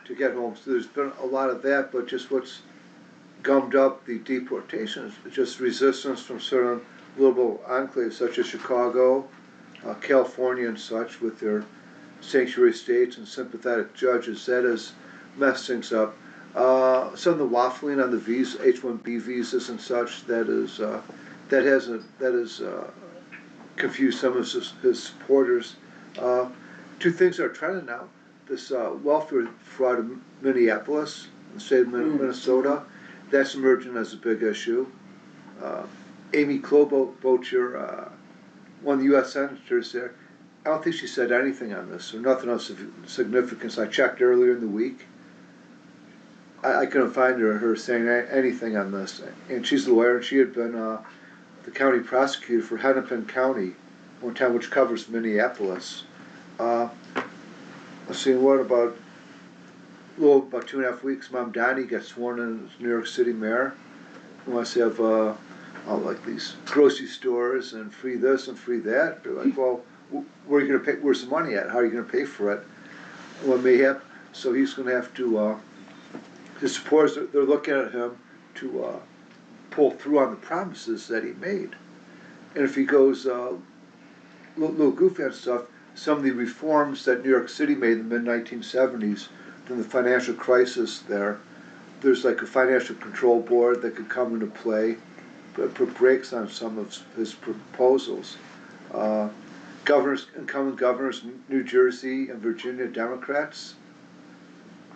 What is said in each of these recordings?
to get home. So there's been a lot of that, but just what's gummed up the deportations, just resistance from certain liberal enclaves such as Chicago, California and such with their sanctuary states and sympathetic judges. That has messed things up. Some of the waffling on the visa, H-1B visas and such, that has confused some of his supporters. Two things are trending now. This welfare fraud in Minneapolis, the state of Minnesota, that's emerging as a big issue. Amy Klobuchar, one of the U.S. senators there, I don't think she said anything on this, or nothing of significance. I checked earlier in the week. I couldn't find her saying anything on this. And she's a lawyer, and she had been the county prosecutor for Hennepin County one time, which covers Minneapolis. Let's see, what about, about 2.5 weeks, Mom Donnie gets sworn in as New York City mayor. We want to have like these grocery stores and free this and free that. They're like, well, where are you going to pay? Where's the money at? How are you going to pay for it? Well, mayhap. So he's going to have to. His supporters, they're looking at him to pull through on the promises that he made. And if he goes little goofy on stuff, some of the reforms that New York City made in the mid-1970s, from the financial crisis there's like a financial control board that could come into play, but put brakes on some of his proposals. Incumbent governors, New Jersey and Virginia Democrats,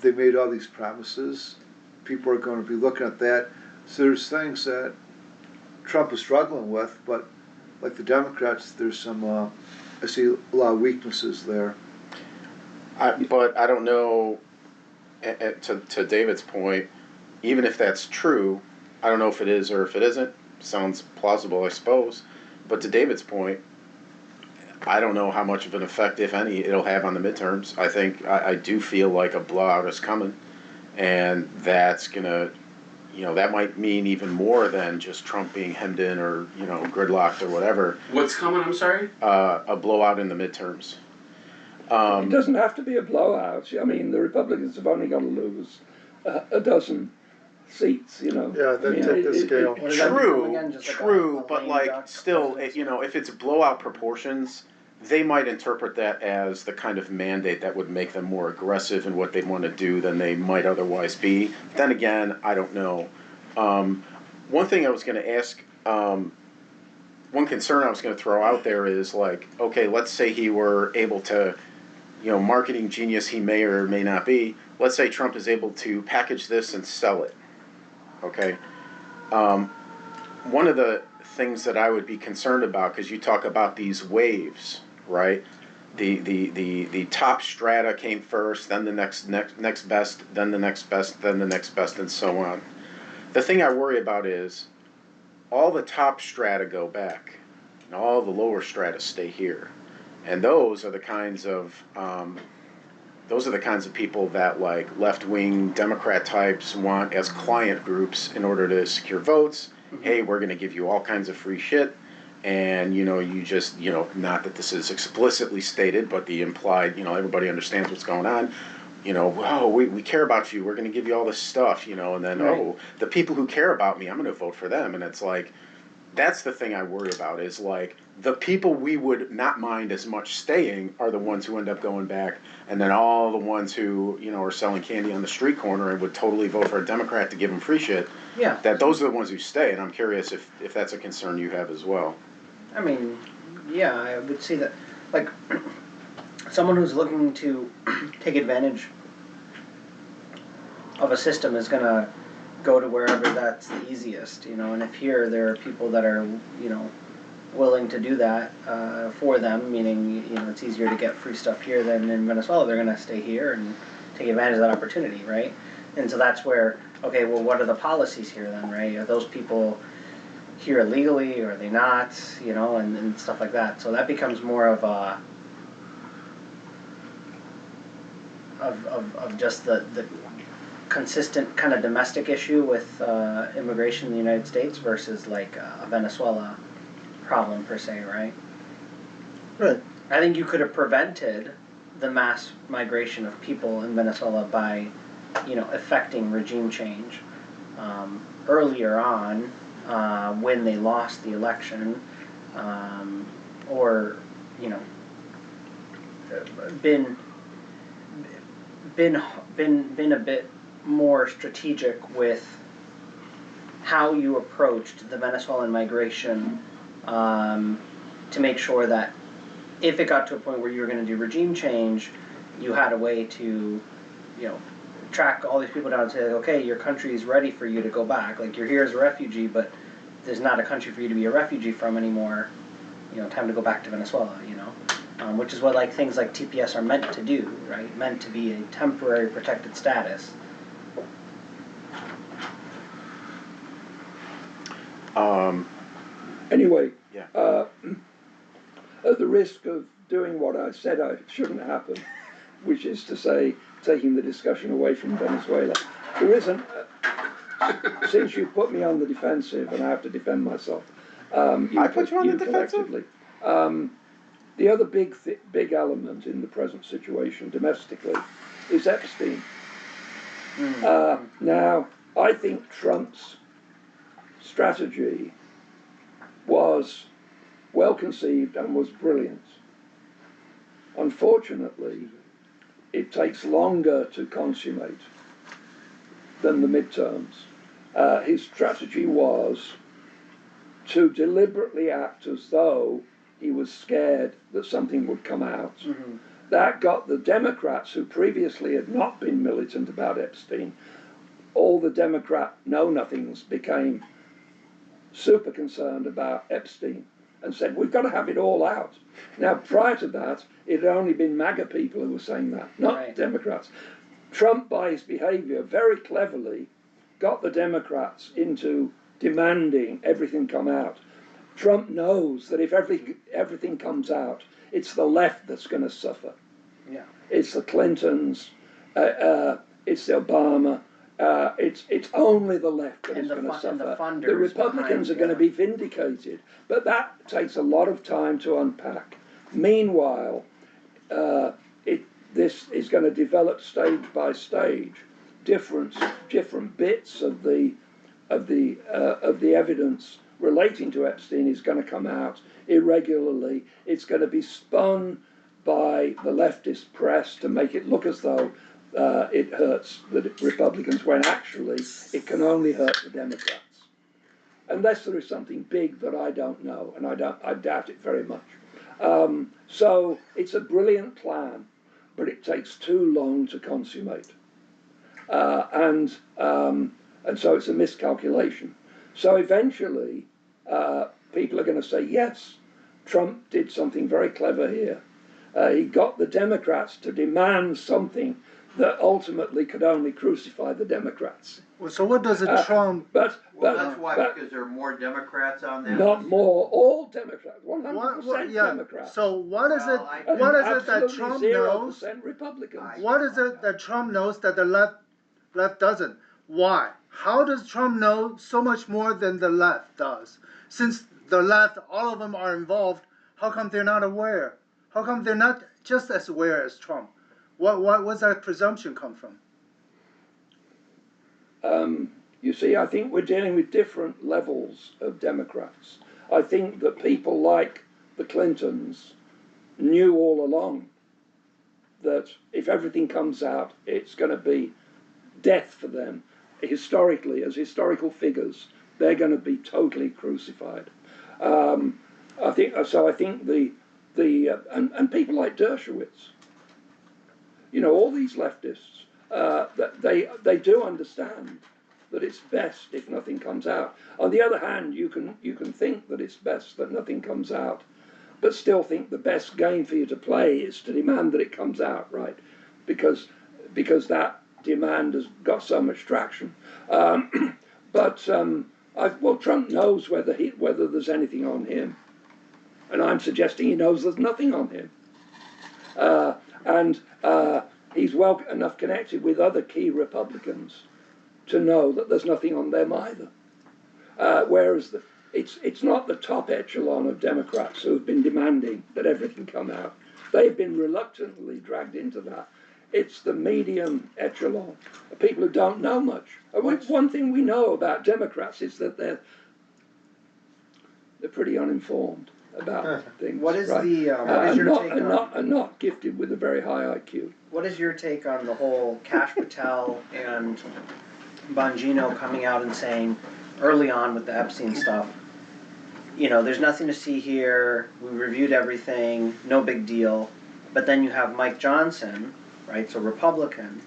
they made all these promises. People are going to be looking at that. So there's things that Trump is struggling with, but like the Democrats, there's some, I see a lot of weaknesses there. But I don't know, to David's point, even if that's true, I don't know if it is or if it isn't. Sounds plausible, I suppose. But to David's point, I don't know how much of an effect, if any, it'll have on the midterms. I think I do feel like a blowout is coming, and that's gonna, that might mean even more than just Trump being hemmed in or gridlocked or whatever. What's coming? I'm sorry. A blowout in the midterms. It doesn't have to be a blowout. I mean, the Republicans have only got to lose a dozen seats, Yeah, then take the scale. True, but like still, if it's blowout proportions, they might interpret that as the kind of mandate that would make them more aggressive in what they want to do than they might otherwise be. Then again, I don't know. One thing I was going to ask, one concern I was going to throw out there is like, okay, let's say he were able to, marketing genius he may or may not be, let's say Trump is able to package this and sell it. Okay. One of the things that I would be concerned about, because you talk about these waves, right? The top strata came first, then the next best, then the next best, then the next best, and so on. The thing I worry about is all the top strata go back, and all the lower strata stay here, and those are the kinds of people that like left-wing Democrat types want as client groups in order to secure votes. Mm-hmm. Hey, we're going to give you all kinds of free shit. And, you just, not that this is explicitly stated, but the implied, everybody understands what's going on. We care about you. We're going to give you all this stuff, and then, right. The people who care about me, I'm going to vote for them. And it's like, that's the thing I worry about is like the people we would not mind as much staying are the ones who end up going back. And then all the ones who, are selling candy on the street corner and would totally vote for a Democrat to give them free shit. Yeah. That those are the ones who stay. And I'm curious if that's a concern you have as well. I mean, yeah, I would see that, like, someone who's looking to take advantage of a system is going to go to wherever that's the easiest, and if here there are people that are, willing to do that for them, meaning, it's easier to get free stuff here than in Venezuela, they're going to stay here and take advantage of that opportunity, right? And so that's where, okay, well, what are the policies here then, right? Are those people here illegally, or are they not, and stuff like that. So that becomes more of a of just the consistent kind of domestic issue with immigration in the United States versus like a Venezuela problem per se, right? Right. I think you could have prevented the mass migration of people in Venezuela by, effecting regime change. Earlier on, when they lost the election, or, been a bit more strategic with how you approached the Venezuelan migration, to make sure that if it got to a point where you were going to do regime change, you had a way to, track all these people down and say, okay, your country is ready for you to go back. Like, you're here as a refugee, but there's not a country for you to be a refugee from anymore. Time to go back to Venezuela, which is what things like TPS are meant to do, right? Meant to be a temporary protected status. Anyway, Yeah. At the risk of doing what I said I shouldn't happen, which is to say, taking the discussion away from Venezuela, there isn't, since you put me on the defensive and I have to defend myself, I put you on the defensive? collectively. The other big element in the present situation domestically is Epstein. Now, I think Trump's strategy was well conceived and was brilliant. Unfortunately, it takes longer to consummate than the midterms. His strategy was to deliberately act as though he was scared that something would come out. Mm-hmm. That got the Democrats, who previously had not been militant about Epstein, all the Democrat know-nothings became super concerned about Epstein and said, we've got to have it all out. Now, prior to that, it had only been MAGA people who were saying that, not right. Democrats. Trump, by his behavior, very cleverly got the Democrats into demanding everything come out. Trump knows that if everything comes out, it's the left that's going to suffer. Yeah. It's the Clintons, it's the Obama, it's only the left that is going to suffer. The Republicans are going to be vindicated, but that takes a lot of time to unpack. Meanwhile, this is going to develop stage by stage, different bits of the evidence relating to Epstein is going to come out irregularly. It's going to be spun by the leftist press to make it look as though it hurts the Republicans, when actually it can only hurt the Democrats. Unless there is something big that I don't know, and I doubt it very much. So it's a brilliant plan, but it takes too long to consummate. And so it's a miscalculation. So eventually, people are going to say, yes, Trump did something very clever here. He got the Democrats to demand something that ultimately could only crucify the Democrats. Well, so what does a Trump... That's why, because there are more Democrats on that Not list? more, all Democrats, 100% Democrats. So what is it that Trump knows? Republicans. What is it that Trump knows that the left doesn't? Why? How does Trump know so much more than the left does? Since the left, all of them are involved, how come they're not aware? How come they're not just as aware as Trump? What's that presumption come from? You see, I think we're dealing with different levels of Democrats. I think that people like the Clintons knew all along that if everything comes out, it's going to be death for them. Historically, as historical figures, they're going to be totally crucified. I think the people like Dershowitz, all these leftists, that they do understand that it's best if nothing comes out. On the other hand, you can think that it's best that nothing comes out, but still think the best game for you to play is to demand that it comes out, right? Because that demand has got so much traction. But Trump knows whether there's anything on him, and I'm suggesting he knows there's nothing on him. And he's well enough connected with other key Republicans to know that there's nothing on them either. Whereas it's not the top echelon of Democrats who have been demanding that everything come out. they've been reluctantly dragged into that. It's the medium echelon, people who don't know much. One thing we know about Democrats is that they're pretty uninformed about things. What is right? what is your take on? And not gifted with a very high IQ. What is your take on the whole Kash Patel and Bongino coming out and saying early on with the Epstein stuff, you know, there's nothing to see here, we reviewed everything, no big deal. But then you have Mike Johnson, right, so Republican,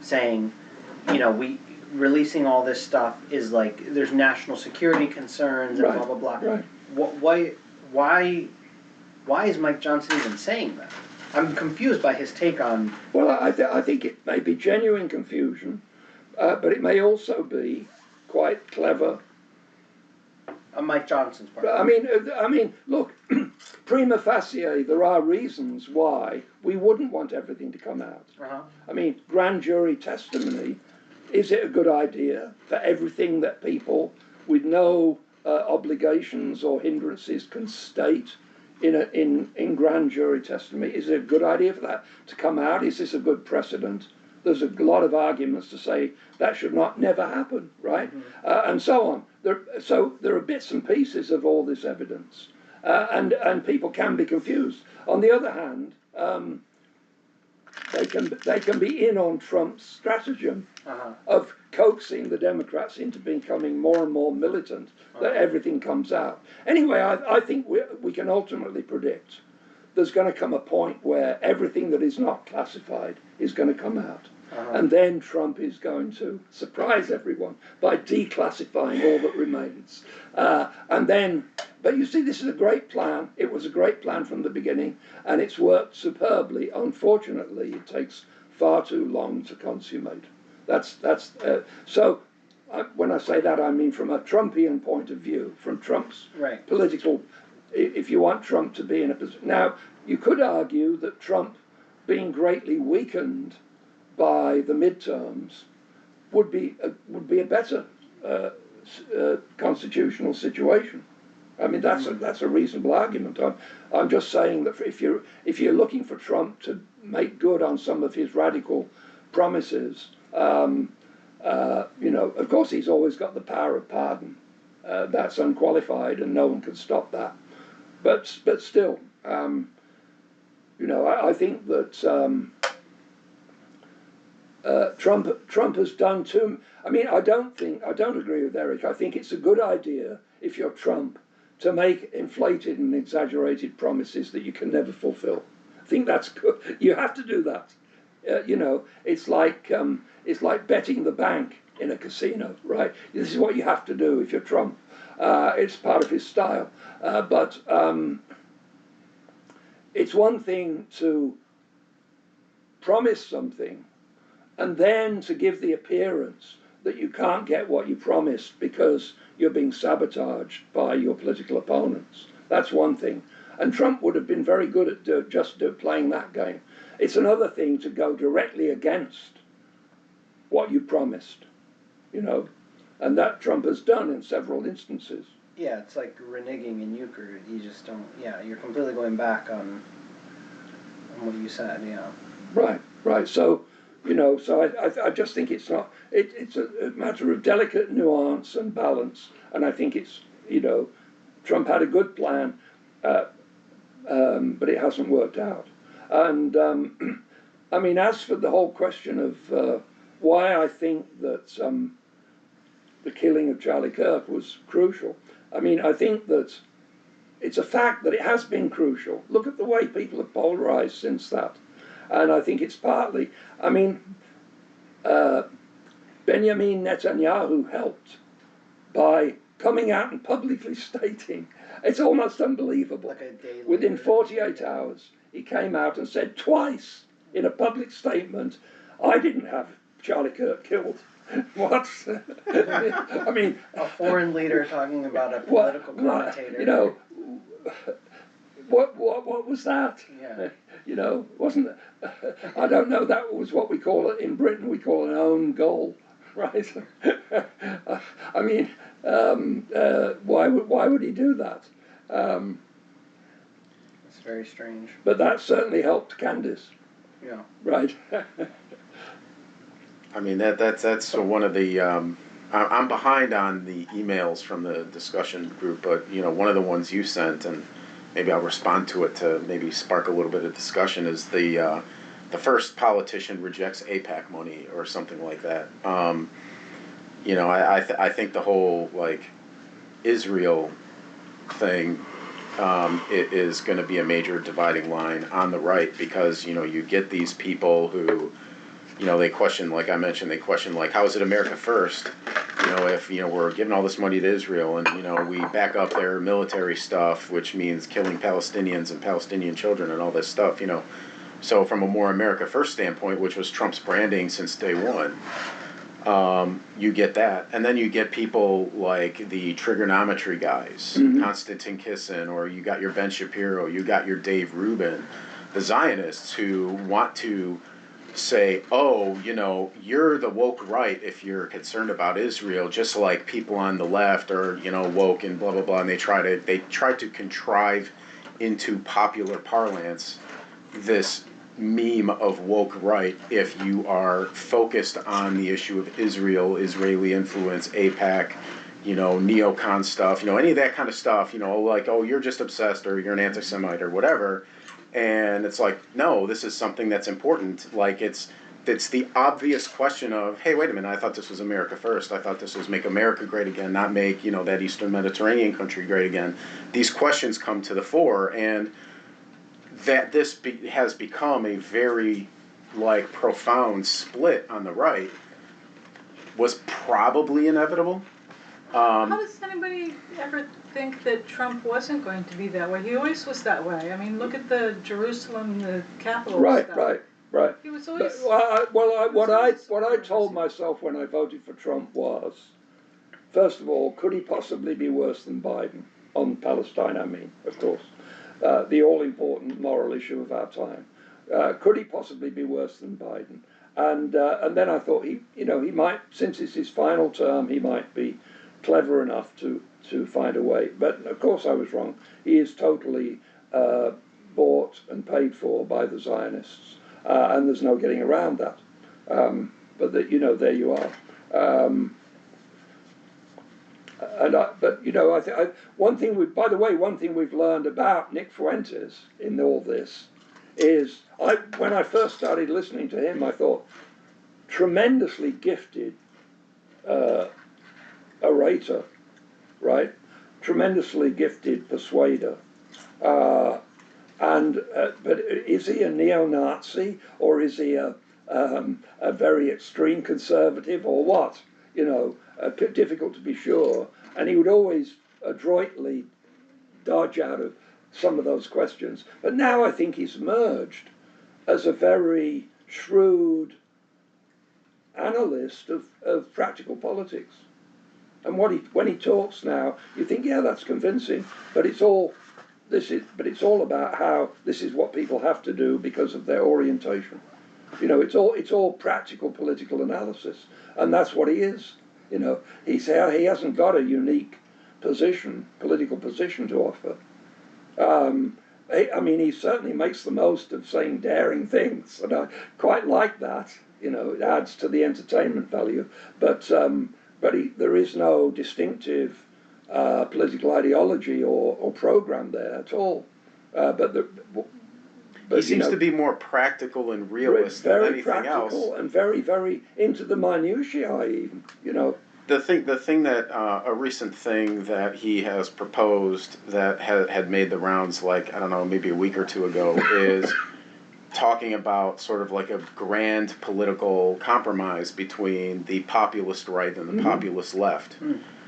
saying, you know, releasing all this stuff is like, there's national security concerns and blah, blah, blah. Right. Why is Mike Johnson even saying that? I'm confused by his take on... Well, I think it may be genuine confusion, but it may also be quite clever. On Mike Johnson's part. I mean, look, prima facie, there are reasons why we wouldn't want everything to come out. I mean, grand jury testimony, is it a good idea for everything that people with no obligations or hindrances can state in grand jury testimony? Is it a good idea for that to come out? Is this a good precedent? There's a lot of arguments to say that should never happen, right? And so on. So there are bits and pieces of all this evidence, and people can be confused. On the other hand, they can be in on Trump's stratagem of coaxing the Democrats into becoming more and more militant, that everything comes out. Anyway, I think we can ultimately predict there's going to come a point where everything that is not classified is going to come out. And then Trump is going to surprise everyone by declassifying all that remains. But you see, this is a great plan. It was a great plan from the beginning, and it's worked superbly. Unfortunately, it takes far too long to consummate. When I say that, I mean from a Trumpian point of view, from Trump's political. If you want Trump to be in a position. Now, you could argue that Trump, being greatly weakened by the midterms, would be a better constitutional situation. I mean, that's a reasonable argument. I'm just saying that if you're looking for Trump to make good on some of his radical promises, you know, of course he's always got the power of pardon. That's unqualified, and no one can stop that. But still, you know, I think that Trump has done too. I mean, I don't agree with Eric. I think it's a good idea, if you're Trump, to make inflated and exaggerated promises that you can never fulfill. I think that's good. You have to do that. You know, it's like betting the bank in a casino, right? This is what you have to do if you're Trump. It's part of his style. But it's one thing to promise something and then to give the appearance that you can't get what you promised because you're being sabotaged by your political opponents. That's one thing. And Trump would have been very good at playing that game. It's another thing to go directly against what you promised, you know, and that Trump has done in several instances. Yeah, it's like reneging in euchre. You just don't. Yeah, you're completely going back on what you said. Yeah. Right. So, you know, so I just think it's not. It's a matter of delicate nuance and balance, and I think it's, you know, Trump had a good plan, but it hasn't worked out. And I mean, as for the whole question of why I think that the killing of Charlie Kirk was crucial, I mean, I think that it's a fact that it has been crucial. Look at the way people have polarized since that. And I think it's partly, I mean, Benjamin Netanyahu helped by coming out and publicly stating, it's almost unbelievable. Like a day Within later. 48 hours, he came out and said twice in a public statement, I didn't have Charlie Kirk killed. What? I mean, A foreign leader talking about a political commentator. You know, what was that? Yeah. You know, wasn't I don't know, that was what we call it in Britain, we call an own goal, right? I mean, why would he do that? It's It's very strange. But that certainly helped Candace, Yeah. right? I mean, that's one of the, I'm behind on the emails from the discussion group, but, you know, one of the ones you sent, and maybe I'll respond to it to maybe spark a little bit of discussion, is the first politician rejects AIPAC money or something like that. You know, I think the whole, like, Israel thing, it is going to be a major dividing line on the right, because, you know, you get these people who, you know, they question, like I mentioned, they question, like, how is it America first? You know, if, you know, we're giving all this money to Israel and, you know, we back up their military stuff, which means killing Palestinians and Palestinian children and all this stuff, you know. So from a more America first standpoint, which was Trump's branding since day one, you get that. And then you get people like the trigonometry guys, Konstantin Kisin, or you got your Ben Shapiro, you got your Dave Rubin, the Zionists who want to say, oh, you know, you're the woke right if you're concerned about Israel, just like people on the left are, you know, woke and blah blah blah, and they try to contrive into popular parlance this meme of woke right if you are focused on the issue of Israel, Israeli influence, AIPAC, you know, neocon stuff, you know, any of that kind of stuff, you know, like, oh, you're just obsessed or you're an anti-Semite or whatever. And it's like, no, this is something that's important. Like, it's the obvious question of, hey, wait a minute, I thought this was America first. I thought this was make America great again, not make, you know, that Eastern Mediterranean country great again. These questions come to the fore, and that this has become a very, like, profound split on the right was probably inevitable. How does anybody ever think that Trump wasn't going to be that way? He always was that way. I mean, look at the Jerusalem, the capital stuff. Right. He was always. What I told myself when I voted for Trump was, first of all, could he possibly be worse than Biden on Palestine? I mean, of course, the all-important moral issue of our time. Could he possibly be worse than Biden? And then I thought he might, since it's his final term, he might be clever enough to find a way. But of course I was wrong. He is totally bought and paid for by the Zionists, and there's no getting around that. But that, you know, there you are. One thing we've learned about Nick Fuentes in all this is, when I first started listening to him, I thought, tremendously gifted orator, right? Tremendously gifted persuader. But is he a neo-Nazi, or is he a very extreme conservative, or what? You know, difficult to be sure. And he would always adroitly dodge out of some of those questions. But now I think he's emerged as a very shrewd analyst of practical politics. And when he talks now, you think, yeah, that's convincing, but it's all about how this is what people have to do because of their orientation. You know, it's all practical political analysis, and that's what he is. You know, he hasn't got a unique political position to offer. I mean, he certainly makes the most of saying daring things, and I quite like that. You know, it adds to the entertainment value. But there is no distinctive political ideology or program there at all. He seems to be more practical and realist than anything else. Very practical and very, very into the minutiae, even. You know. The thing that a recent thing that he has proposed that had made the rounds, like, I don't know, maybe a week or two ago, is talking about sort of like a grand political compromise between the populist right and the populist left.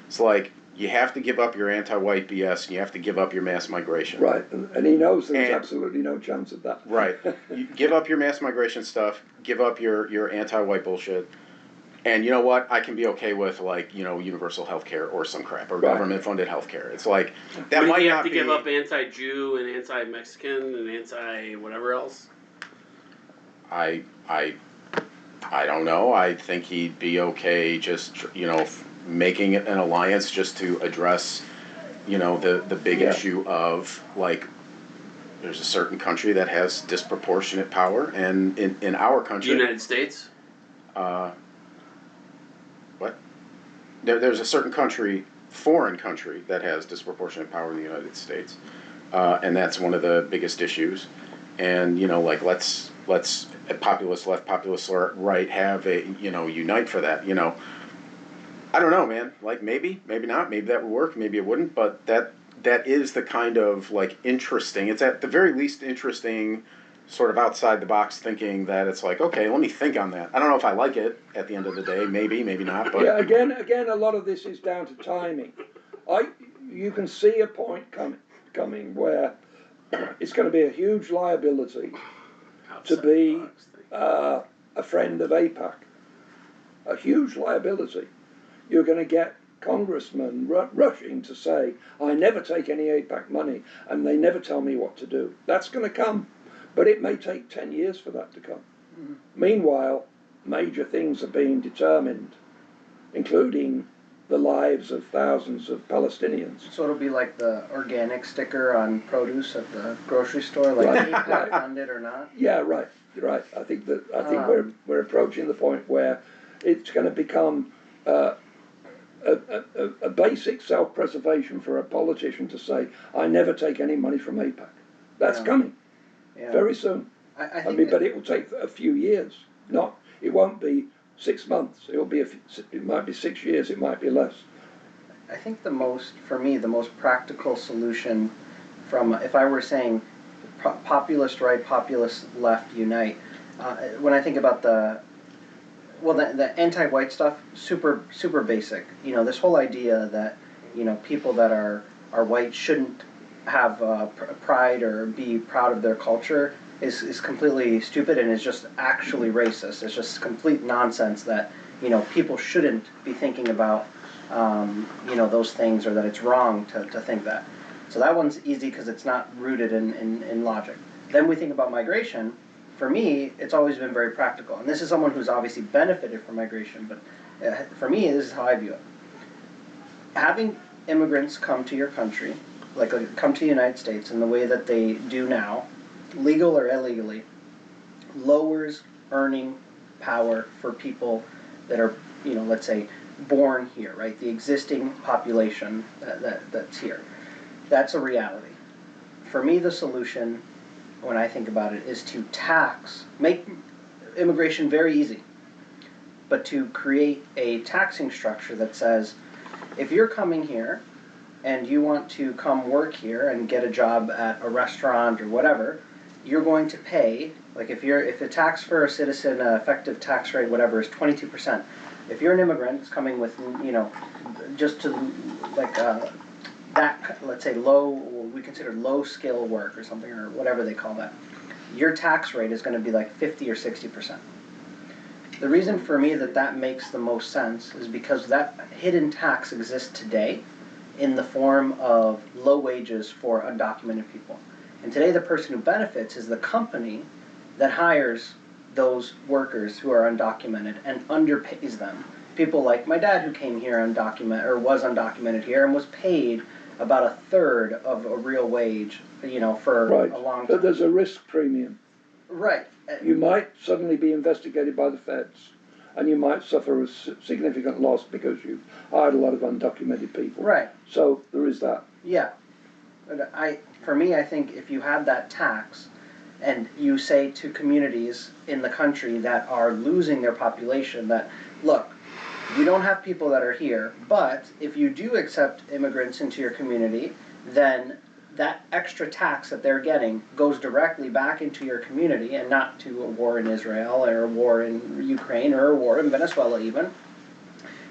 It's like, you have to give up your anti-white BS and you have to give up your mass migration. Right, and he knows there's absolutely no chance of that. Right. You give up your mass migration stuff, give up your anti-white bullshit, and you know what? I can be okay with, like, you know, universal health care or some crap, or government-funded health care. It's like, that might you not have to be... give up anti-Jew and anti-Mexican and anti-whatever else? I don't know. I think he'd be okay just, you know, making an alliance just to address, you know, the big issue of, like, There's a certain country that has disproportionate power, and in our country, United States. What? There's a certain country, foreign country, that has disproportionate power in the United States, and that's one of the biggest issues. And like let's populist left, populist right have a unite for that. I don't know, man. Like maybe not. Maybe that would work. Maybe it wouldn't. But that is the kind of like interesting. It's at the very least interesting, sort of outside the box thinking that it's like, okay, let me think on that. I don't know if I like it at the end of the day. Maybe not. But yeah, again, a lot of this is down to timing. You can see a point coming where it's going to be a huge liability to be a friend of AIPAC. A huge liability. You're going to get congressmen rushing to say, I never take any AIPAC money, and they never tell me what to do. That's going to come, but it may take 10 years for that to come. Mm-hmm. Meanwhile, major things are being determined, including the lives of thousands of Palestinians. So it'll be like the organic sticker on produce at the grocery store, like AIPAC funded or not? Yeah, right. I think we're approaching the point where it's going to become a basic self-preservation for a politician to say, I never take any money from AIPAC. That's coming very soon. I mean, but it will take a few years. It won't be 6 months. It might be 6 years. It might be less. I think for me, the most practical solution if I were saying populist right, populist left unite, when I think about the anti-white stuff, super basic. This whole idea that people that are white shouldn't have pride or be proud of their culture is completely stupid and is just actually racist. It's just complete nonsense that people shouldn't be thinking about those things, or that it's wrong to think that. So that one's easy because it's not rooted in logic. Then we think about migration. For me, it's always been very practical. And this is someone who's obviously benefited from migration, but for me, this is how I view it. Having immigrants come to your country, like come to the United States in the way that they do now, legal or illegally, lowers earning power for people that are, let's say, born here, right? The existing population that's here. That's a reality. For me, the solution, when I think about it, is to make immigration very easy, but to create a taxing structure that says, if you're coming here and you want to come work here and get a job at a restaurant or whatever, you're going to pay, like if the tax for a citizen, effective tax rate, whatever, is 22%. If you're an immigrant that's coming with, just to like that, let's say we consider low skill work or something, or whatever they call that, your tax rate is going to be like 50 or 60%. The reason for me that makes the most sense is because that hidden tax exists today in the form of low wages for undocumented people. And today the person who benefits is the company that hires those workers who are undocumented and underpays them. People like my dad, who came here was undocumented here and was paid about a third of a real wage, for a long time. But there's a risk premium. Right. You might suddenly be investigated by the feds, and you might suffer a significant loss because you've hired a lot of undocumented people. Right. So there is that. Yeah. For me, I think if you have that tax, and you say to communities in the country that are losing their population that, look, you don't have people that are here, but if you do accept immigrants into your community, then that extra tax that they're getting goes directly back into your community and not to a war in Israel or a war in Ukraine or a war in Venezuela even.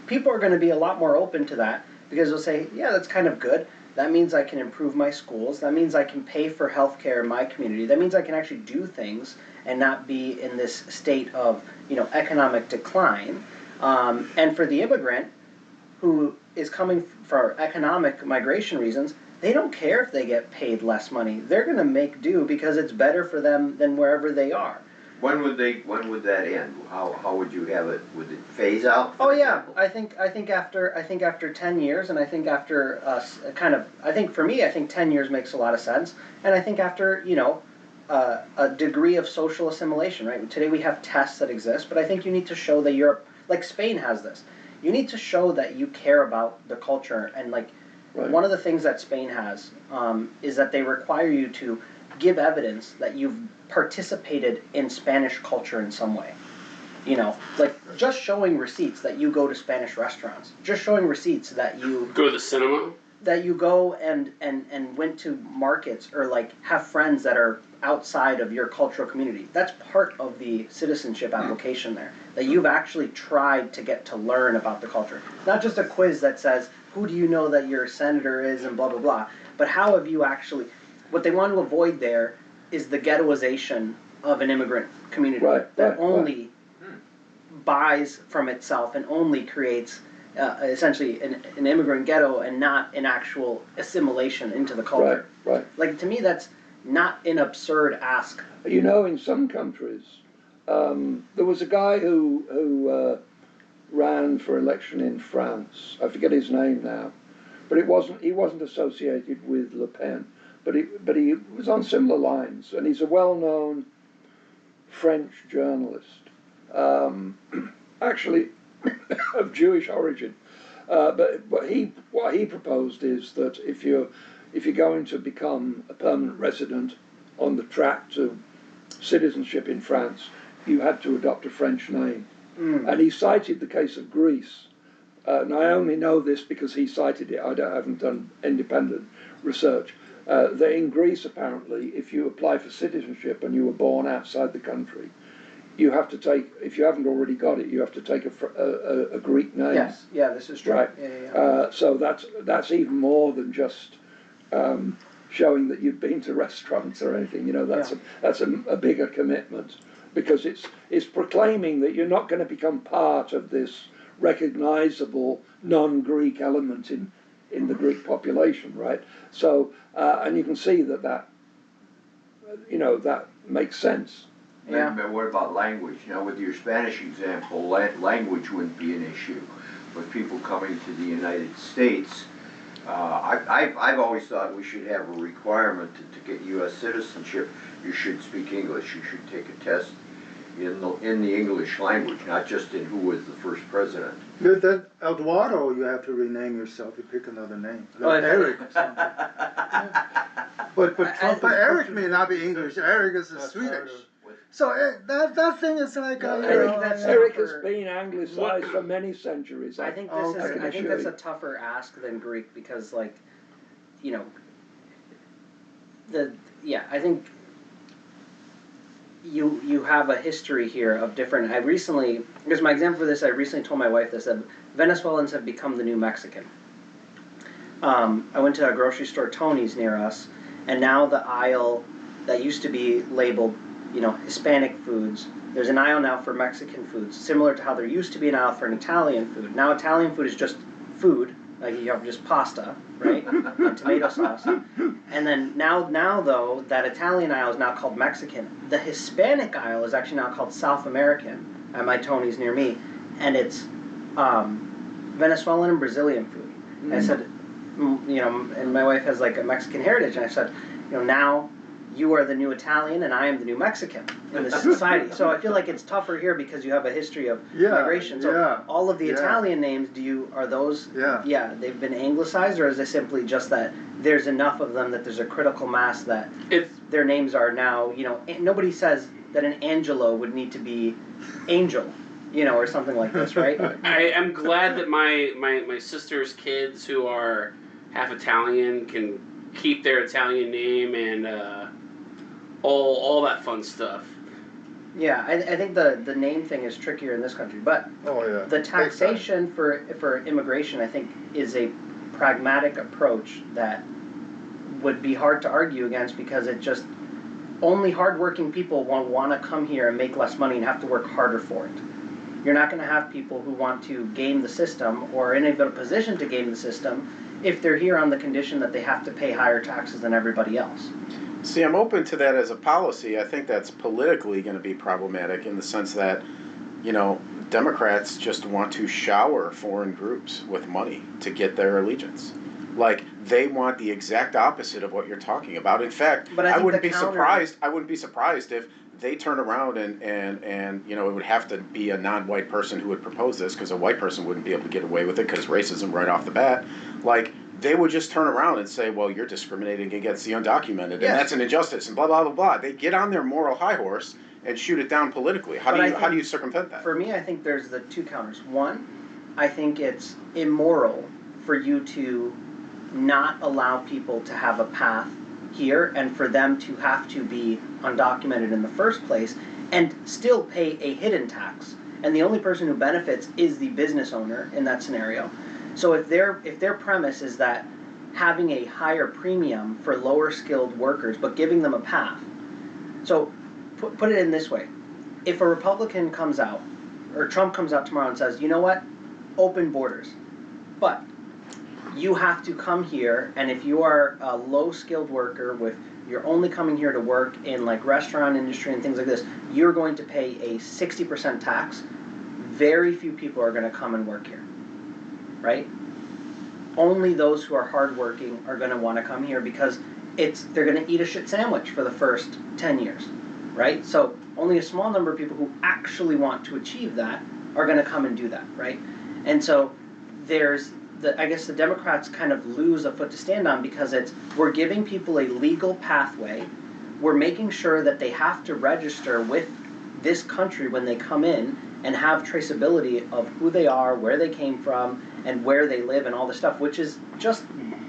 People are going to be a lot more open to that because they'll say, yeah, that's kind of good. That means I can improve my schools. That means I can pay for health care in my community. That means I can actually do things and not be in this state of, economic decline. And for the immigrant who is coming for economic migration reasons, they don't care if they get paid less money. They're going to make do because it's better for them than wherever they are. When would that end? How would you have it? Would it phase out? Oh yeah, I think after 10 years, and I think after I think for me, I think 10 years makes a lot of sense, and I think after a degree of social assimilation, right? Today we have tests that exist, but I think you need to show that you're like Spain has this. You need to show that you care about the culture, and like one of the things that Spain has is that they require you to give evidence that you've participated in Spanish culture in some way. Like just showing receipts that you go to Spanish restaurants, just showing receipts that you Go to the cinema? that you go and went to markets or like have friends that are outside of your cultural community. That's part of the citizenship application there, that you've actually tried to get to learn about the culture. Not just a quiz that says, who do you know that your senator is and blah, blah, blah, but how have you actually, what they want to avoid there is the ghettoization of an immigrant community that only buys from itself and only creates essentially an immigrant ghetto and not an actual assimilation into the culture. Right. Like, to me, that's not an absurd ask. In some countries, there was a guy who ran for election in France. I forget his name now, but he wasn't associated with Le Pen. But he was on similar lines, and he's a well-known French journalist, actually of Jewish origin. But what he proposed is that if you're going to become a permanent resident on the track to citizenship in France, you had to adopt a French name. And he cited the case of Greece. And I only know this because he cited it. I haven't done independent research. That in Greece, apparently, if you apply for citizenship and you were born outside the country, you have to take, if you haven't already got it, you have to take a Greek name. Yes, yeah, this is true. Right. Yeah. So that's even more than just showing that you've been to restaurants or anything. That's a bigger commitment, because it's proclaiming that you're not going to become part of this recognizable non-Greek element in the Greek population, right? So, and you can see that makes sense. Yeah. But what about language? With your Spanish example, language wouldn't be an issue. With people coming to the United States, I've always thought we should have a requirement to get U.S. citizenship. You should speak English. You should take a test in the English language, not just in who was the first president. Then Eduardo, you have to rename yourself. You pick another name, like Eric or something. But Eric may not be English. Eric is Swedish. So that thing is like Eric has been anglicized for many centuries. I think that's a tougher ask than Greek, because I think you have a history here of different. Because my example for this, I recently told my wife this, that Venezuelans have become the new Mexican. I went to a grocery store, Tony's, near us, and now the aisle that used to be labeled, Hispanic foods, there's an aisle now for Mexican foods, similar to how there used to be an aisle for an Italian food. Now Italian food is just food, like you have just pasta, right, and tomato sauce. And then now though, that Italian aisle is now called Mexican. The Hispanic aisle is actually now called South American, at my Tony's near me, and it's Venezuelan and Brazilian food. And I said, and my wife has like a Mexican heritage, and I said, now you are the new Italian and I am the new Mexican in this society. So I feel like it's tougher here because you have a history of migration. So all of the Italian names, are those, they've been anglicized, or is it simply just that there's enough of them that there's a critical mass that their names are now, nobody says that an Angelo would need to be Angel, or something like this, right? I am glad that my sister's kids, who are half Italian, can keep their Italian name and all that fun stuff. Yeah, I think the name thing is trickier in this country, but the taxation for immigration, I think, is a pragmatic approach that would be hard to argue against, because it just, only hardworking people want to come here and make less money and have to work harder for it. You're not going to have people who want to game the system or in a position to game the system if they're here on the condition that they have to pay higher taxes than everybody else. See, I'm open to that as a policy. I think that's politically going to be problematic in the sense that, you know, Democrats just want to shower foreign groups with money to get their allegiance. Like, they want the exact opposite of what you're talking about. In fact, But I I think wouldn't the be counter- surprised. I wouldn't be surprised if they turn around and you know, it would have to be a non-white person who would propose this, because a white person wouldn't be able to get away with it because racism right off the bat. Like, they would just turn around and say, well, you're discriminating against the undocumented, and Yes. that's an injustice, and blah, blah, blah, blah. They get on their moral high horse and shoot it down politically. How do you circumvent that? For me, I think there's the two counters. One, I think it's immoral for you to not allow people to have a path here and for them to have to be undocumented in the first place and still pay a hidden tax. And the only person who benefits is the business owner in that scenario. So if their premise is that having a higher premium for lower skilled workers but giving them a path. So put it in this way. If a Republican comes out, or Trump comes out tomorrow and says, you know what, open borders, but you have to come here, and if you are a low-skilled worker you're only coming here to work in like restaurant industry and things like this, you're going to pay a 60% tax. Very few people are going to come and work here, right? Only those who are hardworking are going to want to come here because they're going to eat a shit sandwich for the first 10 years, right? So only a small number of people who actually want to achieve that are going to come and do that, right? And so I guess the Democrats kind of lose a foot to stand on because we're giving people a legal pathway. We're making sure that they have to register with this country when they come in and have traceability of who they are, where they came from, and where they live and all this stuff, which is just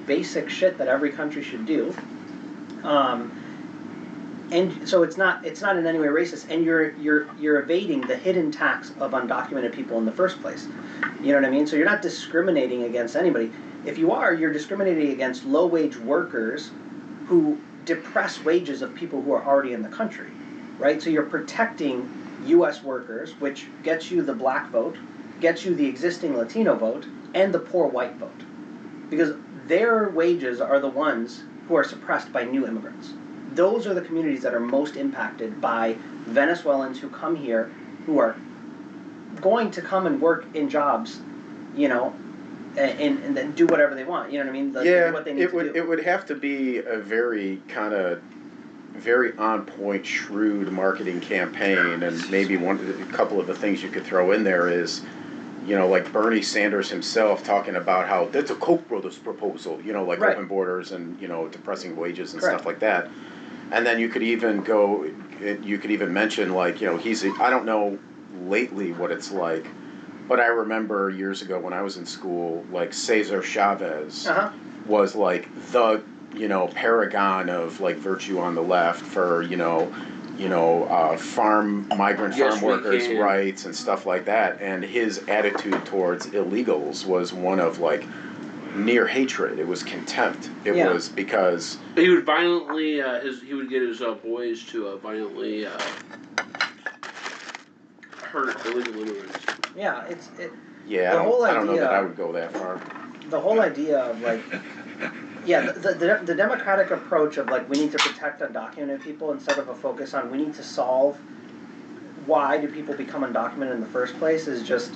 basic shit that every country should do. And so it's not in any way racist, and you're evading the hidden tax of undocumented people in the first place. You know what I mean? So you're not discriminating against anybody. If you are, you're discriminating against low-wage workers who depress wages of people who are already in the country, right? So you're protecting U.S. workers, which gets you the black vote, gets you the existing Latino vote, and the poor white vote, because their wages are the ones who are suppressed by new immigrants. Those are the communities that are most impacted by Venezuelans who come here, who are going to come and work in jobs, you know, and then do whatever they want. You know what I mean? What they need to do. It would have to be a very kind of very on point, shrewd marketing campaign, and maybe a couple of the things you could throw in there is, you know, like Bernie Sanders himself talking about how that's a Koch brothers proposal, you know, like right. Open borders and, you know, depressing wages and Correct. stuff like that. And then you could even mention, like, you know, I don't know lately what it's like, but I remember years ago when I was in school, like Cesar Chavez was like the, you know, paragon of like virtue on the left for, migrant farm workers' rights and stuff like that. And his attitude towards illegals was one of like near hatred. It was contempt. It was because he would violently he would get his boys to violently hurt illegal immigrants. Yeah, I don't know that I would go that far. The whole idea of like, the democratic approach of like we need to protect undocumented people instead of a focus on we need to solve why do people become undocumented in the first place is just,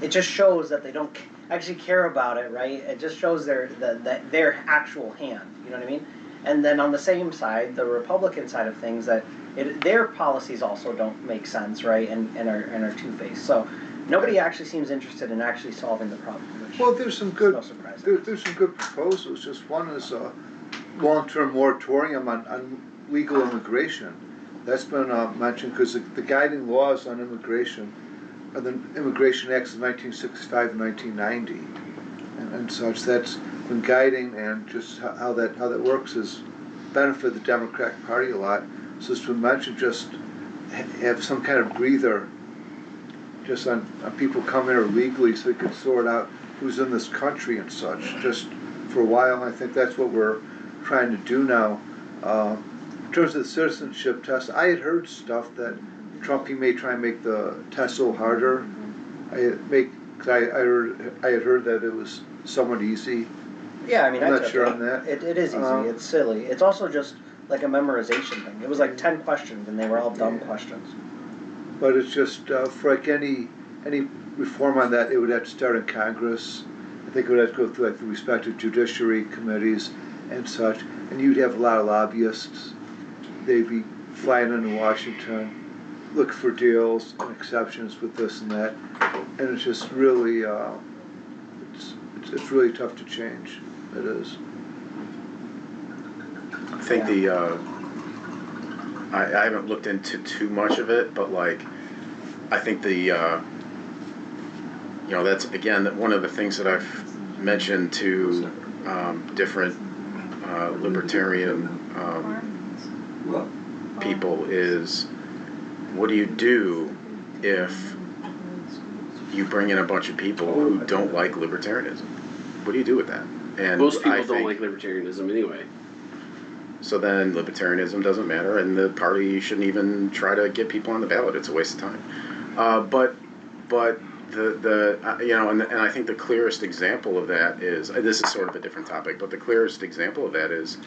it just shows that they don't actually care about it, right? It just shows their actual hand, you know what I mean? And then on the same side, the Republican side of things, their policies also don't make sense, right? And are two-faced. So nobody actually seems interested in actually solving the problem. Well, there's some good no surprise. there's some good proposals. Just one is a long-term moratorium on legal immigration. That's been mentioned because the guiding laws on immigration are the Immigration Acts of 1965 and 1990 and such. That's been guiding, and just how that works has benefited the Democratic Party a lot. So it's been mentioned, just have some kind of breather just on people coming here illegally so we can sort out who's in this country and such. Just for a while, I think that's what we're trying to do now. In terms of the citizenship test, I had heard stuff that Trump, he may try and make the test a little harder. I had heard that it was somewhat easy. Yeah, I mean, I'm not sure on that. It is easy. It's silly. It's also just like a memorization thing. It was like 10 questions, and they were all dumb questions. But it's just, for like any reform on that, it would have to start in Congress. I think it would have to go through like the respective judiciary committees and such. And you'd have a lot of lobbyists. They'd be flying into Washington, look for deals and exceptions with this and that. And it's just really, it's really tough to change. It is. I think I haven't looked into too much of it, but like, I think that's again one of the things that I've mentioned to different libertarian people is, what do you do if you bring in a bunch of people who don't like libertarianism? What do you do with that? And most people don't like libertarianism anyway. So then libertarianism doesn't matter, and the party shouldn't even try to get people on the ballot. It's a waste of time. But and I think the clearest example of that is, this is sort of a different topic, but the clearest example of that is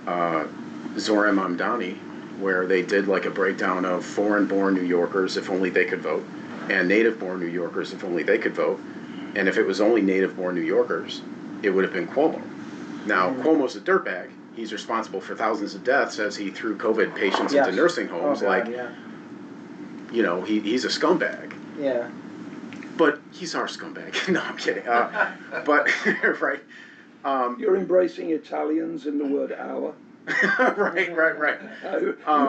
Zohran Mamdani, where they did like a breakdown of foreign-born New Yorkers if only they could vote, and native-born New Yorkers if only they could vote. And if it was only native-born New Yorkers, it would have been Cuomo. Now, Cuomo's a dirtbag. He's responsible for thousands of deaths as he threw COVID patients into nursing homes. He's a scumbag. Yeah. But he's our scumbag. No, I'm kidding. But, right. You're embracing Italians in the word our. Right.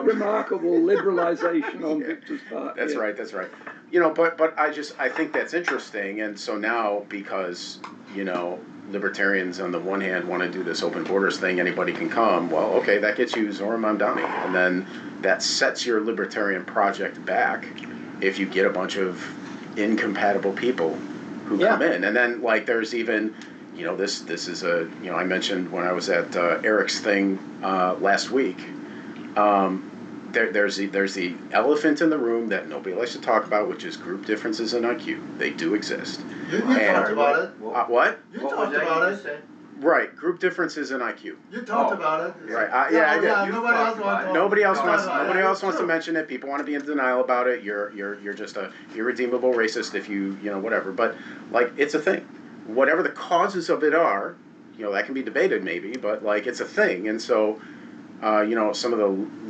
Remarkable liberalization on Victor's part. That's right. But I think that's interesting. And so now, because, libertarians on the one hand want to do this open borders thing, anybody can come, well, okay, that gets you Zohran Mamdani. And then that sets your libertarian project back if you get a bunch of incompatible people who come in. And then, like, there's even, this is I mentioned when I was at Eric's thing last week, there's the elephant in the room that nobody likes to talk about, which is group differences in IQ. They do exist. You talked about it. What? You talked about it. Right, group differences in IQ. You talked about it. Right. Nobody else wants to mention it. People want to be in denial about it. You're just a irredeemable racist if you whatever. But like, it's a thing. Whatever the causes of it are, that can be debated maybe, but like, it's a thing. And so, some of the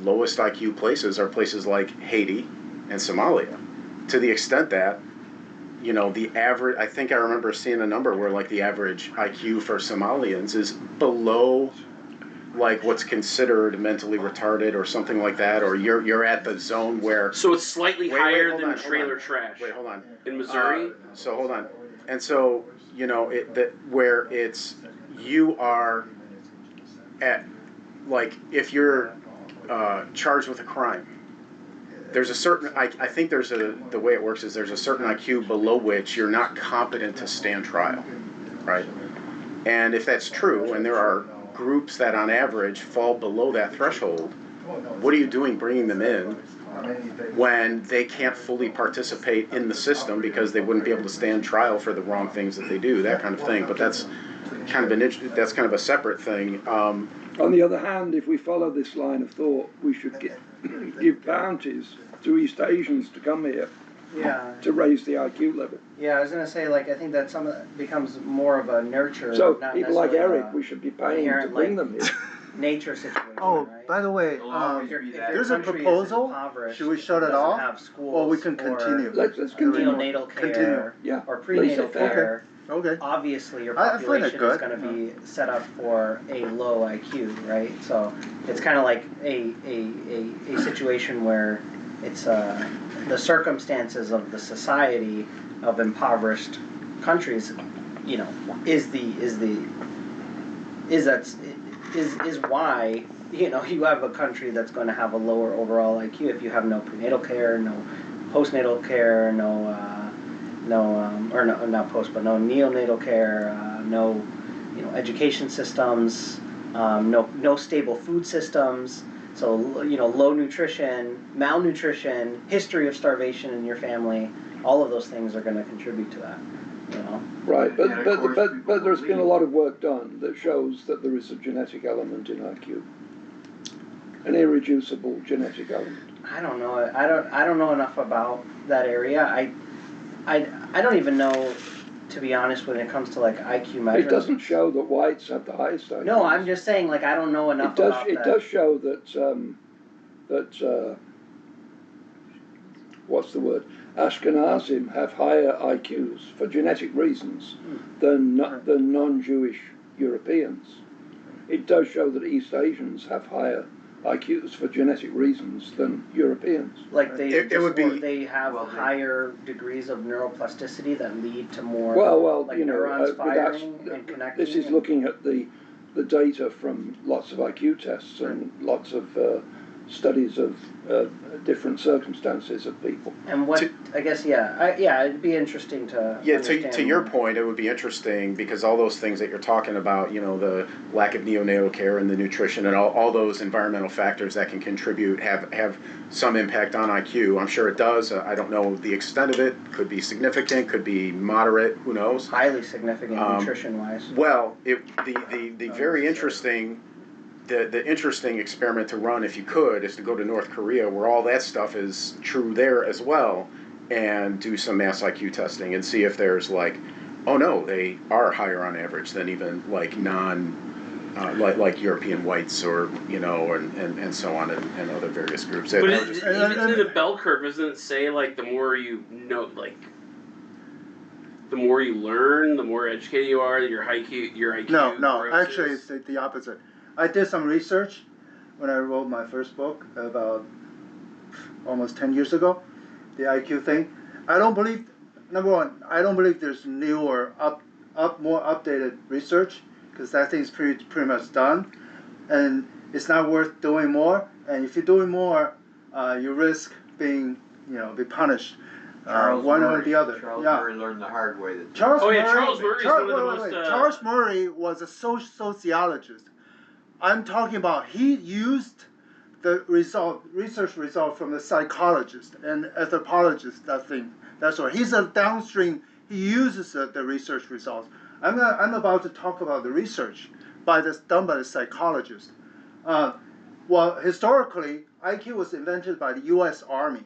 lowest IQ places are places like Haiti and Somalia, to the extent that, the average, I think I remember seeing a number where like the average IQ for Somalians is below like what's considered mentally retarded or something like that, or you're at the zone where... So it's slightly higher than trailer trash. Wait, hold on. In Missouri? So hold on. And so, where it's, you are at, like, if you're charged with a crime, there's a certain, I think the way it works is there's a certain IQ below which you're not competent to stand trial, right? And if that's true, and there are groups that on average fall below that threshold, what are you doing bringing them in when they can't fully participate in the system because they wouldn't be able to stand trial for the wrong things that they do, that kind of thing. But that's kind of a separate thing. On the other hand, if we follow this line of thought, we should give bounties to East Asians to come here to raise the IQ level. Yeah, I was gonna say, like, I think that some of that becomes more of a nurture. So not people like necessarily Eric, we should be paying to bring them here. Nature situation. Oh, by the way, there's a proposal. Should we shut it off, or we can continue? Let's continue. Neonatal care, or prenatal care. Okay. Obviously, your I find it population good. is going to be set up for a low IQ, right? So it's kind of like a situation where it's the circumstances of the society of impoverished countries, is why you have a country that's going to have a lower overall IQ if you have no prenatal care, no postnatal care, no neonatal care, no education systems, no stable food systems. So low nutrition, malnutrition, history of starvation in your family. All of those things are going to contribute to that. Right, but there's been a lot of work done that shows that there is a genetic element in IQ. an irreducible genetic element. I don't know. I don't know enough about that area. I don't even know, to be honest, when it comes to like IQ measurements. It doesn't show that whites have the highest IQ. No, I'm just saying, like, I don't know enough about It that. does show that what's the word? Ashkenazim have higher IQs for genetic reasons than non-Jewish Europeans. It does show that East Asians have higher IQs for genetic reasons than Europeans. Like they It would be- they have higher degrees of neuroplasticity that lead to more Well, like you know, neurons but that's, firing and connecting. this is looking at the data from lots of IQ tests and lots of studies of different circumstances of people. And what I guess, it'd be interesting to Yeah, understand to your more. point, it would be interesting because all those things that you're talking about, you know, the lack of neonatal care and the nutrition and all those environmental factors that can contribute have some impact on IQ. I'm sure it does. I don't know the extent of it. Could be significant, could be moderate, who knows? Highly significant nutrition-wise. Well, the very interesting... The interesting experiment to run, if you could, is to go to North Korea, where all that stuff is true there as well, and do some mass IQ testing and see if there's like, oh no, they are higher on average than even like like European whites or you know and so on and other various groups. But even in the bell curve, doesn't it say like the more you know, like the more you learn, the more educated you are, your IQ No, grows? actually it's the opposite. I did some research when I wrote my first book about almost 10 years ago, the IQ thing. I don't believe, number one, I don't believe there's new or more updated research because that thing's pretty much done, and it's not worth doing more. And if you're doing more, you risk being, be punished. One or the other. Charles Murray learned the hard way. Charles Murray is one of the most. Charles Murray was a sociologist. I'm talking about he used the research result from the psychologist and anthropologist. That's what he's a downstream. He uses the research results. I'm about to talk about the research done by the psychologist. Well, historically, IQ was invented by the U.S. Army,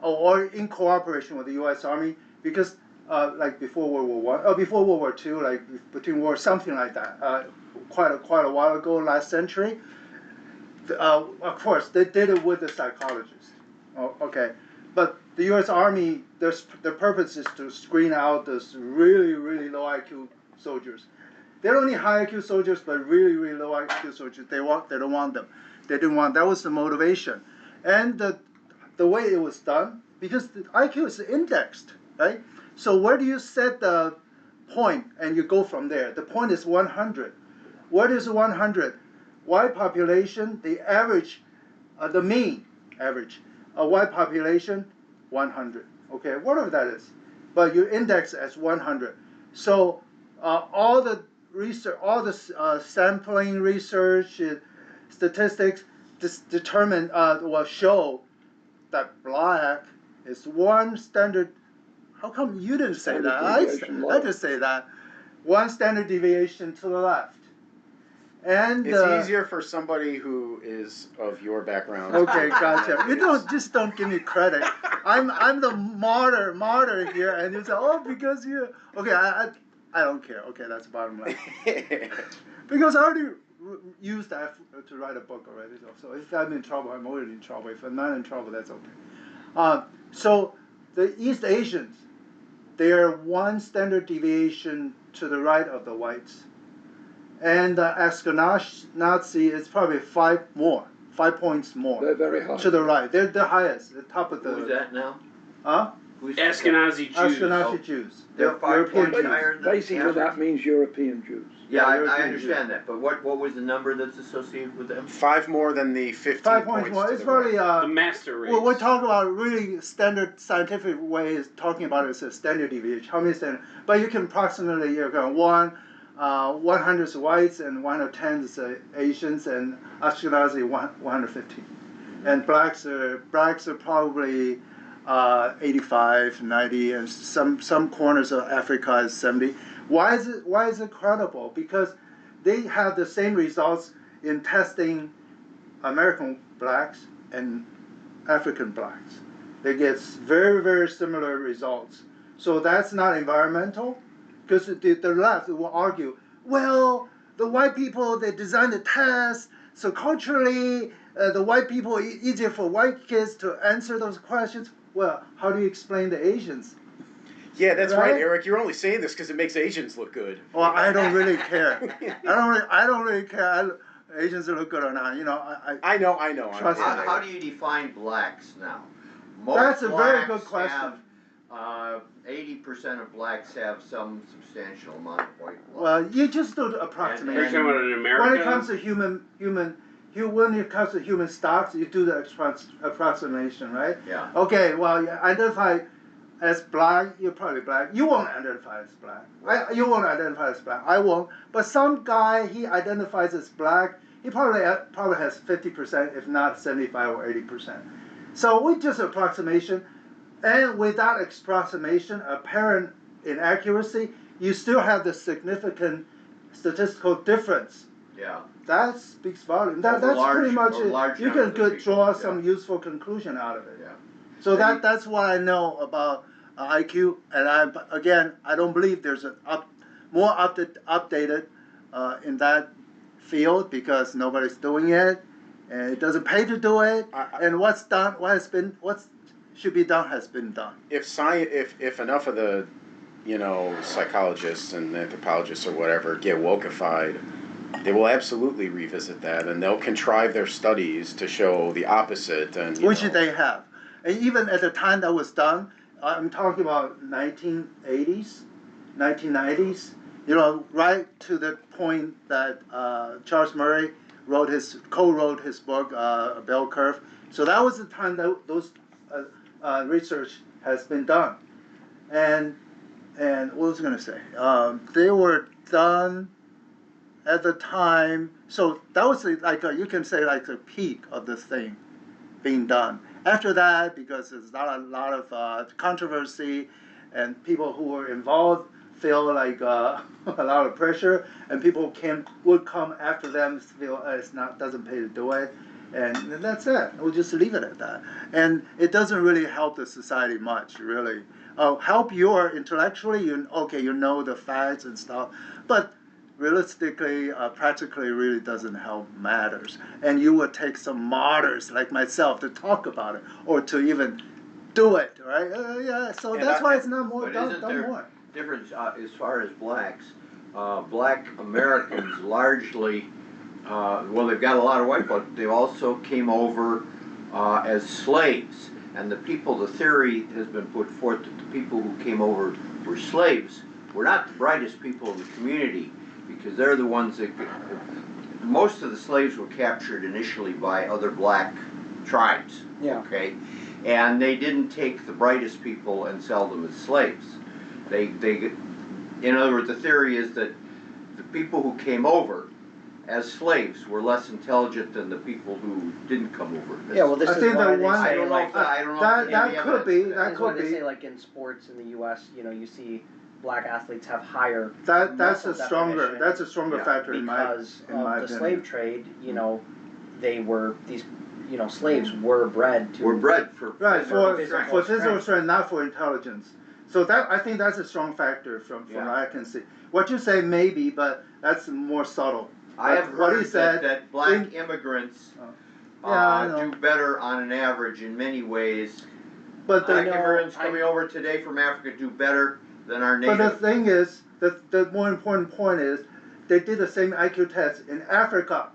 or in cooperation with the U.S. Army, because like before World War I, before World War II, like between wars, something like that. Quite a while ago, last century. Of course, they did it with the psychologists. Okay, but the U.S. Army, their purpose is to screen out those really, really low IQ soldiers. They don't need high IQ soldiers, but really, really low IQ soldiers. They don't want them. They didn't want. That was the motivation, and the way it was done, because the IQ is indexed, right? So where do you set the point, and you go from there? The point is 100. What is 100? White population, the average, the mean average, a white population, 100. Okay, whatever that is, but you index as 100. So all the research, all the sampling research, statistics, determine will show that black is one standard. How come you didn't say that? I just say that. One standard deviation to the left. And it's easier for somebody who is of your background. Okay, gotcha. You don't give me credit. I'm the martyr here, and you say, oh, because you. Okay, I don't care. Okay, that's the bottom line. Because I already used that to write a book already. So if I'm in trouble, I'm already in trouble. If I'm not in trouble, that's okay. So the East Asians, they are one standard deviation to the right of the whites. And the Ashkenazi is probably 5 points more. They're very high. To the right. They're the highest, the top of the... Who's that now? Huh? Ashkenazi Jews. Ashkenazi Jews. They're 5 points Jews. higher than Basically, average? that means European Jews. Yeah, I European understand that, but what was the number that's associated with them? 5 more than the 15 5 points more. to It's the probably... right. The master race. Well, we're talking about really standard scientific way is talking about it as a standard deviation. How many standard? But you can approximately, you're going 100 is whites and 110 is Asians, and Ashkenazi 115. And blacks are probably 85, 90, and some corners of Africa is 70. Why is it credible? Because they have the same results in testing American blacks and African blacks. They get very, very similar results. So that's not environmental, because the left will argue, well, the white people, they designed the test, so culturally, the white people, easier for white kids to answer those questions. Well, how do you explain the Asians? Yeah, that's right, Right? Eric. You're only saying this because it makes Asians look good. Well, I don't really care. I don't really care. Asians look good or not. You know, I know. Trust How, me. how do you define blacks now? That's a very Most good blacks question. have, 80% of blacks have some substantial amount of white blood. Well, you just do the Are you approximation. talking about in America? When it comes to human stocks, you do the approximation, right? Yeah. Okay, well, you identify as black, you're probably black. You won't identify as black. You won't identify as black. I won't. But some guy, he identifies as black. He probably has 50%, if not 75 or 80%. So with just approximation, and without approximation, apparent inaccuracy, you still have the significant statistical difference. Yeah. That speaks volume. Over That's large- pretty much over it. large You numbers can of people, draw yeah. some useful conclusion out of it. Yeah. So Maybe- that's what I know about IQ. And I don't believe there's more updated in that field because nobody's doing it, and it doesn't pay to do it. And what's done, what should be done has been done. If enough of the, psychologists and anthropologists or whatever get wokeified, they will absolutely revisit that, and they'll contrive their studies to show the opposite. And Which they have. And even at the time that was done, I'm talking about 1980s, 1990s, right to the point that Charles Murray co-wrote his book, Bell Curve. So that was the time that those research has been done. And what was I going to say? They were done at the time, so that was you can say like the peak of the thing being done. After that, because there's not a lot of controversy, and people who were involved feel like a lot of pressure, and people would come after them feel doesn't pay to do it, and that's it. We'll just leave it at that. And it doesn't really help the society much, really. Help intellectually, you know the facts and stuff, but realistically, practically, really doesn't help matters. And you would take some martyrs like myself to talk about it or to even do it, right? So And that's why it's not more But done isn't there more. difference as far as blacks? Black Americans largely, they've got a lot of white blood. They also came over as slaves. And the theory has been put forth that the people who came over were slaves were not the brightest people in the community, because they're the ones that, most of the slaves were captured initially by other black tribes, okay? And they didn't take the brightest people and sell them as slaves. In other words, the theory is that the people who came over as slaves were less intelligent than the people who didn't come over. Yeah, well, this I is think why the they one- say, I don't know like, if That could be. that's why That they could say, be. like, in sports in the U.S., you see black athletes have higher That's muscle a stronger. definition That's a stronger Yeah. factor in my because of the opinion. slave trade. They were these, slaves were bred to. We're bred for Right, for physical physical strength. strength, not for intelligence. So I think that's a strong factor from Yeah. what I can see. What you say maybe, but that's more subtle. I have What he heard said that black immigrants Yeah, I know. do better on an average in many ways. But Black the, immigrants coming over today from Africa do better than our but the native. thing is, the more important point is, they did the same IQ test in Africa.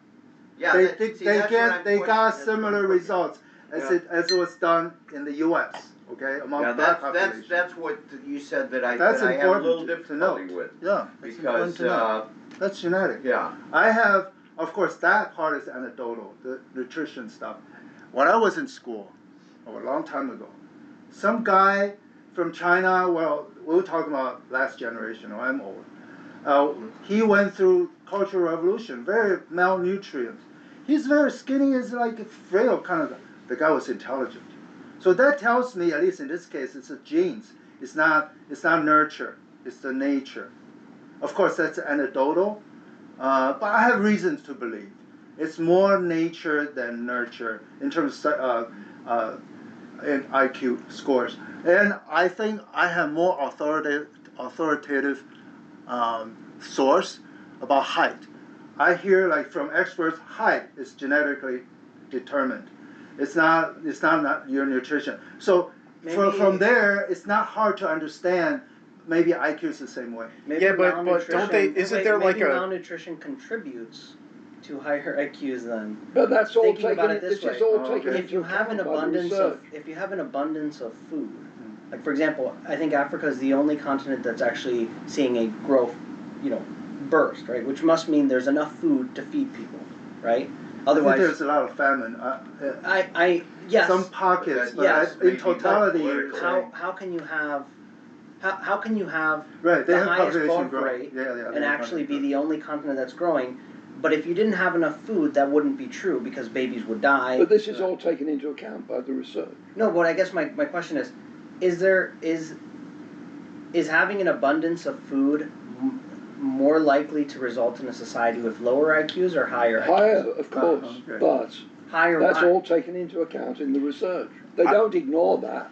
Yeah, They that's got what I'm similar pushing. results as it was done in the U.S. Okay, among Yeah, black population. that's what you said that I That's have a important little to difficulty note. with, Yeah, that's important because to know. That's genetic. yeah. I have, of course, that part is anecdotal, the nutrition stuff. When I was in school, a long time ago, some guy from China, well, we were talking about last generation, I'm old. He went through Cultural Revolution, very malnutrient. He's very skinny, he's like a frail kind of guy. The guy was intelligent. So that tells me, at least in this case, it's the genes. It's not nurture, it's the nature. Of course, that's anecdotal, but I have reasons to believe It's more nature than nurture in terms of in IQ scores. And I think I have more authoritative source about height. I hear like from experts, height is genetically determined. It's not your nutrition. So from there, it's not hard to understand. Maybe IQ is the same way. Maybe Yeah, but don't they? malnutrition- Isn't there like maybe a? malnutrition contributes to higher IQs than But that's all thinking taken. about it this This is way. all Oh, taken okay. if into you have an account by the abundance research. of food, like for example, I think Africa is the only continent that's actually seeing a growth, burst, right? Which must mean there's enough food to feed people, right? I think Otherwise, there's a lot of famine. yes. Some pockets, but Yes. in totality, How can you have how can you have right? They the have highest population growth growth. rate Yeah, and actually be the only continent that's growing? But if you didn't have enough food, that wouldn't be true because babies would die. But this is all taken into account by the research. No, but I guess my question is having an abundance of food more likely to result in a society with lower IQs or higher IQs? Higher, of course, okay. but Higher. that's all taken into account in the research. They don't ignore that.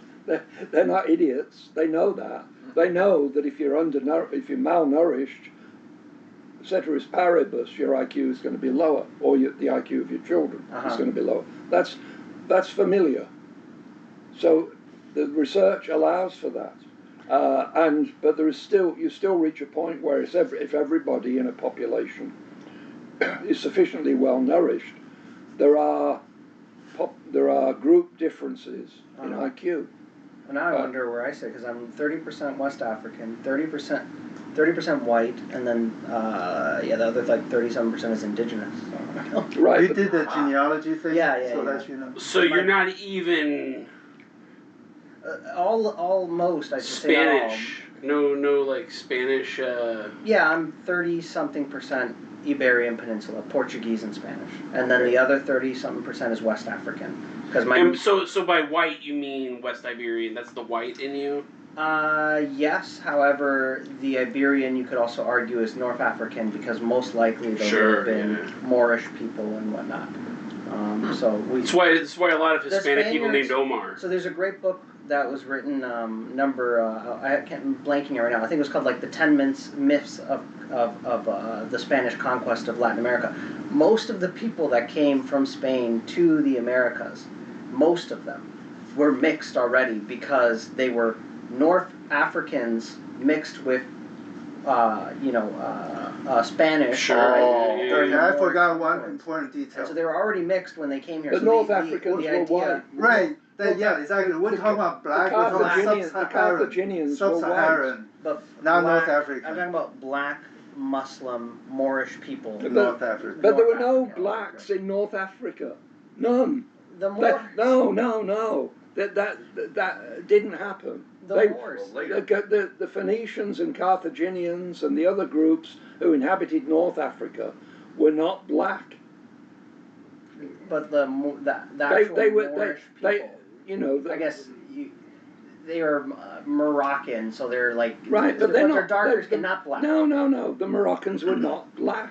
They're not idiots. They know that. They know that if you're malnourished, ceteris paribus, your IQ is going to be lower, or the IQ of your children is going to be lower. That's familiar. So the research allows for that. But there is you still reach a point where if everybody in a population is sufficiently well nourished, there are group differences in IQ. And now I wonder where I sit because I'm 30% West African, 30% white, and then the other like 37% is indigenous. So. Right. You but- did the genealogy thing, Yeah, so yeah. that you know. So you're not even Almost, I should say not all. Spanish. No, like Spanish. Yeah, I'm 30-something% Iberian Peninsula, Portuguese and Spanish, and then the other 30-something% is West African. Because And so by white you mean West Iberian. That's the white in you. Yes. However, the Iberian you could also argue is North African because most likely those would have been Moorish people and whatnot. That's why a lot of Hispanic people named Omar. So there's a great book that was written I can't blanking it right now. I think it was called like the 10 myths of the Spanish conquest of Latin America. Most of the people that came from Spain to the Americas, most of them were mixed already because they were North Africans mixed with Spanish. Sure. I forgot one important detail. And so they were already mixed when they came here. The so North the Africans idea, were white. Right. Yeah, exactly. We're talking about black. We're talking about Carthaginians were white. sub-Saharan. But Not black, North African. I'm talking about black, Muslim, Moorish people. North Africa. But there were no North Africa. blacks in North Africa. None. The Moors. No. That didn't happen. The Moors. The Phoenicians and Carthaginians and the other groups who inhabited North Africa were not black. But the actual They were Moorish they people. I guess they are Moroccan, so they're like right, but they're darker skin, not black. No. The Moroccans were not black.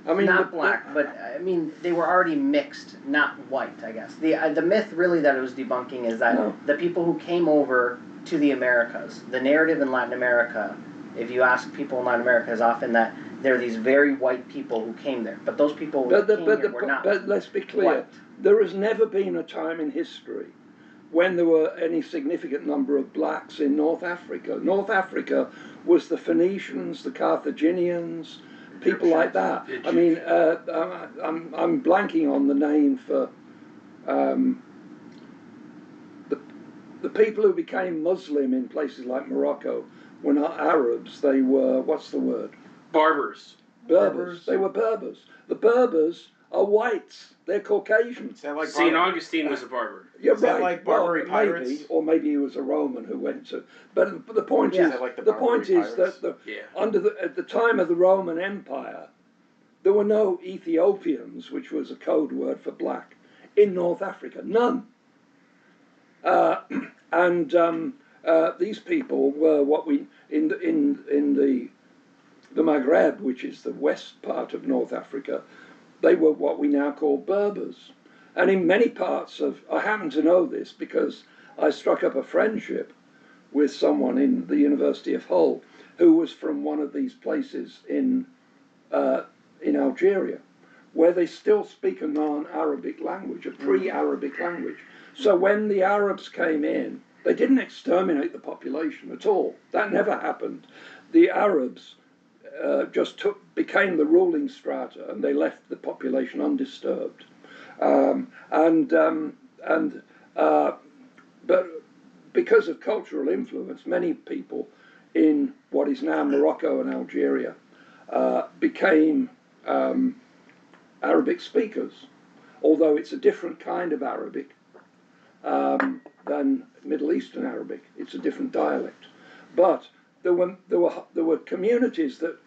I mean, not black, but I mean they were already mixed, not white. I guess the myth really that it was debunking is that the people who came over to the Americas, the narrative in Latin America, if you ask people in Latin America, is often that there are these very white people who came there, but those people who came here were not. But let's be clear, white. there has never been a time in history when there were any significant number of blacks in North Africa. North Africa was the Phoenicians, the Carthaginians, people like that. I mean, I'm blanking on the name for the people who became Muslim in places like Morocco were not Arabs. They were, what's the word? Barbers. Berbers. They were Berbers. The Berbers are whites. They're Caucasians. Is that like St. Augustine was a barber. You're Is that right. like Barbary pirates? Maybe, or maybe he was a Roman who went to. But the point Yeah. is, Is that like the the point Barbary is pirates? that at the time of the Roman Empire, there were no Ethiopians, which was a code word for black, in North Africa. None. These people were what we in the Maghreb, which is the west part of North Africa. they were what we now call Berbers. And in many parts of, I happen to know this because I struck up a friendship with someone in the University of Hull who was from one of these places in Algeria, where they still speak a non-Arabic language, a pre-Arabic language. So when the Arabs came in, they didn't exterminate the population at all. That never happened. The Arabs just became the ruling strata, and they left the population undisturbed. But because of cultural influence, many people in what is now Morocco and Algeria became Arabic speakers, although it's a different kind of Arabic than Middle Eastern Arabic. It's a different dialect. But there were communities that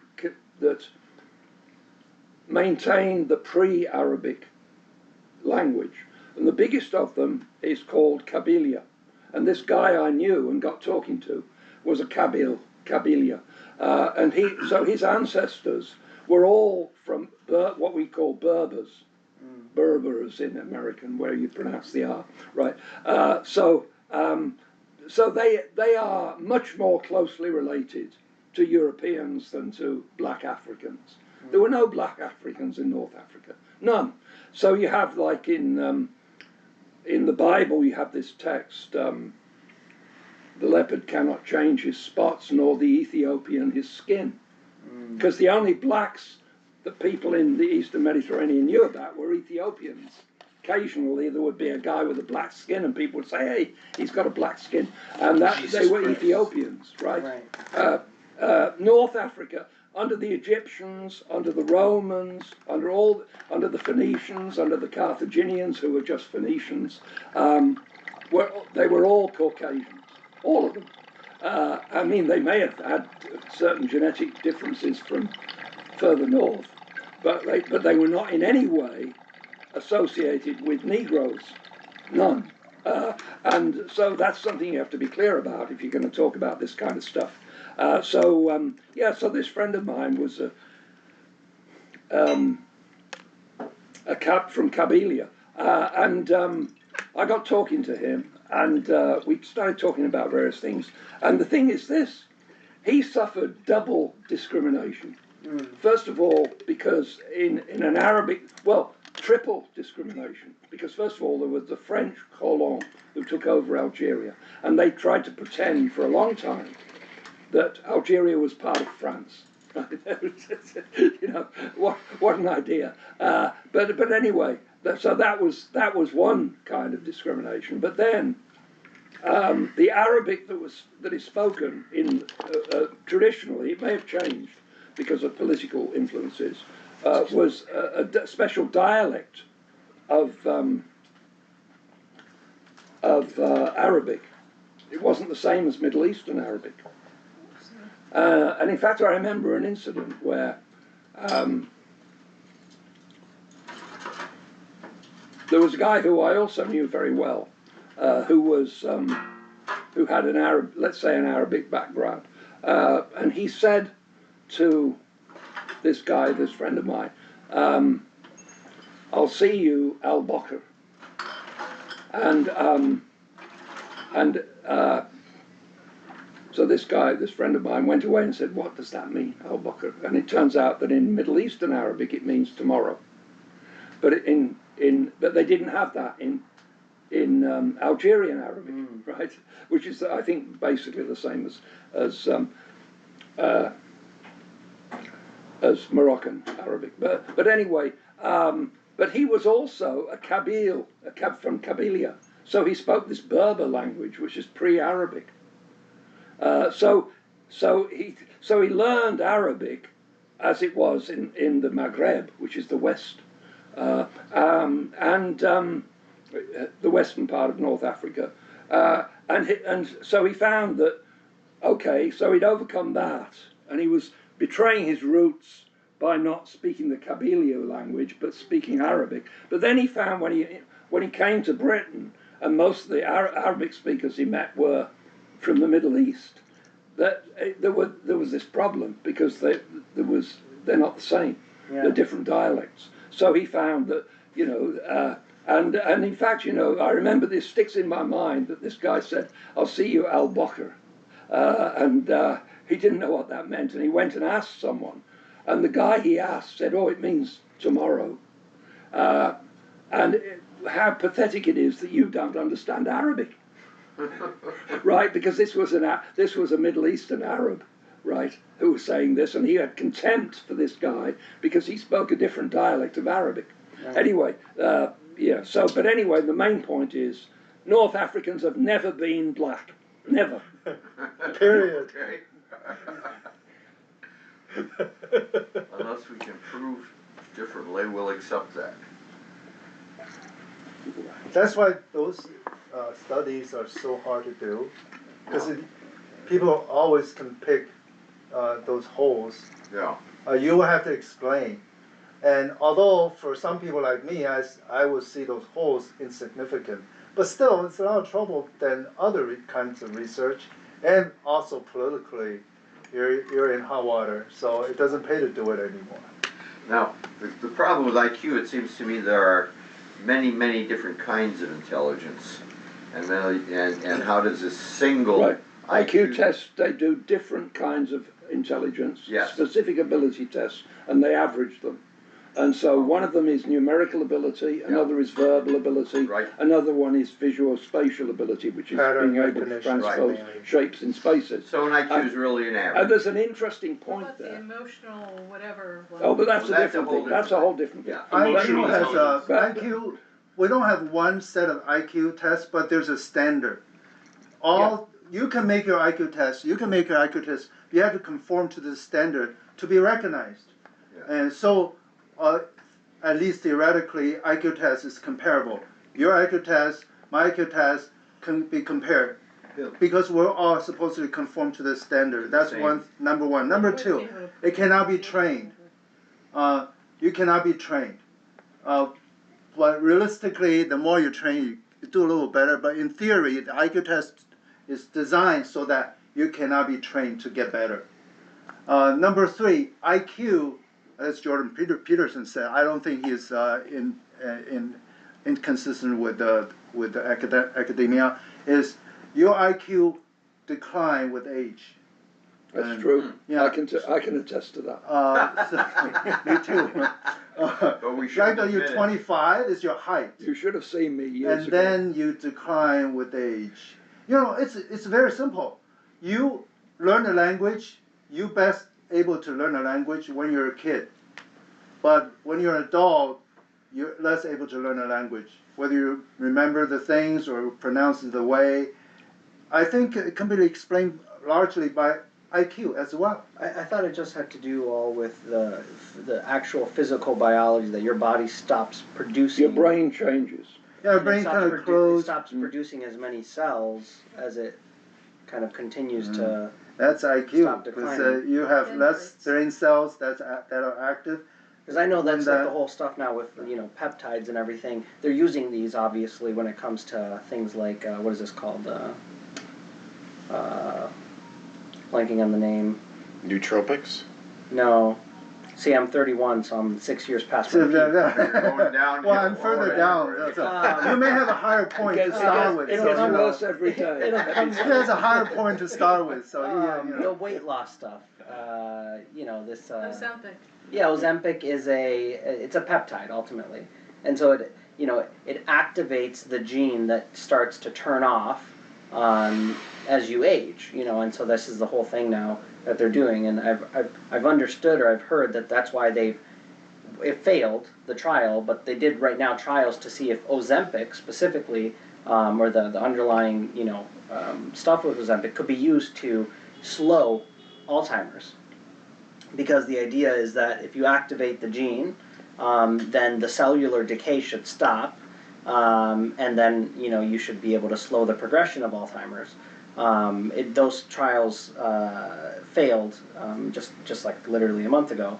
maintained the pre-Arabic language, and the biggest of them is called Kabylia. And this guy I knew and got talking to was a Kabylia, and his ancestors were all from what we call Berbers. Berbers in American, where you pronounce the R, right? So they are much more closely related to Europeans than to black Africans. There were no black Africans in North Africa, none. So you have, like in the Bible, you have this text: the leopard cannot change his spots, nor the Ethiopian his skin, because the only blacks that people in the Eastern Mediterranean knew about were Ethiopians. Occasionally there would be a guy with a black skin and people would say, hey, he's got a black skin. And they were Christ. Ethiopians, right? North Africa, under the Egyptians, under the Romans, under the Phoenicians, under the Carthaginians, who were just Phoenicians, they were all Caucasians, all of them. I mean, they may have had certain genetic differences from further north, but they were not in any way associated with Negroes, none. And so that's something you have to be clear about if you're going to talk about this kind of stuff. So this friend of mine was a cab from Kabylia, and I got talking to him, and we started talking about various things. And the thing is this: he suffered double discrimination. First of all, because in an Arabic, triple discrimination. Because first of all, there was the French colons who took over Algeria, and they tried to pretend for a long time that Algeria was part of France. You know, what an idea. But anyway, so that was one kind of discrimination. But then the Arabic that is spoken in traditionally, it may have changed because of political influences, was a special dialect of Arabic. It wasn't the same as Middle Eastern Arabic. And in fact, I remember an incident where there was a guy who I also knew very well, who had an Arabic background, and he said to this guy, this friend of mine, I'll see you, al-Bakr. So this friend of mine, went away and said, what does that mean, al-Bakr? And it turns out that in Middle Eastern Arabic it means tomorrow. But but they didn't have that in Algerian Arabic, right? Which is, I think, basically the same as Moroccan Arabic. But anyway, but he was also a Kabyle, from Kabylia. So he spoke this Berber language, which is pre-Arabic. So he learned Arabic as it was in the Maghreb, which is the West, and the western part of North Africa. And so he found that, okay, so he'd overcome that, and he was betraying his roots by not speaking the Kabylia language, but speaking Arabic. But then he found when he came to Britain, and most of the Arabic speakers he met were from the Middle East, that there was this problem because they're not the same. Yeah. They're different dialects. So he found that, and in fact, I remember this sticks in my mind that this guy said, "I'll see you, Al Boker," and he didn't know what that meant, and he went and asked someone, and the guy he asked said, "Oh, it means tomorrow," and how pathetic it is that you don't understand Arabic, right? Because this was a Middle Eastern Arab, right, who was saying this, and he had contempt for this guy because he spoke a different dialect of Arabic. Right. Anyway, but anyway, the main point is North Africans have never been black. Never. Period. Okay. Unless we can prove differently, we'll accept that. That's why those studies are so hard to do, because people always can pick those holes. Yeah. You will have to explain. And although for some people like me, I would see those holes insignificant, but still it's a lot of trouble than other kinds of research, and also politically, you're in hot water, so it doesn't pay to do it anymore. Now, the problem with IQ, it seems to me there are many, many different kinds of intelligence, and how does this single right. IQ tests, they do different kinds of intelligence, yes. specific ability tests, and they average them. And so one of them is numerical ability, another is verbal ability, right. Another one is visual spatial ability, which is being able to transpose shapes in spaces. So an IQ is really an average. And there's an interesting point what about there. the emotional whatever one? Oh, but that's a different thing. That's a whole different thing. IQ has IQ. We don't have one set of IQ tests, but there's a standard. You can make your IQ test. You can make your IQ test. You have to conform to the standard to be recognized, and so. At least theoretically, IQ test is comparable. Your IQ test, my IQ test can be compared because we're all supposed to conform to the standard. That's number one. Number two, it cannot be trained. You cannot be trained. But realistically, the more you train, you do a little better. But in theory, the IQ test is designed so that you cannot be trained to get better. Number three, IQ. As Jordan Peterson said, I don't think he's inconsistent with the academia. Is your IQ decline with age? That's true. Yeah, I can attest to that. Me too. But we should like you're 25 is your height. You should have seen me years ago. And then you decline with age. It's very simple. You learn the language. You best able to learn a language when you're a kid, but when you're an adult, you're less able to learn a language, whether you remember the things or pronounce it the way. I think it can be explained largely by IQ as well. I thought it just had to do all with the actual physical biology, that your body stops producing. Your brain changes. Yeah, your brain kind of closes. It stops producing as many cells as it kind of continues to. That's IQ, because you have less brain cells that are active. Because I know that's like the whole stuff now with peptides and everything. They're using these obviously when it comes to things like what is this called? Blanking on the name. Nootropics? No. See, I'm 31, so I'm 6 years past my peak. You're going down. Well, I'm further down. You may have a higher point to start with. It gets worse every day. He has a higher point to start with, so the weight loss stuff. This. Ozempic. Yeah, Ozempic is it's a peptide ultimately, and so it activates the gene that starts to turn off as you age. And so this is the whole thing now that they're doing, and I've understood or I've heard that that's why it failed the trial, but they did right now trials to see if Ozempic specifically, or the underlying stuff with Ozempic could be used to slow Alzheimer's, because the idea is that if you activate the gene, then the cellular decay should stop, and then you should be able to slow the progression of Alzheimer's. Those trials failed just like literally a month ago,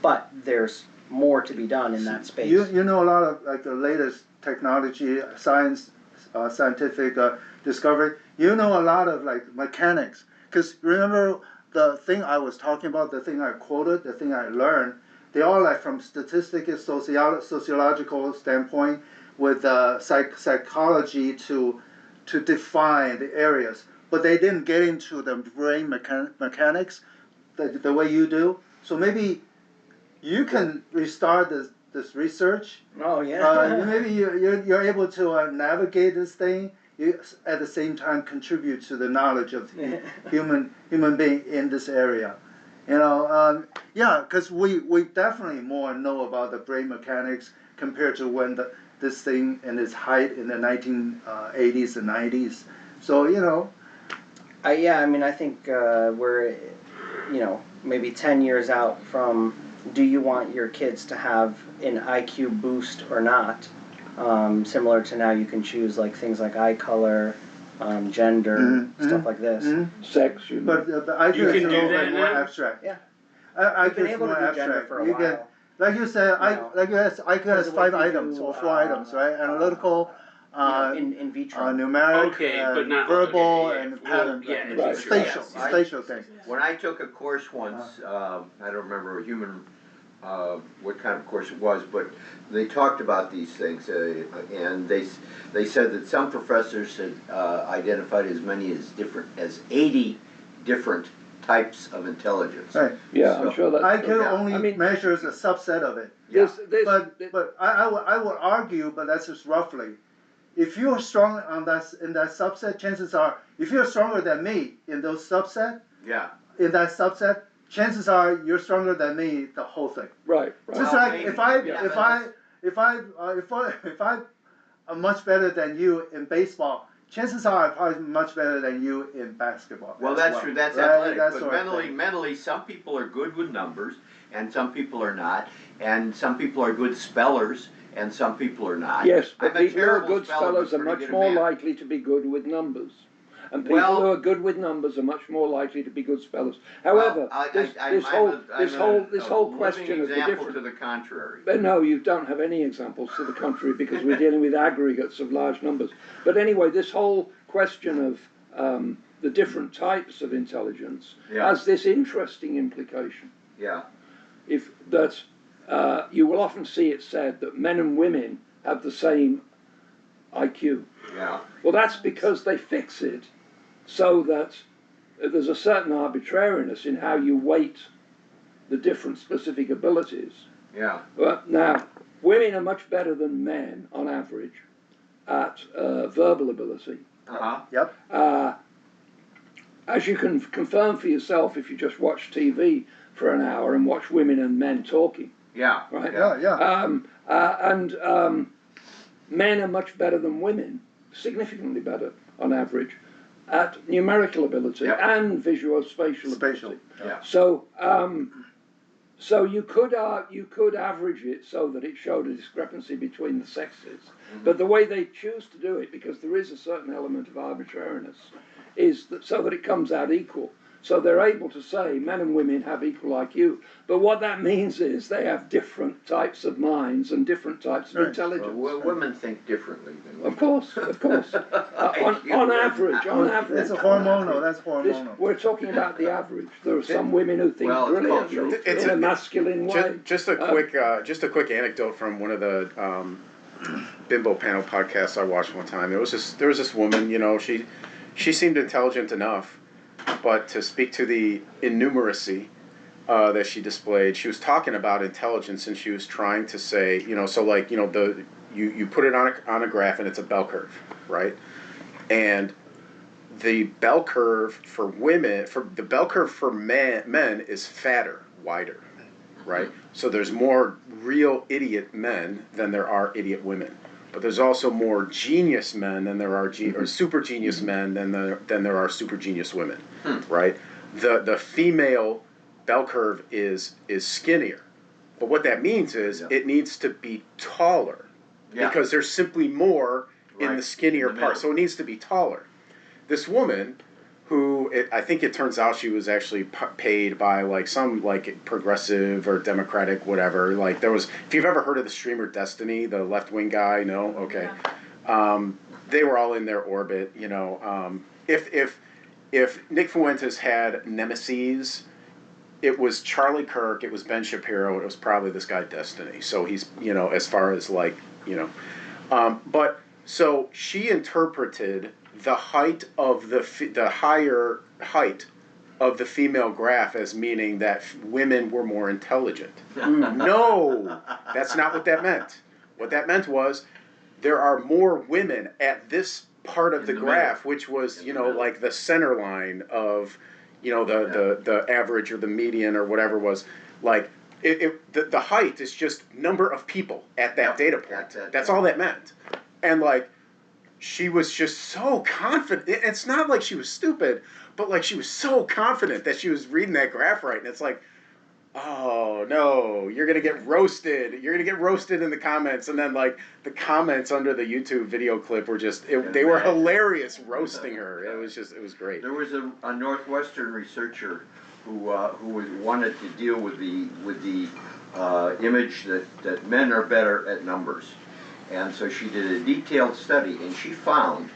but there's more to be done in that space. You know a lot of like the latest technology, scientific discovery. You know a lot of like mechanics, because remember the thing I was talking about, the thing I quoted, the thing I learned they all like from statistical, sociological standpoint, with psychology to define the areas, but they didn't get into the brain mechanics the way you do. So maybe you can restart this research. Oh yeah. Maybe you're able to navigate this thing. You at the same time contribute to the knowledge of the human being in this area. Yeah, because we definitely more know about the brain mechanics compared to when this thing in its height in the 1980s and 90s. So Yeah, I mean, I think we're, maybe 10 years out from, do you want your kids to have an IQ boost or not? Similar to now, you can choose like things like eye color, gender, stuff like this. Sex, But IQ You is can a do little that bit more now? abstract. Yeah. IQ You've been is able more to do gender abstract. for a You while. can, like you said, IQ has Because what 5 you items do, or 4 items, right? Analytical, in vitro. numeric, Okay, but not verbal, okay, yeah, and well, pattern yeah, recognition. right. Spatial, Yes, spatial thing. When I took a course once, I don't remember what kind of course it was, but they talked about these things, and they said that some professors had identified as many as 80 different types of intelligence. Right. Yeah, So- I'm sure that's IQ true. only I mean, measures a subset of it. Yeah. But I would argue, but that's just roughly. If you're strong in that subset, chances are, if you're stronger than me in those subset, Yeah. in that subset, chances are you're stronger than me the whole thing. right. Just Well, like maybe. if I'm much better than you in baseball, chances are I'm probably much better than you in basketball. Well, as that's true. That's right? athletic. That But sort of thing. mentally, some people are good with numbers, and some people are not, and some people are good spellers, and some people are not. Yes, but I'm a people who are terrible good speller, but spellers are pretty much good at more math. likely to be good with numbers. And people Well- who are good with numbers are much more likely to be good spellers. However, Well, this I'm whole a question of the example different. to the contrary. But no, you don't have any examples to the contrary because we're dealing with aggregates of large numbers. But anyway, this whole question of the different types of intelligence has this interesting implication. Yeah. If that you will often see it said that men and women have the same IQ. Yeah. Well, that's because they fix it so that there's a certain arbitrariness in how you weight the different specific abilities. Yeah. Now, women are much better than men on average at verbal ability. Uh-huh. Yep. As you can confirm for yourself if you just watch TV for an hour and watch women and men talking. Yeah. Right. Yeah. Men are much better than women, significantly better on average, at numerical ability and visuospatial ability. Yeah. So, so you could average it so that it showed a discrepancy between the sexes, but the way they choose to do it, because there is a certain element of arbitrariness, is that so that it comes out equal. So they're able to say men and women have equal IQ, but what that means is they have different types of minds and different types of intelligence. Well, women think differently than we Of course. On average. It's a hormonal. That's hormonal. We're talking about the average. There are some women who think Well, it's brilliantly cultural. It's in a masculine way. Just a quick anecdote from one of the bimbo panel podcasts I watched one time. There was this woman, she seemed intelligent enough, but to speak to the innumeracy that she displayed, she was talking about intelligence, and she was trying to say, you put it on a graph and it's a bell curve, right? And the bell curve for women, the bell curve for men is fatter, wider, right? So there's more real idiot men than there are idiot women. But there's also more genius men than there are or super genius men than there are super genius women, right? The female bell curve is skinnier, but what that means is it needs to be taller because there's simply more in the skinnier part, so it needs to be taller. This woman, who I think it turns out she was actually paid by some progressive or democratic whatever. There was, if you've ever heard of the streamer Destiny, the left wing guy, no, okay. Yeah. They were all in their orbit, If Nick Fuentes had nemesis, it was Charlie Kirk, it was Ben Shapiro, it was probably this guy Destiny. So he's, you know, as far as like, you know, but so she interpreted the height of the higher height of the female graph as meaning that women were more intelligent. No, that's not what that meant. What that meant was there are more women at this part of the graph, which was, you know, like the center line of, you know, the average or the median or whatever was, like, the height is just number of people at that data point. That's all that meant. And, like, she was just so confident. It's not like she was stupid, but, like, she was so confident that she was reading that graph right. And it's like, oh, no, you're going to get roasted. You're going to get roasted in the comments. And then, like, the comments under the YouTube video clip were just, they were hilarious roasting her. It was great. There was a Northwestern researcher who wanted to deal with the image that men are better at numbers. And so she did a detailed study, and she found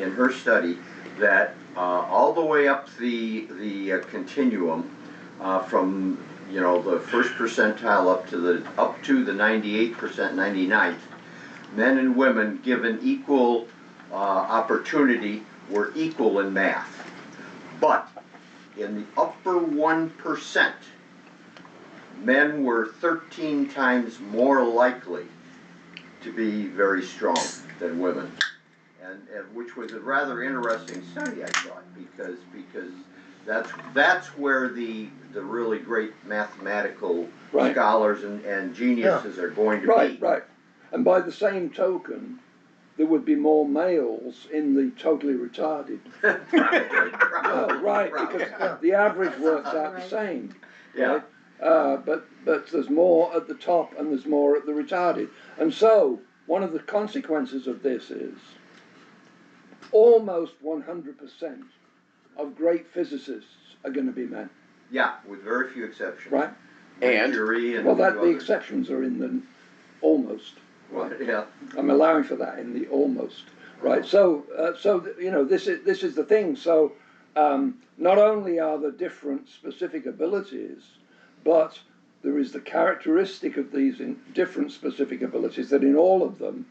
in her study that all the way up the continuum, from, you know, the first percentile up to the 98%, 99th, men and women given equal opportunity were equal in math. But in the upper 1%, men were 13 times more likely to be very strong than women, and which was a rather interesting study, I thought, because that's where the really great mathematical scholars and geniuses are going to be. Right. And by the same token, there would be more males in the totally retarded. Because the average works out the same. Yeah. Right? But there's more at the top and there's more at the retarded. And so, one of the consequences of this is almost 100% of great physicists are going to be men. Yeah, with very few exceptions. Right? And the exceptions are in the almost. Right. Yeah. I'm allowing for that in the almost. Right. So you know, this is the thing. So not only are there different specific abilities, but there is the characteristic of these different specific abilities that in all of them,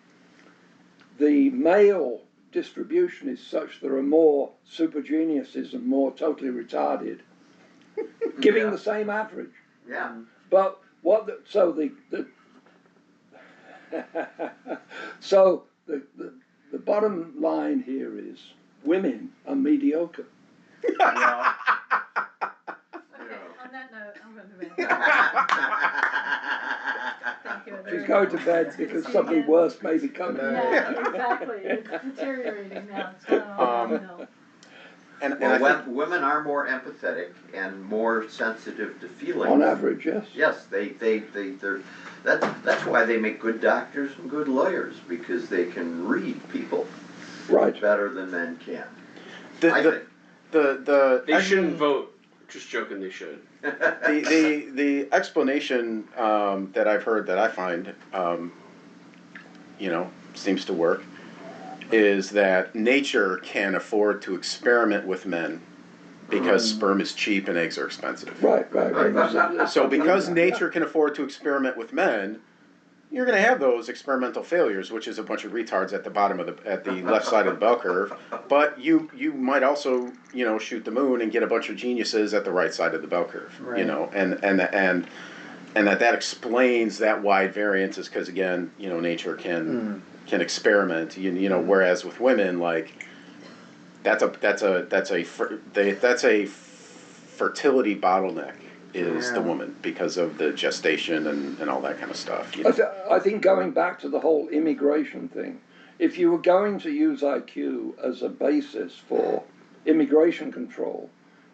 the male distribution is such there are more super geniuses and more totally retarded, giving the same average. Yeah. But so the bottom line here is women are mediocre. Yeah. Okay, on that note, I'm going to bed. Thank you. She's going to bed because something worse may be coming. Yeah, exactly. It's deteriorating now. It's going all downhill. And Women are more empathetic and more sensitive to feelings. On average, yes. Yes, they're that's why they make good doctors and good lawyers, because they can read people better than men can. I think. They shouldn't vote. Just joking, they should. The explanation that I've heard that I find, you know, seems to work, is that nature can afford to experiment with men because sperm is cheap and eggs are expensive. Right. So because nature can afford to experiment with men, you're going to have those experimental failures, which is a bunch of retards at the bottom of at the left side of the bell curve. But you might also, you know, shoot the moon and get a bunch of geniuses at the right side of the bell curve. Right. You know, and that explains that wide variance is because, again, you know, nature can experiment. You know, whereas with women, like that's a fertility bottleneck. Is the woman, because of the gestation and all that kind of stuff. You know? I think going back to the whole immigration thing, if you were going to use IQ as a basis for immigration control,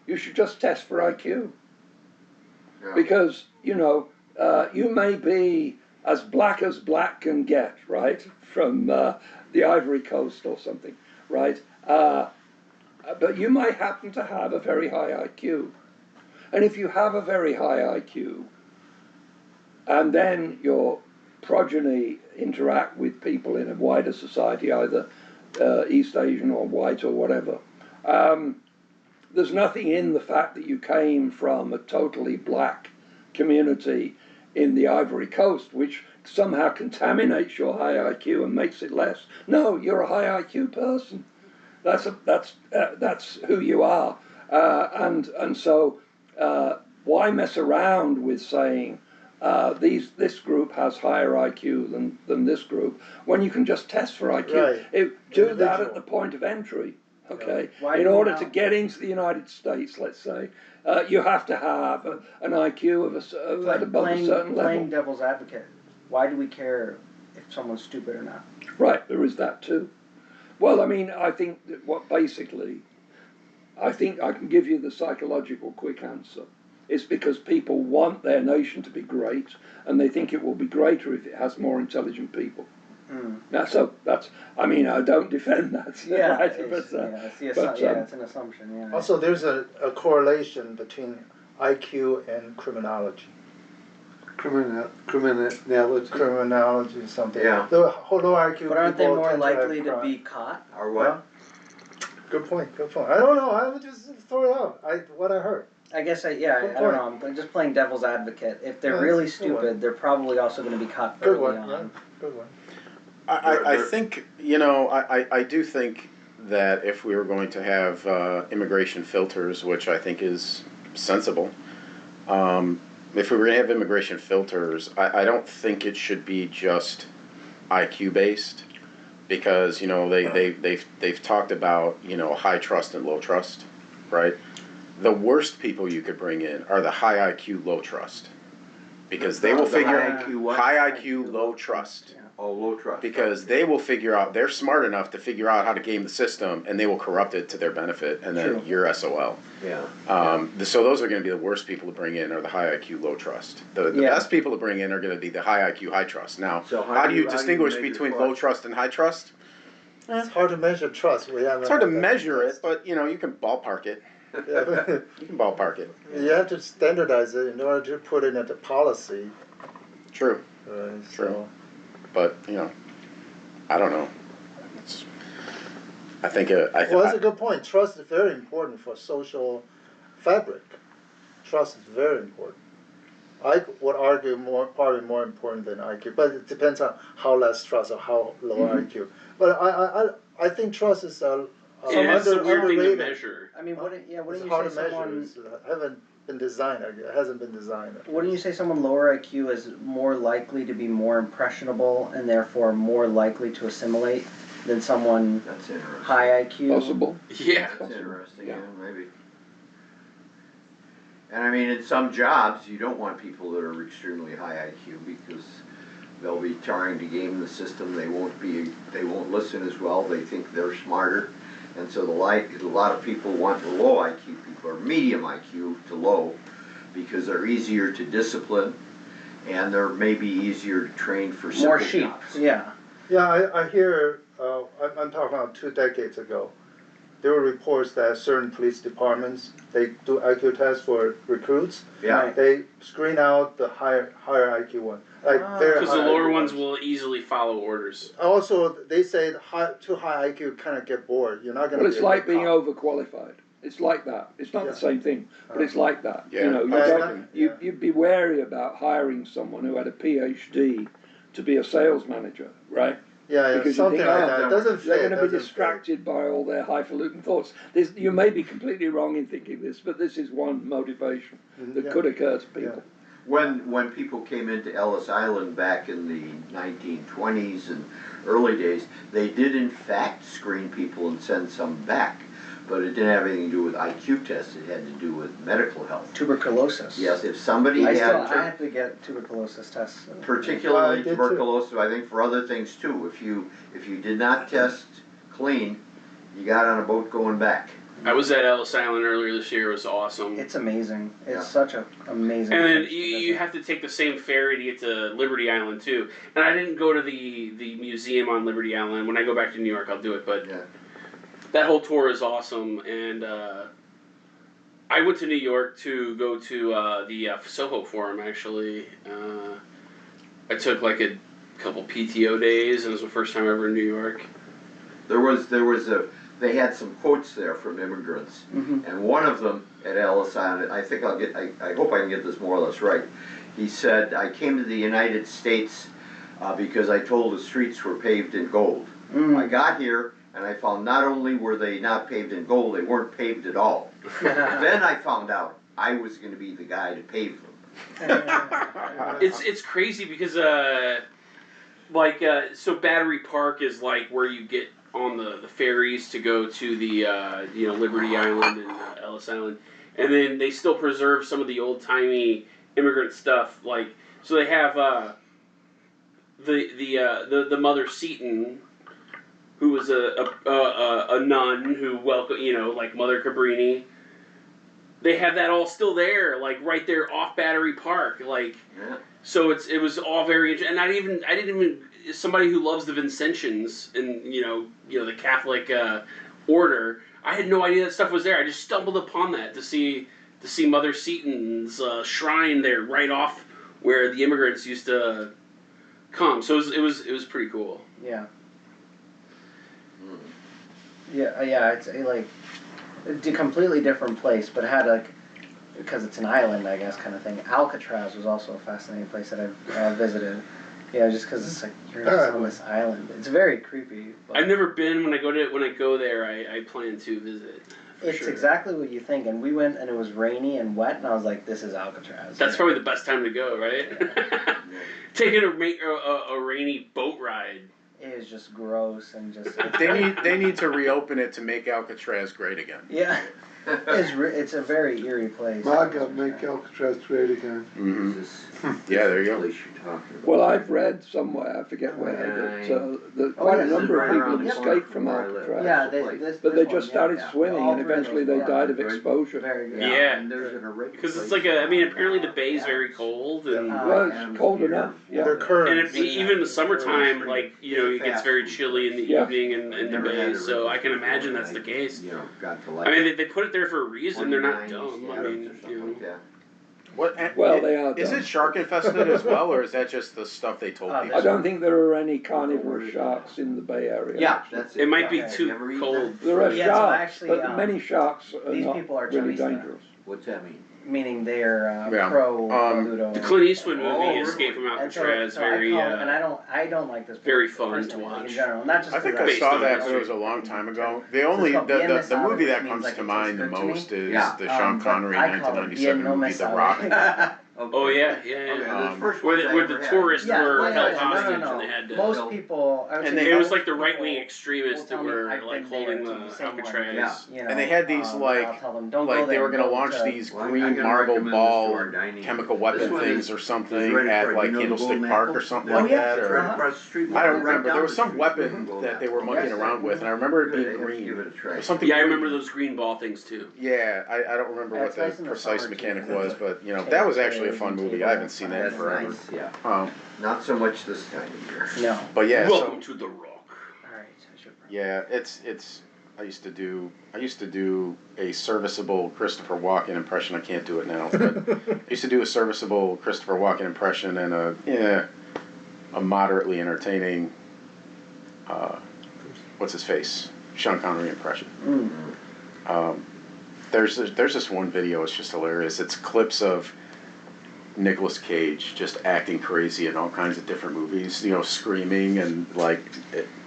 you should just test for IQ. Yeah. Because, you know, you may be as black can get, right, from the Ivory Coast or something, right? But you might happen to have a very high IQ. And if you have a very high IQ, and then your progeny interact with people in a wider society, either East Asian or white or whatever, there's nothing in the fact that you came from a totally black community in the Ivory Coast, which somehow contaminates your high IQ and makes it less. No, you're a high IQ person. That's who you are, and so why mess around with saying this group has higher IQ than this group when you can just test for IQ? Right. Do that at the point of entry. Okay, Why in do we order now- to get into the United States, let's say, you have to have an IQ at above a certain level. Playing devil's advocate, why do we care if someone's stupid or not? Right, there is that too. Well, I mean, I think that I think I can give you the psychological quick answer. It's because people want their nation to be great, and they think it will be greater if it has more intelligent people. Now, so I mean, I don't defend that. Yeah, right? it's, But, it's an assumption. Yeah. Also, there's a correlation between IQ and criminology. Criminality is something. Yeah. The low IQ But aren't they people more tend to have likely to crime. be caught? Or what? Good point. I don't know. I would just throw it out. What I heard. I guess I Good don't know. I'm just playing devil's advocate. If they're Yeah, really that's a good one. stupid, they're probably also going to be caught Good early one. on. Yeah. Good one. I think, I do think that if we were going to have immigration filters, which I think is sensible, if we were going to have immigration filters, I don't think it should be just IQ based, because they've talked about high trust and low trust, right? The worst people you could bring in are the high IQ, low trust, because they will figure high IQ what? high IQ, low trust. Oh, low trust. Because they will figure out, they're smart enough to figure out how to game the system, and they will corrupt it to their benefit, and then True. you're SOL. Yeah. So those are going to be the worst people to bring in, are the high IQ, low trust. The best people to bring in are going to be the high IQ, high trust. Now, So how do you how do you distinguish measure between trust? low trust and high trust? It's hard to measure trust. It's hard to measure it, but you can ballpark it. Yeah. You can ballpark it. You have to standardize it in order to put it into policy. True. Right, True. But I don't know. I think. Well, that's a good point. Trust is very important for social fabric. Trust is very important. I would argue probably more important than IQ, but it depends on how less trust or how low IQ. But I think trust is It's a weird thing to underrated. measure. I mean, wouldn't It's you hard say to measure. someone? It hasn't been designed. Wouldn't you say someone lower IQ is more likely to be more impressionable and therefore more likely to assimilate than someone That's interesting. high IQ? Possible. Yeah. That's interesting, Yeah. yeah, maybe. And I mean, in some jobs, you don't want people that are extremely high IQ because they'll be trying to game the system. They won't listen as well. They think they're smarter. And so a lot of people want the low IQ people, or medium IQ to low, because they're easier to discipline and they're maybe easier to train for simple More sheep. jobs. Yeah. Yeah, I hear. I'm talking about 2 decades ago. There were reports that certain police departments, they do IQ tests for recruits. Yeah. Right. They screen out the higher IQ one, very Because the high lower IQ ones will easily follow orders. Also, they say too high IQ kind of get bored. You're not going to. Well, it's like being overqualified. It's like that. It's not Yeah. the same thing, but it's like that. Yeah. You'd be wary about hiring someone who had a PhD to be a sales manager, right? Yeah, Because you something think, like oh, that. It doesn't fit. They're going to be doesn't fit. distracted by all their highfalutin thoughts. You may be completely wrong in thinking this, but this is one motivation that Yeah. could occur to people. When people came into Ellis Island back in the 1920s and early days, they did in fact screen people and send some back, but it didn't have anything to do with IQ tests. It had to do with medical health. Tuberculosis. Yes, if somebody I had have to get tuberculosis tests. particularly I did too. tuberculosis, I think for other things too. If you did not test clean, you got on a boat going back. I was at Ellis Island earlier this year. It was awesome. It's amazing. It's Yeah. such an amazing. And then place to you visit. have to take the same ferry to get to Liberty Island too. And I didn't go to the museum on Liberty Island. When I go back to New York, I'll do it. But Yeah. that whole tour is awesome. And I went to New York to go to the Soho Forum. Actually, I took like a couple PTO days, and it was the first time ever in New York. There was they had some quotes there from immigrants, and one of them at Ellis Island, I think I hope I can get this more or less right. He said, "I came to the United States because I told the streets were paved in gold. I got here and I found not only were they not paved in gold, they weren't paved at all. Then I found out I was going to be the guy to pave them." It's crazy because so Battery Park is like where you get on the ferries to go to the Liberty Island and Ellis Island, and then they still preserve some of the old timey immigrant stuff. Like, so they have the Mother Seton, who was a nun who welcomed, like Mother Cabrini. They have that all still there, like right there off Battery Park, like. Yeah. So it was all very interesting, and I didn't even somebody who loves the Vincentians and the Catholic order. I had no idea that stuff was there. I just stumbled upon that to see Mother Seton's shrine there, right off where the immigrants used to come. So it was pretty cool. Yeah. Yeah. It's a completely different place, but it had because it's an island, I guess, kind of thing. Alcatraz was also a fascinating place that I've visited. Yeah, just because it's like you're just on this island. It's very creepy. But I've never been. When I go there, I plan to visit. It's exactly what you think. And we went, and it was rainy and wet, and I was like, "This is Alcatraz." That's probably the best time to go, right? Taking a rainy boat ride. It is just gross and just. They need to reopen it to make Alcatraz great again. Yeah. It's a very eerie place. MAGA, make Alcatraz great again. Yeah, there you go. Place you're talking about. Well, I've read somewhere, I forget where, that quite a number of people have escaped from Alcatraz. Yeah, But they just started swimming, and eventually they died of exposure. Very good. Yeah. And there's an irregular Because it's place. like apparently the bay is very cold, and Well, it's cold enough, yeah. They're currents. even in the summertime, it gets very chilly in the evening in the bay. So I can imagine that's the case. Got to I mean, they put it there for a reason. They're not dumb. I mean, Well, they are Is dumb. it shark infested as well, or is that just the stuff they told people? I don't think there are any carnivorous sharks in the Bay Area. Yeah, that's it. it might be Yeah. too You ever eat cold. There are Yeah, so sharks, actually, but many sharks are these not people are really Chinese. dangerous. What's that mean? Meaning they're Yeah. pro Ludo. The Clint Eastwood movie, Oh, Escape from And Alcatraz, so very. and I don't like this. very fun to personally, watch. in general. Not just I think 'cause I based saw on that, history. but it was a long time ago. The So only it's called Bien the Mesado, movie which that means, comes like, to it mind the tastes good to me. most is Yeah. the Sean but Connery I call it 1997 Bien no movie, The Mesado. Rock. Oh yeah. Okay, the Um, first Where ones I the ever had. tourists were held No, hostage no. and they had to. Most people, I would And say they- It was most like the people right wing extremists that will tell me, were "I've like been there holding to the same one." Alcatraz. Yeah. You know, And they had these I'll tell them, don't go like they there, were gonna go launch to- these Well, I'm green gonna marble recommend this ball to our dining chemical room. weapon This one things is- or is something right in at front. like You know the Candlestick Golden Park or Apple? something Oh, like yeah. that, It's right or across the street. I don't Right remember. down There was the some street. weapon Golden that they Apple. were monkeying Yes. around with, and I remember it Good, being I'd green. give it a try. Or something. Yeah, I green. remember those green ball things too. Yeah, I don't remember Yeah, what it's the nice in the precise summer, mechanic too. was, but that was actually a fun movie. I haven't seen that in That's forever. nice, yeah. Um, Not so much this time of year. No. but yeah, Welcome so to the Rock. All right. I should yeah, it's. I used to do a serviceable Christopher Walken impression. I can't do it now, but I used to do a serviceable Christopher Walken impression and a moderately entertaining what's his face, Sean Connery impression. There's this one video. It's just hilarious. It's clips of Nicolas Cage just acting crazy in all kinds of different movies. screaming and like.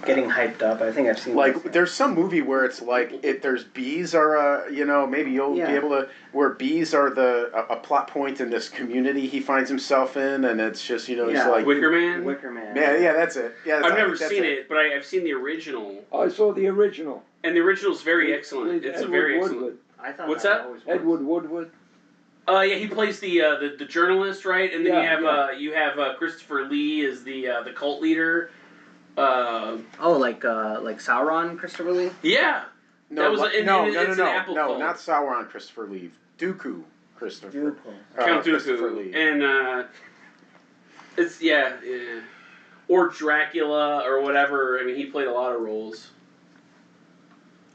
Getting hyped up. I think I've seen. Like this. there's some movie where it's like there's bees are maybe you'll be able to where bees are a plot point in this community he finds himself in, and it's just he's like Wicker Man. Wicker Man. yeah that's it I've never seen it, but I've seen the original, I saw the original. and the original is very excellent. With It's a Edward very Woodward. excellent. I thought What's that that? always was. Edward Woodward. Yeah, he plays the journalist, right? And then Yeah, you have Christopher Lee as the cult leader. Oh, like Sauron, Christopher Lee. Yeah. no That was like, and no it's no an no Apple no cult. not Sauron Christopher Lee, Dooku Christopher Count Christopher Dooku, Lee. and it's yeah, or Dracula or whatever. I mean, he played a lot of roles.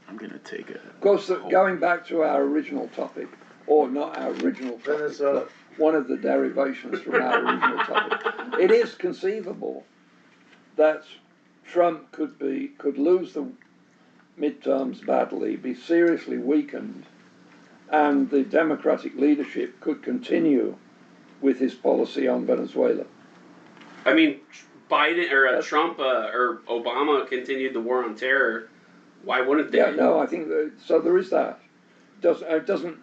I'm gonna take it. Of course, going back to our original topic, or not our original topic, Venezuela. but one of the derivations from our original topic, it is conceivable that Trump could lose midterms badly, be seriously weakened, and the Democratic leadership could continue with his policy on Venezuela. I mean, Biden or Trump or Obama continued the war on terror. Why wouldn't they? Yeah, no, I think so. There is that. It doesn't.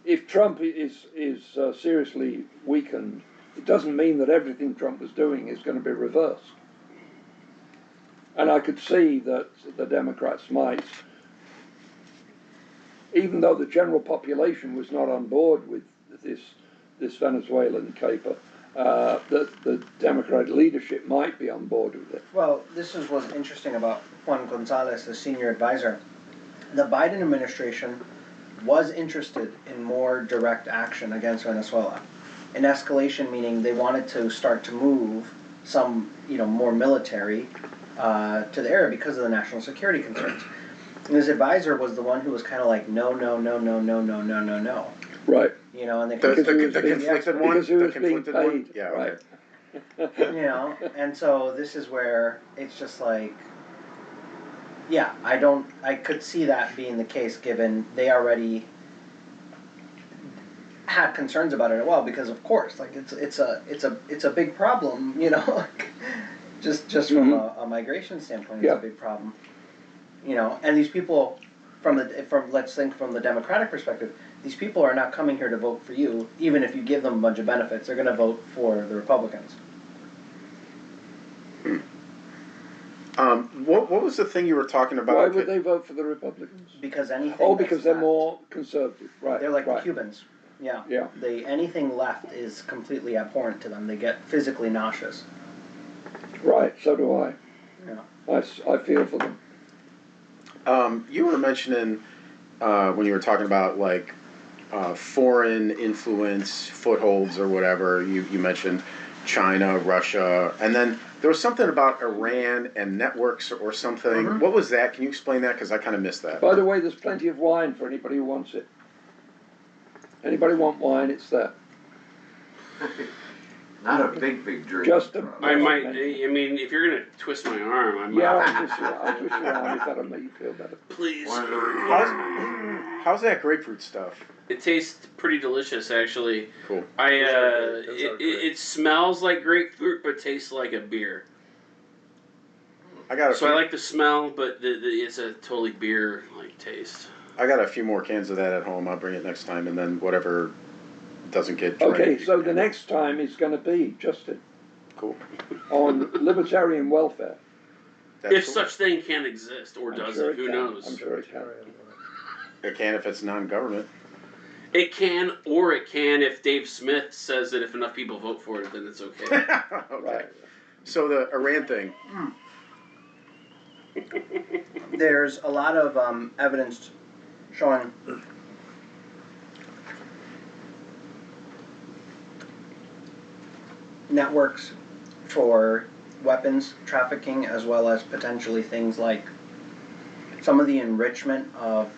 If Trump is seriously weakened, it doesn't mean that everything Trump was doing is going to be reversed. And I could see that the Democrats might, even though the general population was not on board with this Venezuelan caper, that the Democratic leadership might be on board with it. Well, this is what's interesting about Juan Gonzalez, the senior advisor. The Biden administration was interested in more direct action against Venezuela. An escalation meaning they wanted to start to move some, more military to the area because of the national security concerns. And his advisor was the one who was kind of like, no. Right. And they The conflicted one? Because he was The being conflicted one? paid. Yeah, Right. okay. and so this is where it's just like, yeah, I could see that being the case given they already had concerns about it as well, because of course, like it's a big problem, just from a migration standpoint, it's a big problem, and these people from let's think from the Democratic perspective, these people are not coming here to vote for you, even if you give them a bunch of benefits, they're going to vote for the Republicans. What was the thing you were talking about? Why would they vote for the Republicans? Because anything. Oh, because they're left, more conservative. Right. They're like the right. Cubans. Yeah. Yeah. Anything left is completely abhorrent to them. They get physically nauseous. Right. So do I. Yeah. I feel for them. You were mentioning when you were talking about like foreign influence, footholds or whatever, you mentioned China, Russia, and then there was something about Iran and networks or something. Mm-hmm. What was that? Can you explain that? Because I kind of missed that. By the way, there's plenty of wine for anybody who wants it. Anybody want wine? It's there. Not a big drink. Just a. I might. I mean, if you're gonna twist my arm, I might. Yeah, I'll twist your arm if that'll make you feel better. Please. One of the How's that grapefruit stuff? It tastes pretty delicious, actually. Cool. It smells like grapefruit, but tastes like a beer. I like the smell, but it's a totally beer-like taste. I got a few more cans of that at home. I'll bring it next time, and then whatever doesn't get drank. Okay, so the next time is going to be, Justin, Cool. on libertarian welfare. If such thing can exist, or does sure it? Who can. knows? I'm sure it can. It can if it's non-government. It can, or it can if Dave Smith says that if enough people vote for it, then it's okay. Okay. Right. So the Iran thing. There's a lot of evidence showing networks for weapons trafficking, as well as potentially things like some of the enrichment of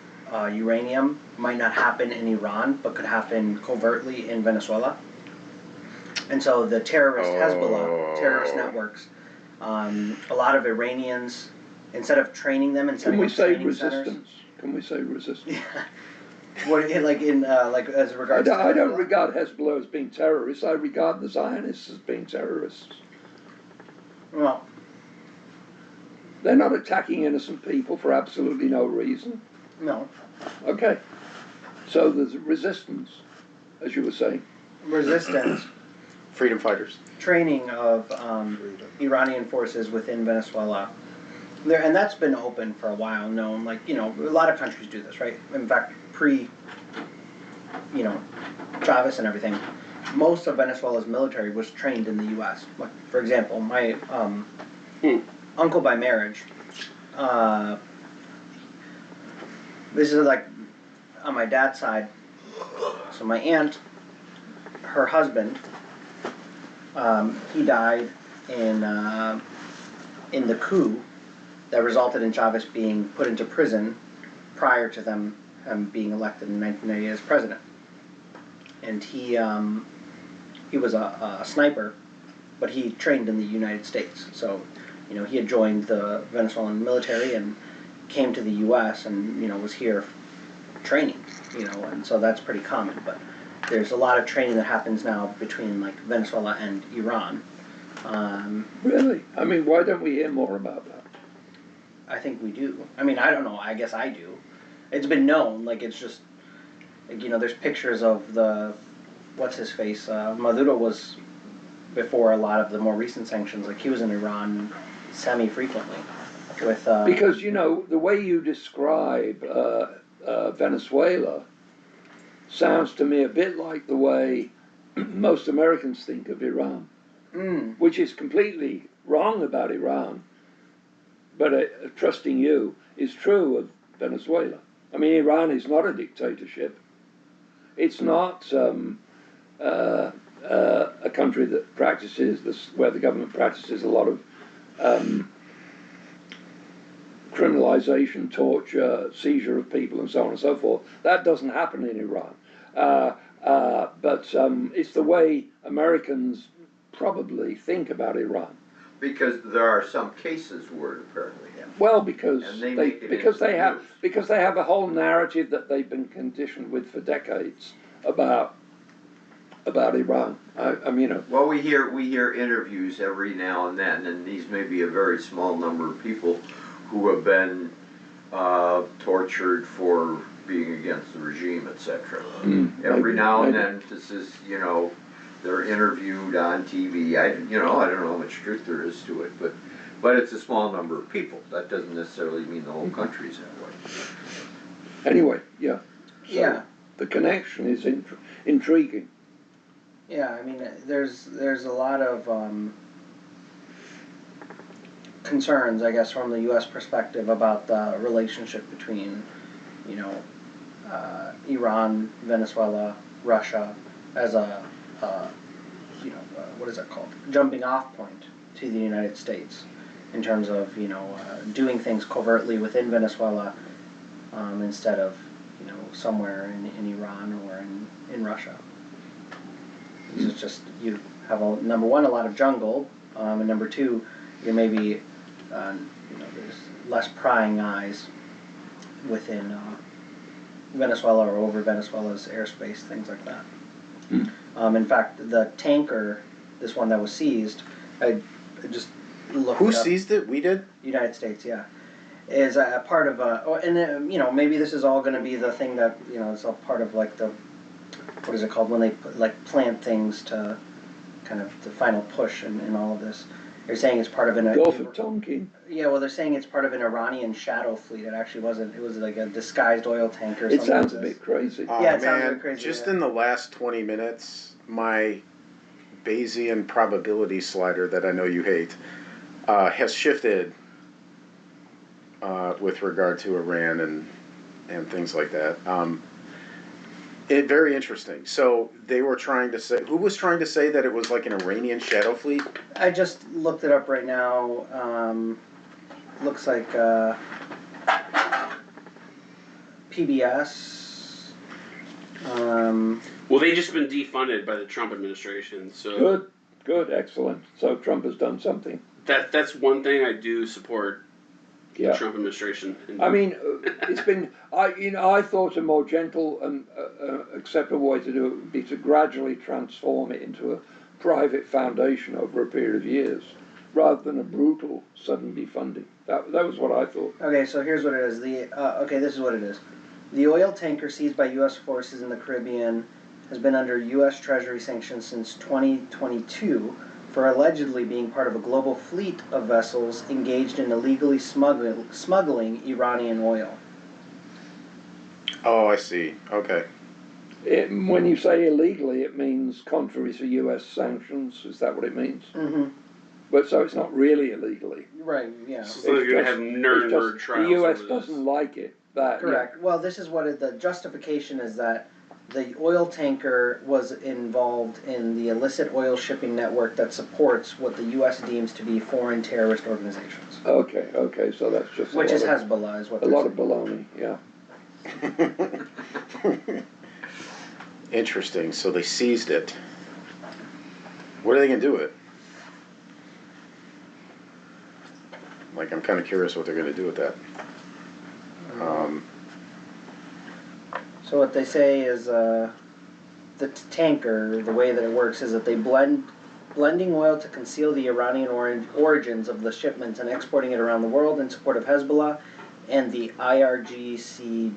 uranium might not happen in Iran, but could happen covertly in Venezuela. And so the terrorist Hezbollah, terrorist networks, a lot of Iranians, instead of training them, instead Can we of say training resistance? centers. Can we say resistance? Yeah. What like as regards? I don't Hezbollah? regard Hezbollah as being terrorists. I regard the Zionists as being terrorists. Well, They're not attacking innocent people for absolutely no reason. no. Okay. So there's resistance, as you were saying. Resistance, Freedom fighters. training of Iranian forces within Venezuela. And that's been open for a while, known, like, a lot of countries do this, right? In fact, Chavez and everything, most of Venezuela's military was trained in the U.S. Like, for example, my uncle by marriage, this is like on my dad's side, so my aunt, her husband, he died in the coup that resulted in Chavez being put into prison prior to them being elected in 1998 as president. And he was a sniper, but he trained in the United States. So, he had joined the Venezuelan military, and came to the U.S. and was here training, and so that's pretty common. But there's a lot of training that happens now between like Venezuela and Iran. Really? I mean, why don't we hear more about that? I think we do. I mean, I don't know. I guess I do. It's been known. Like, it's just, like, there's pictures of what's his face? Maduro was, before a lot of the more recent sanctions, like he was in Iran semi-frequently with... Because, the way you describe Venezuela sounds to me a bit like the way most Americans think of Iran, which is completely wrong about Iran, but trusting you is true of Venezuela. I mean, Iran is not a dictatorship. It's not a country that practices where the government practices a lot of criminalization, torture, seizure of people, and so on and so forth. That doesn't happen in Iran. But it's the way Americans probably think about Iran. Because there are some cases where it apparently happens. Well, because And they make it because into they have news. because they have a whole narrative that they've been conditioned with for decades about Iran. I mean, Well, we hear interviews every now and then, and these may be a very small number of people who have been tortured for being against the regime, etc. Every now and then, this is they're interviewed on TV. I don't know how much truth there is to it, but it's a small number of people. That doesn't necessarily mean the whole country's that way. anyway, yeah. So Yeah. the connection is intriguing. Yeah, I mean, there's a lot of concerns, I guess, from the U.S. perspective about the relationship between, Iran, Venezuela, Russia, as a, what is that called? Jumping off point to the United States in terms of, doing things covertly within Venezuela instead of, somewhere in Iran or in Russia. It's just, you have, number one, a lot of jungle, and number two, you're maybe, there's less prying eyes within Venezuela or over Venezuela's airspace, things like that. In fact, the tanker, this one that was seized, I just looked Who it up. seized it? We did? United States, yeah. Is a part of maybe this is all going to be the thing that, it's all part of like the, what is it called, when they plant things to kind of the final push in all of this. They're saying it's part of an... Gulf of Tonkin. Yeah, well, they're saying it's part of an Iranian shadow fleet. It actually wasn't. It was like a disguised oil tanker or It something. sounds a bit crazy. Yeah, it sounds a bit crazy, Just yeah. in the last 20 minutes, my Bayesian probability slider that I know you hate has shifted with regard to Iran and things like that. Very interesting. So they were trying to say, who was trying to say that it was like an Iranian shadow fleet? I just looked it up right now. Looks like PBS. Well, they just been defunded by the Trump administration, so Good, excellent. So Trump has done something. that's one thing I do support. Yeah. The Trump administration. I mean, it's been, I thought a more gentle and acceptable way to do it would be to gradually transform it into a private foundation over a period of years, rather than a brutal sudden defunding. That was what I thought. Okay, so here's what it is. This is what it is. The oil tanker seized by U.S. forces in the Caribbean has been under U.S. Treasury sanctions since 2022 for allegedly being part of a global fleet of vessels engaged in illegally smuggling Iranian oil. Oh, I see. Okay. When you say illegally, it means contrary to U.S. sanctions. Is that what it means? Mm-hmm. But so it's not really illegally. Right, yeah. So you're going to have Nuremberg trials. The U.S. over this. doesn't like it. Correct. Yeah. Well, this is what the justification is, that the oil tanker was involved in the illicit oil shipping network that supports what the U.S. deems to be foreign terrorist organizations. Okay, so that's just which is Hezbollah, is what a lot of baloney, yeah. Interesting. So they seized it. What are they going to do with it? Like, I'm kind of curious what they're going to do with that. So what they say is the tanker, the way that it works is that they blending oil to conceal the Iranian origins of the shipments and exporting it around the world in support of Hezbollah and the IRGCQF.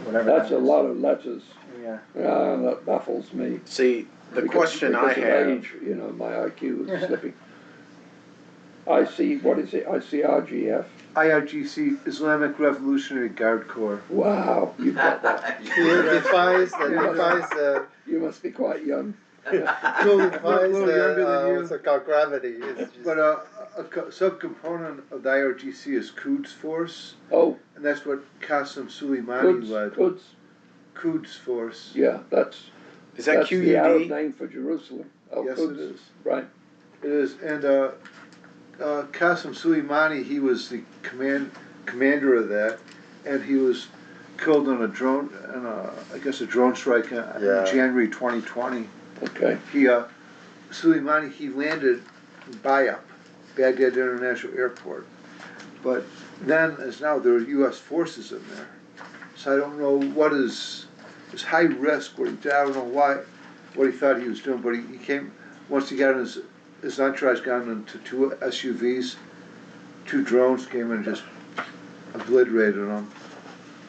Whatever That's that a is. lot of letters. Yeah. That baffles me. See, the question I Because of have. age, you know, my IQ is slipping. I see, what is it? I see RGF. IRGC, Islamic Revolutionary Guard Corps. Wow, you got that. It defies the You must be quite young. defies little younger than you. what's it called, gravity. It's just, But a subcomponent of the IRGC is Quds Force, Oh, and that's what Qasem Soleimani led. Quds. Quds Force. Yeah, that's Is that the Arab QUD? name for Jerusalem. Oh, Yes, Quds. it is. Right. It is, and Qasem Soleimani, he was the commander of that, and he was killed on a drone, I guess a drone strike in January 2020. Okay. Soleimani, he landed in Bayap, Baghdad International Airport, but then, as now, there are U.S. forces in there, so I don't know what is high risk. What he did, I don't know what he thought he was doing, but he came once he got in his entourage got into two SUVs, two drones came in and just obliterated them.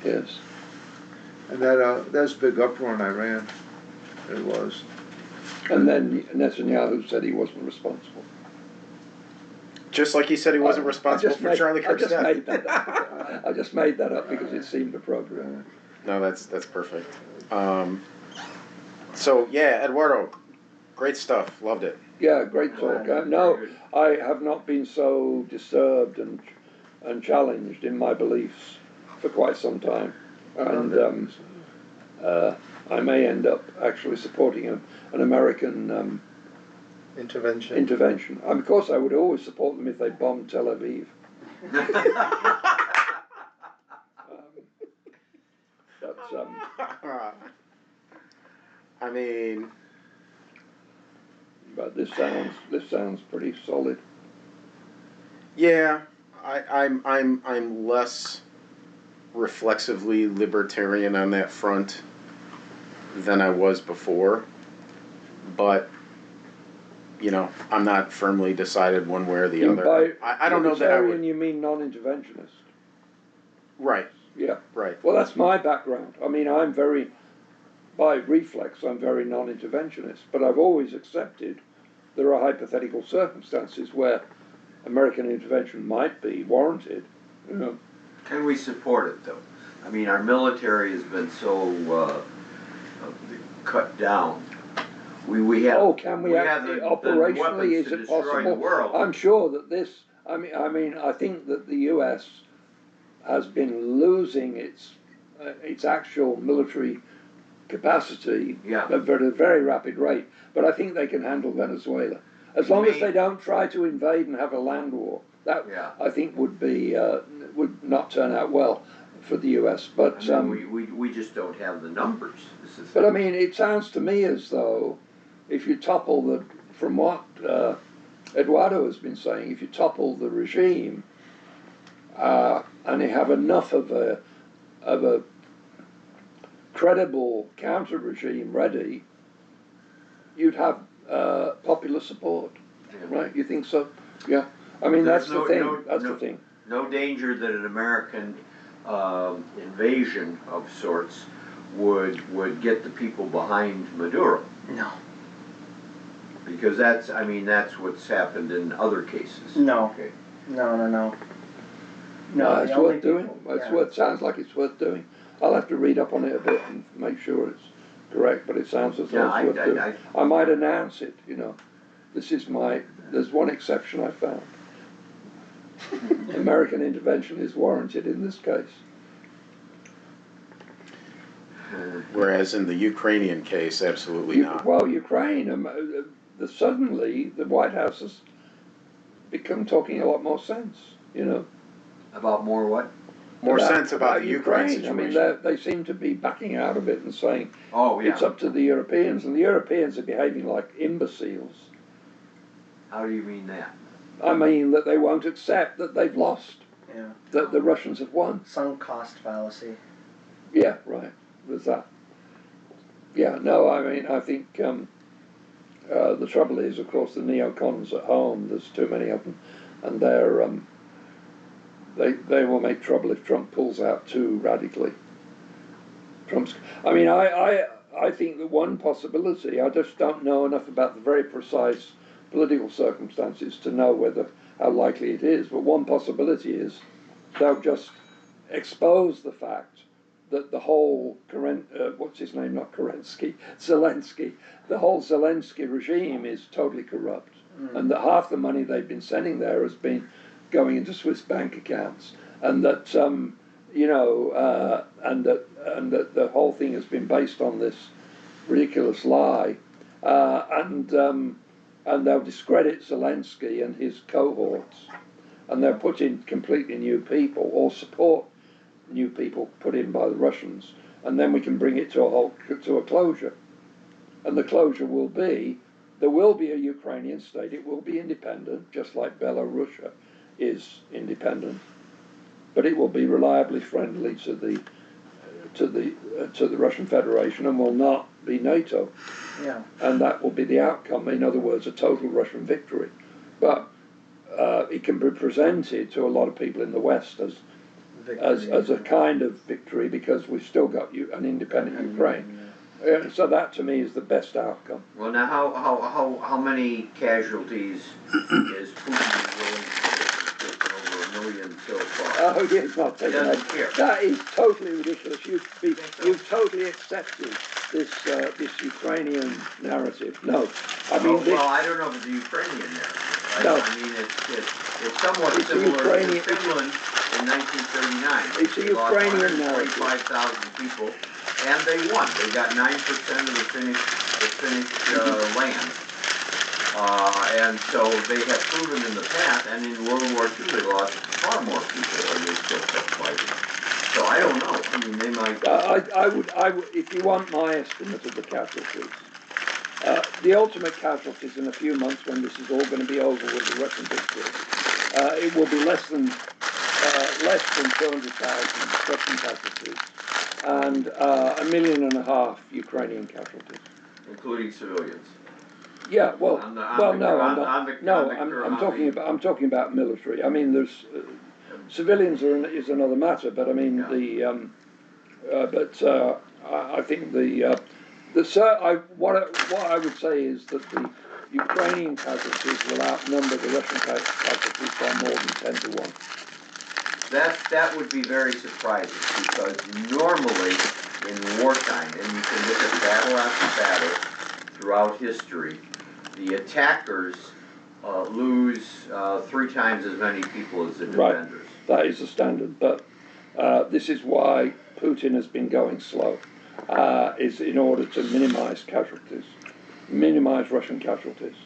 Yes. And that's a big uproar in Iran. It was. And then Netanyahu said he wasn't responsible. Just like he said he wasn't responsible for Charlie Kirk's death. I just made that up because it seemed appropriate. No, that's perfect. So yeah, Eduardo, great stuff. Loved it. Yeah, great talk. No, I have not been so disturbed and challenged in my beliefs for quite some time, and I may end up actually supporting an American intervention. Of course, I would always support them if they bombed Tel Aviv. I mean, but this sounds pretty solid. yeah, I'm less reflexively libertarian on that front than I was before, but you know, I'm not firmly decided one way or the other. I don't know that I would. You mean non-interventionist? Right. Yeah. Right. Well, that's my background. I mean, by reflex, I'm very non-interventionist, but I've always accepted there are hypothetical circumstances where American intervention might be warranted. You know. Can we support it, though? I mean, our military has been so cut down. We have. Can we actually operationally? Is it possible? I'm sure that this. I mean, I think that the U.S. has been losing its actual military capacity at a very rapid rate. But I think they can handle Venezuela as long as they don't try to invade and have a land war. That I think would not turn out well for the U.S. But we just don't have the numbers. But I mean, it sounds to me as though if you topple from what Eduardo has been saying, if you topple the regime and you have enough of a credible counter-regime ready, you'd have popular support, right? You think so? Yeah. I mean, that's the thing. That's the thing. No danger that an American invasion of sorts would get the people behind Maduro. No. Because that's what's happened in other cases. No. Okay. No. It's worth doing. It sounds like it's worth doing. I'll have to read up on it a bit and make sure it's correct, but it sounds as though it's worth doing. I might announce it, you know. There's one exception I found. American intervention is warranted in this case. Whereas in the Ukrainian case, absolutely not. Well, Ukraine, suddenly the White House has become talking a lot more sense, you know. About more what? More sense about the Ukraine situation. I mean, they seem to be backing out of it and saying, it's up to the Europeans, and the Europeans are behaving like imbeciles. How do you mean that? I mean that they won't accept that they've lost. Yeah. that the Russians have won. Sunk cost fallacy. Yeah, right. There's that. Yeah, no, I mean, I think the trouble is, of course, the neocons at home. There's too many of them, and they will make trouble if Trump pulls out too radically. I mean, I think that one possibility. I just don't know enough about the very precise political circumstances to know how likely it is. But one possibility is they'll just expose the fact that the whole what's his name? Not Zelensky. The whole Zelensky regime is totally corrupt, and that half the money they've been sending there has been going into Swiss bank accounts, and that and that the whole thing has been based on this ridiculous lie, and they'll discredit Zelensky and his cohorts, and they'll put in completely new people or support new people put in by the Russians, and then we can bring it to a closure. And the closure will be, there will be a Ukrainian state. It will be independent, just like Belarus is independent, but it will be reliably friendly to the Russian Federation and will not be NATO. Yeah. And that will be the outcome. In other words, a total Russian victory. But it can be presented to a lot of people in the West as a kind of victory because we've still got an independent Ukraine. So that to me is the best outcome. Well, now how many casualties is Putin willing to take? Over 1 million so far. Oh, yeah, it's not taking He doesn't care. That is totally ridiculous. You've totally accepted this Ukrainian narrative. No, I mean. Well, I don't know if it's a Ukrainian narrative. No. I mean, it's somewhat It's similar Ukrainian, to Finland in 1939. It's a Ukrainian narrative. 25,000 people, and they won. They got 9% of the Finnish land. And so they have proven in the past, and in World War II they lost far more people, and they still kept fighting. So I don't know. I mean, they might. I would, if you want my estimate of the casualties, the ultimate casualties in a few months when this is all going to be over with the Russian victory, it will be less than 200,000 Russian casualties and 1.5 million Ukrainian casualties, Including civilians. Yeah, well, I'm talking about military. I mean, there's civilians is another matter, but I mean I think what I would say is that the Ukrainian casualties will outnumber the Russian casualties by more than 10 to 1. That would be very surprising because normally in wartime, and you can look at battle after battle throughout history, the attackers lose 3 times as many people as the defenders. Right. That is the standard, but this is why Putin has been going slow, is in order to minimize casualties, minimize Russian casualties.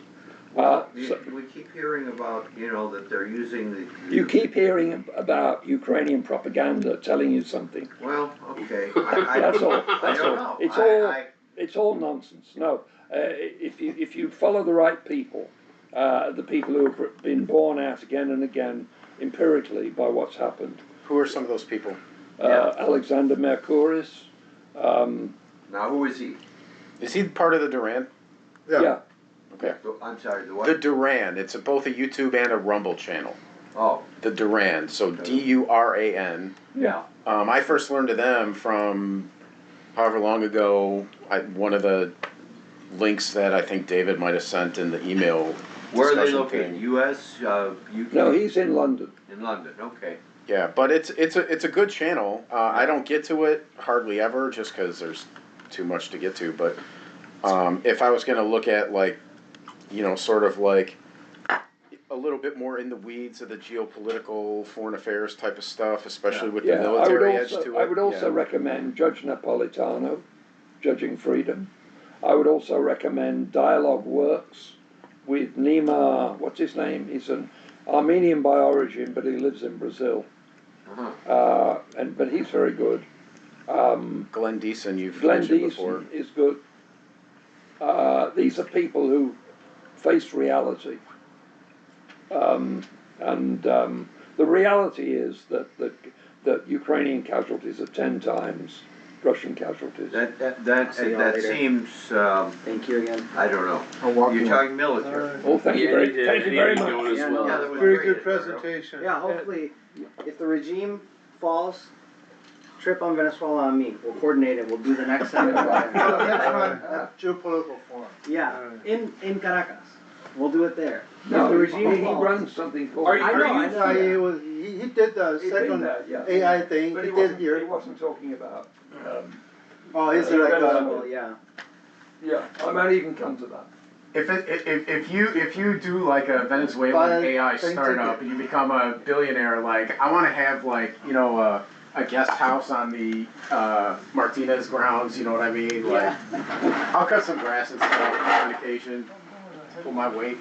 We keep hearing about, that they're using the... You keep hearing about Ukrainian propaganda telling you something. Well, okay. That's all. I don't know. It's all nonsense. No, if you follow the right people, the people who have been borne out again and again empirically by what's happened. Who are some of those people? Alexander Mercouris. Now, who is he? Is he part of the Duran? Yeah. Okay. I'm sorry, the what? The Duran. It's both a YouTube and a Rumble channel. Oh. The Duran. So Duran. Yeah. I first learned of them from however long ago. One of the links that I think David might have sent in the email. Where are they located? U.S., UK? No, he's in London. In London, okay. Yeah, but it's a good channel. I don't get to it hardly ever just because there's too much to get to. But if I was going to look at sort of like a little bit more in the weeds of the geopolitical, foreign affairs type of stuff, especially with the military edge to it. I would also recommend Judge Napolitano, Judging Freedom. I would also recommend Dialogue Works with Nima, what's his name? He's an Armenian by origin, but he lives in Brazil. But he's very good. Glenn Deason, mentioned before. Is good. These are people who face reality. The reality is that Ukrainian casualties are 10 times Russian casualties. See you all That later. seems, Thank you again. I don't know. You're talking military. Oh, thank you very much. Going as Yeah, well. no, that was Very great, good Eduardo. presentation. Yeah, hopefully, if the regime falls, trip on Venezuela on me. We'll coordinate it. We'll do the next set. Next one, geopolitical forum. Yeah, in Caracas. We'll do it there. No, If the regime he falls. runs something called. Are you- I know, are I you- know. Yeah, he did the He's been second there, yeah. AI thing, But he he did wasn't, he here. wasn't talking about, Oh, is it like Well, yeah. yeah, I might even come to that. If you do like a Venezuelan AI startup and you become a billionaire, like I want to have like a guest house on the Martinez grounds. You know what I mean? Like I'll cut some grass and stuff on occasion. Pull my weight.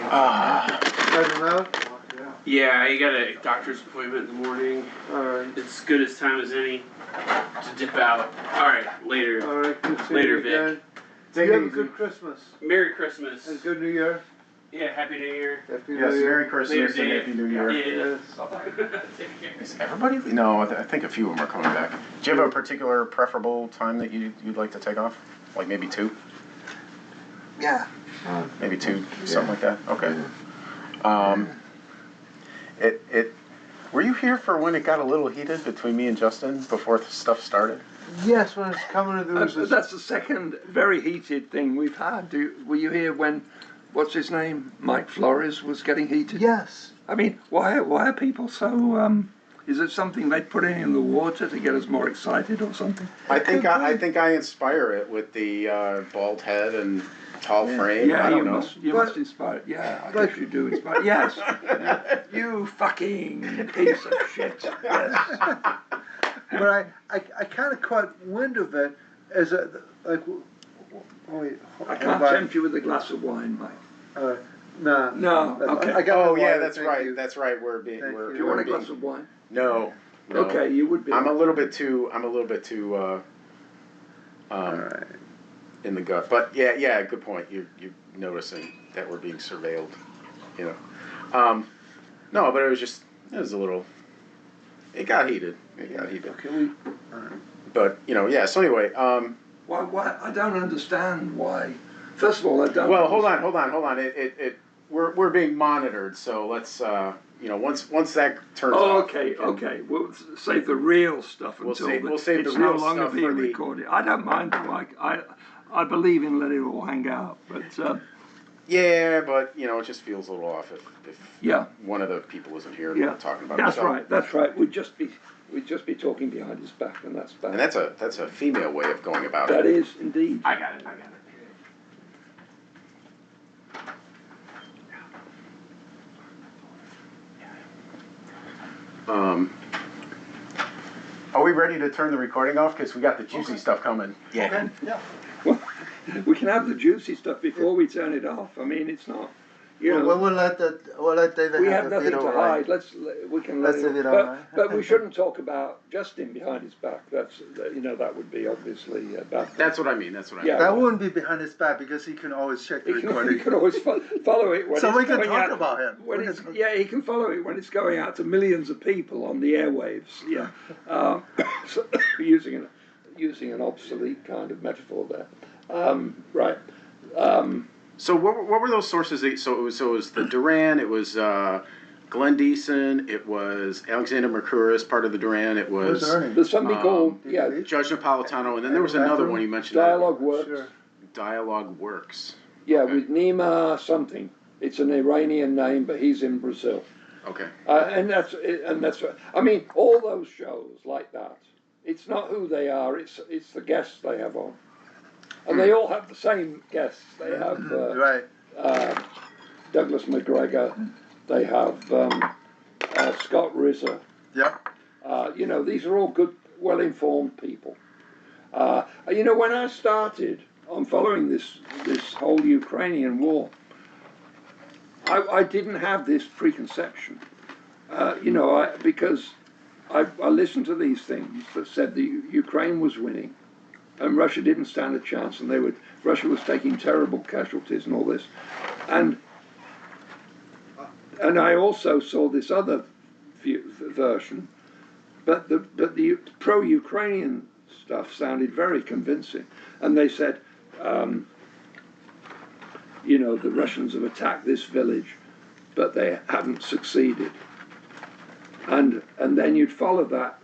Heading out? Yeah, I got a doctor's appointment in the morning. Alright, It's good as time as any to dip out. Alright, later. alright, good seeing Later, you Vic. again. Take You it have a easy. good Christmas Merry Christmas. and good New Year. Yeah, Happy New Year. Happy Yes, New Year. Merry Christmas Later, and Dave. Happy New Year. Yeah. Yes. Take care. Is everybody? No, I think a few of them are coming back. Do you have a particular preferable time that you'd like to take off? Like maybe 2? Yeah. Maybe 2, something like that. Okay. Were you here for when it got a little heated between me and Justin before the stuff started? Yes, when it's coming, there was this. That's the second very heated thing we've had. Were you here when, what's his name, Mike Flores was getting heated? Yes. I mean, why are people so, is it something they put in the water to get us more excited or something? I think I inspire it with the bald head and tall frame. Yeah, I don't you know. must inspire. Yeah, I guess you do inspire. Yes, you fucking piece of shit. Yes. But I kind of caught wind of it as a, like, wait, I can't tempt you with a glass of wine, Mike. Nah. No, okay. I got Oh the yeah, water, that's thank right. you. That's right. Thank Do you. you want a glass of wine? No. Okay, you would be. I'm a little bit too Alright. in the gut. But yeah, good point. You're noticing that we're being surveilled, you know. No, but it was a little. It got heated. Okay, But yeah. So anyway, Why? I don't understand why. First of all, I don't. well, hold on. We're being monitored. So let's once that turns Oh, off. okay, we can- okay. We'll save the real stuff We'll until save the it's real no longer stuff being for the- recorded. I don't mind, Mike. I believe in letting it all hang out, but Yeah, but it just feels a little off if yeah, one of the people isn't here yeah. talking about That's it. So- right. That's right. We'd just be talking behind his back, and that's bad. And that's a female way of going about That it. is indeed. I got it. Are we ready to turn the recording off? Because we got the juicy stuff coming. Yeah. Yeah. We can have the juicy stuff before we turn it off. I mean, it's not. We'll let David We have have the nothing to veto hide. right. We can let Let's it. leave it on, right? But we shouldn't talk about Justin behind his back. That's that would be obviously bad. That's what I mean. Yeah. That wouldn't be behind his back because he can always check the He recording. can always follow it when So it's we can going talk out, about him. When We it's, can talk- yeah, he can follow it when it's going out to millions of people on the airwaves. Yeah, so, using an obsolete kind of metaphor there. Right. So what were those sources? So it was the Duran. It was Glenn Deason. It was Alexander Mercouris, part of the Duran. It Where's was Ernie? There's something called Judge Napolitano, and then there was another one you mentioned. Dialogue Works. Sure. Dialogue Works. Yeah, Okay. with Nima something. It's an Iranian name, but he's in Brazil. Okay. And that's I mean, all those shows like that. It's not who they are. It's the guests they have on, and they all have the same guests. They have Right. Douglas McGregor. They have Scott Rizzer. Yep. These are all good, well-informed people. When I started on following this whole Ukrainian war, I didn't have this preconception. Because I listened to these things that said that Ukraine was winning, and Russia didn't stand a chance, and Russia was taking terrible casualties and all this. And I also saw this other version, but the pro-Ukrainian stuff sounded very convincing. And they said, you know, the Russians have attacked this village, but they haven't succeeded. And then you'd follow that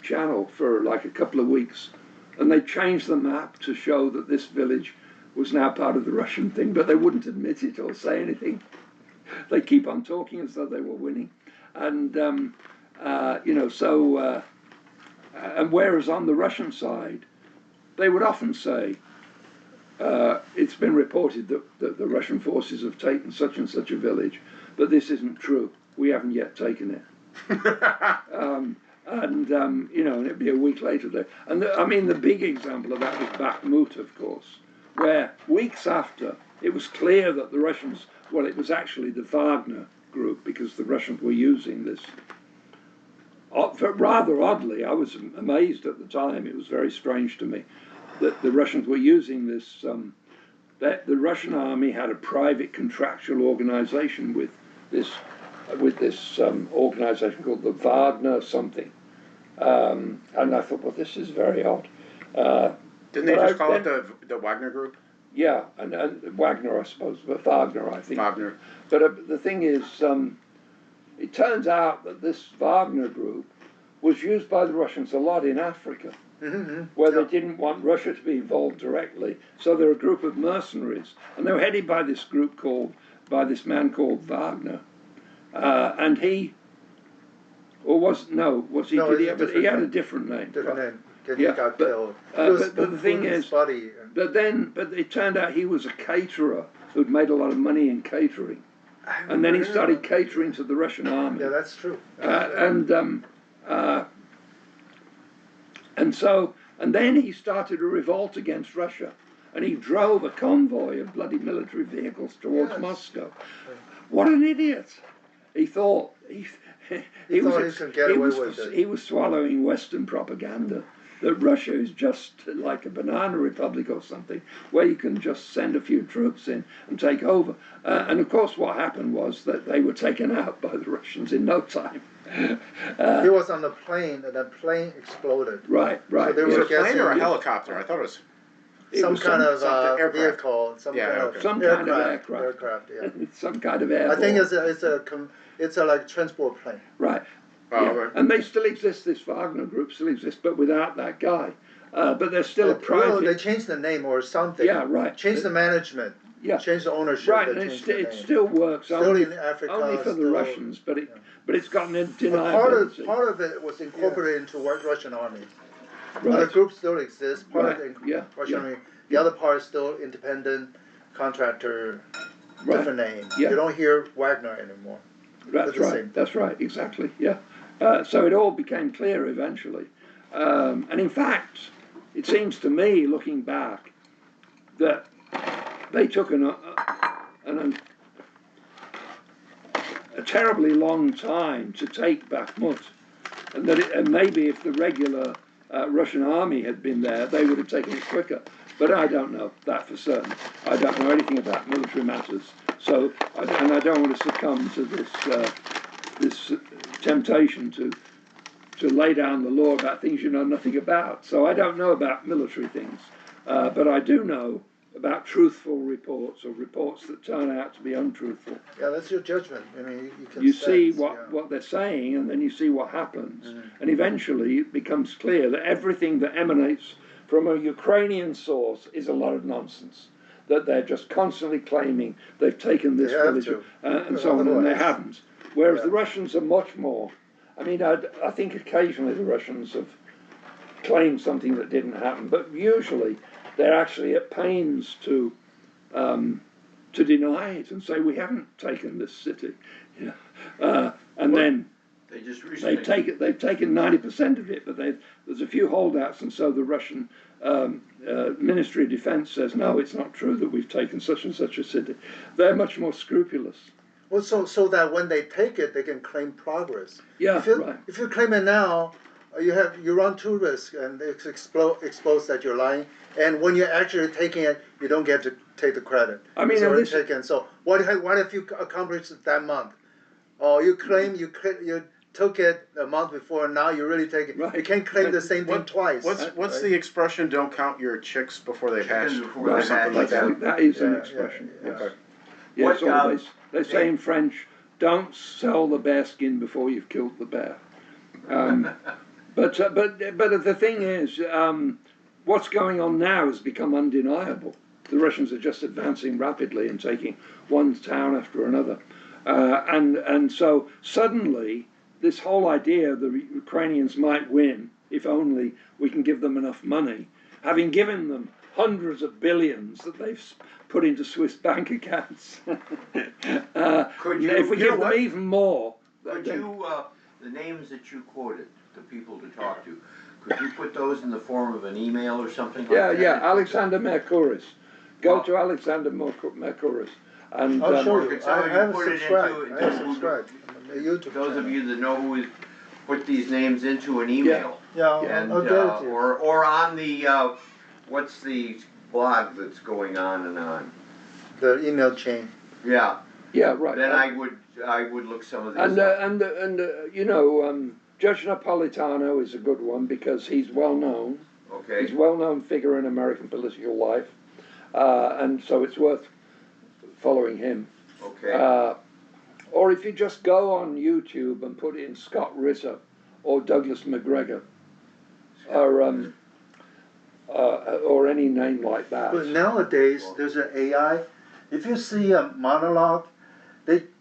channel for like a couple of weeks, and they changed the map to show that this village was now part of the Russian thing, but they wouldn't admit it or say anything. They keep on talking as though they were winning. And, you know, so, and whereas on the Russian side, they would often say, it's been reported that the Russian forces have taken such and such a village, but this isn't true. We haven't yet taken it. You know, and it'd be a week later there. And I mean, the big example of that was Muth, of course, where weeks after, it was clear that the Russians, well, it was actually the Wagner group, because the Russians were using this. Rather oddly, I was amazed at the time, it was very strange to me, that the Russians were using this, that the Russian army had a private contractual organization with this organization called the Wagner something. And I thought, well, this is very odd. Didn't they just call it the Wagner Group? Yeah, and Wagner, I suppose, but Wagner, I think. Wagner. But the thing is, it turns out that this Wagner group was used by the Russians a lot in Africa, where they didn't want Russia to be involved directly. So they're a group of mercenaries, and they were headed by this man called Wagner. And he, or was he? No, he had a different name. Different name. Yeah, He got killed. But the thing is, but it turned out he was a caterer who'd made a lot of money in catering, and then he started catering to the Russian army. Yeah, that's true. And then he started a revolt against Russia, and he drove a convoy of bloody military vehicles towards Moscow. What an idiot! He thought he was swallowing Western propaganda that Russia is just like a banana republic or something, where you can just send a few troops in and take over. And of course, what happened was that they were taken out by the Russians in no time. He was on the plane, and the plane exploded. Right. So they Was were it a plane or a guessing helicopter? I thought it was. some kind of aircraft. vehicle, some kind of aircraft. Yeah. Some kind of airborne. I think it's a like transport plane. Right. Oh, Yeah. right. And they still exist. This Wagner group still exists, but without that guy. But they're still a private. Well, they changed the name or something. Yeah, right. Changed the management. Yeah. Changed the ownership. Right, and it still works. Still only, in Africa. only for the Russians, but it's gotten a deniability. Part of it was incorporated into Russian army. Right. Other groups still exist. Part of the Russian yeah. army. The other part is still independent contractor, Right. different name. Yeah. You don't hear Wagner anymore. That's right. That's right. Exactly. Yeah. So it all became clear eventually, and in fact, it seems to me, looking back, that they took a terribly long time to take Bakhmut, and that maybe if the regular Russian army had been there, they would have taken it quicker. But I don't know that for certain. I don't know anything about military matters, so and I don't want to succumb to this temptation to lay down the law about things you know nothing about. So I don't know about military things, but I do know about truthful reports or reports that turn out to be untruthful. Yeah, that's your judgment. I mean, you can. You see what they're saying, and then you see what happens, and eventually it becomes clear that everything that emanates from a Ukrainian source is a lot of nonsense. That they're just constantly claiming they've taken this village and so on, and they haven't. Whereas the Russians are much more. I mean, I think occasionally the Russians have claimed something that didn't happen, but usually they're actually at pains to deny it and say we haven't taken this city. And then They just they've taken 90% of it, but there's a few holdouts, and so the Russian Ministry of Defense says no, it's not true that we've taken such and such a city. They're much more scrupulous. Well, so that when they take it, they can claim progress. Yeah, If you claim it now, you run two risks, and it's exposed that you're lying. And when you're actually taking it, you don't get to take the credit. I mean, It's and already this- taken. So what have you accomplished that month? Oh, you claim you took it a month before, now you really take it. Right. You can't claim the But same thing what- twice. What's right? the expression? Don't count your chicks before they hatch, Chickens before or they something hatch. like that. That is an Yeah, expression. yeah, Yes. Okay. Yes, What, or they say in French, don't sell the bear skin before you've killed the bear. But the thing is, what's going on now has become undeniable. The Russians are just advancing rapidly and taking one town after another. And so suddenly, this whole idea the Ukrainians might win if only we can give them enough money, having given them hundreds of billions that they've put into Swiss bank accounts. Could you- if we you know give them what? even more, Could you, the names that you quoted, the people to talk to, could you put those in the form of an email or something like that? yeah, Alexander Mercouris. Go to Alexander Mercouris. And I'll show Or you. could I somebody haven't put it subscribed. into- I haven't subscribed. The YouTube Those of channel. you that know who is, put these names into an email. Yeah, And, I'll get it to you. or on the, what's the blog that's going on and on? The email chain. Yeah, yeah, right. then I would look some of these And up. you know, Judge Napolitano is a good one because he's well known. Okay, He's a well-known figure in American political life, and so it's worth following him. okay. Or if you just go on YouTube and put in Scott Ritter or Douglas McGregor, or any name like that. But nowadays, there's an AI. If you see a monologue,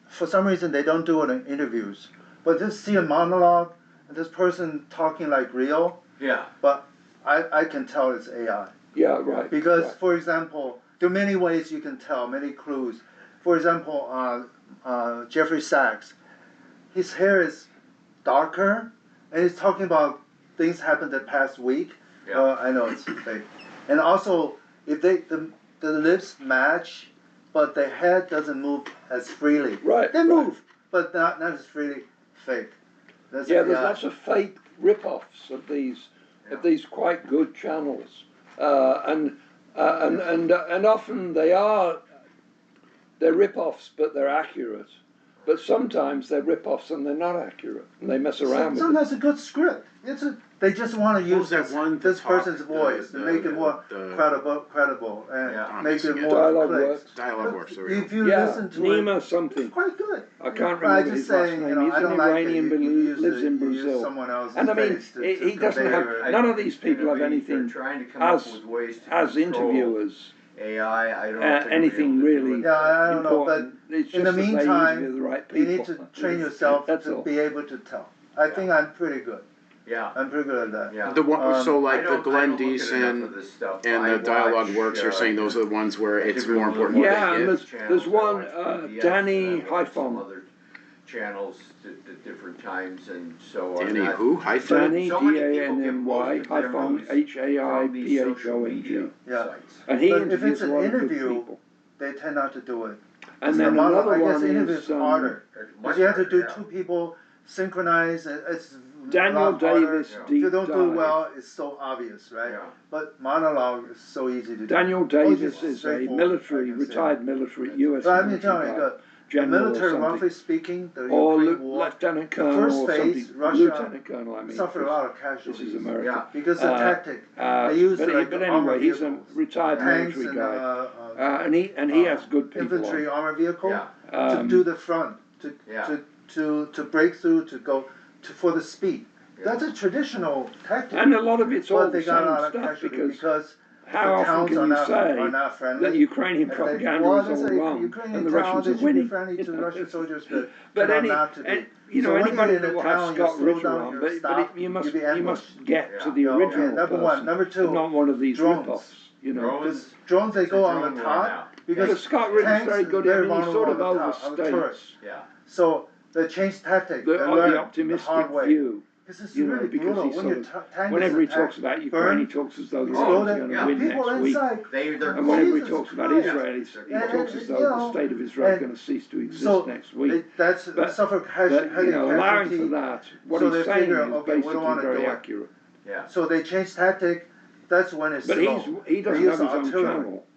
for some reason they don't do it in interviews. But just see a monologue, and this person talking like real, Yeah, but I can tell it's AI. Yeah, right. Because, right. for example, there are many ways you can tell, many clues. For example, Jeffrey Sachs, his hair is darker, and he's talking about things happened the past week. Yeah. I know it's fake. And also, if the lips match, but the head doesn't move as freely. Right, They right. move, but not as freely. Fake. That's Yeah, there's AI. lots of fake rip-offs of these quite good channels, and often they're rip-offs, but they're accurate. But sometimes they're rip-offs and they're not accurate, and they mess around with it. Sometimes a good script. They just want to What use was that one this to person's talk, voice to make it more credible, and Yeah. make it more Dialogue clicks. works. Dialogue works. There we If go. you Yeah, listen to Nima it, something. it's quite good. I can't But I remember just his last saying, name. you know, He's I an don't like Iranian, it. but You use lives in you use Brazil. someone else's And I mean, face to he doesn't convey have. your- None of these people have They're anything trying to come as up with ways to as control interviewers. AI, I don't think Anything we'll be able to really do it. Yeah, I don't know, but important. It's in the just that they meantime, interview the right you people. need to train yourself That's to all. be able to tell. I think I'm pretty good. Yeah, I'm pretty good at that. yeah. The one, so like I the don't- I Glenn don't look at Deese enough and of this stuff. and I the dialogue watch, works. You're saying those are the ones where it's different more little important. Yeah, what and they there's- give. there's one, I watch PBS, Danny and I watch some Hyphon. other channels at different times, and so I'm Danny not- who? Hyphen? Danny, So many people give D-A-N-N-Y, most of their Hyphon, news from these social H-A-I-P-H-O-N-G. media Yeah. sites. And he But if interviews it's a an lot of good interview, people. they tend not to do it. And then I another guess one interview is is harder. It's Because much you have to harder, do yeah. two people synchronize. It's Daniel a lot harder. Davis, Yeah. If deep you don't do dive. well, it's so obvious, right? Yeah. But monologue is so easy to do. Daniel Oh, Davis just is a straightforward, military, I can say. retired military, U.S. But I mean, military tell you, guy, the general or military, something. roughly speaking, the Or Ukraine war lieutenant colonel first or phase, something. Russia Lieutenant colonel, I mean. suffered a lot of This casualties. is America. Yeah. Because the tactic, they use but like armored anyway, he's a vehicles, retired tanks military and guy, and he has good people. infantry armored vehicle Yeah. to do the front, Yeah. to break through, to go for the speed. Yeah. That's a traditional tactic. And a lot of it's all But the they got a lot same of stuff casualties because the how often towns can are you not, say are not friendly. that Ukrainian If propaganda well, is all that's a wrong Ukrainian and the town, Russians they are should be winning? friendly to You the know, Russian soldiers, but But turn out not to be. you know, So when anybody you're in that a will have town, Scott you slow Ritter down, on, you but stop, you must be get Yeah. to the Yeah, okay, original number one. person, Number two, not one of these drones. rip-offs. You know, Drones. because drones, they It's a go on drone the war now. top, because because Scott Ritter's tanks very is good. very I mean, he sort of vulnerable on the top, of the turret. overstates Yeah. So they changed tactic. the they learned the optimistic hard way. view. This is You know, really because brutal he's when sort your of- tank Whenever he is attacked, talks about Ukraine, he burn, talks as though the explode Russians are it, going yeah, to win people next week. inside. They're And whenever he Jesus talks about Christ. Israelis, he And- talks as and, though you the know, state of Israel is and going to cease to exist So next week. that's But- suffer But, heavy you know, allowing for casualty. that, what So he's they saying figure, is okay, we don't basically wanna very do it. accurate. Yeah. So they changed tactic. That's when it's But slow. he They doesn't use have his own artillery. channel.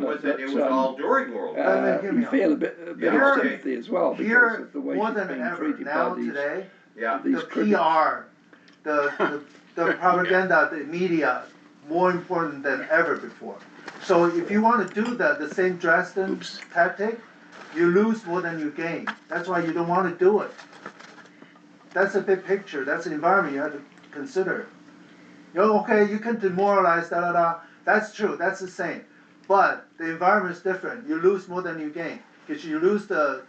problem was that it was all during World War. hear me you out. feel a bit Here- of sympathy as well because Here, of the way more she's than being ever, treated now by these, today, Yeah. these the critics. PR, the propaganda, the media, more important than ever before. So if you want to do the same Dresden tactic, you lose more than you gain. That's why you don't want to do it. That's a big picture. That's the environment you have to consider. You know, okay, you can demoralize, That's true. That's the same. But the environment is different. You lose more than you gain. Because you lose the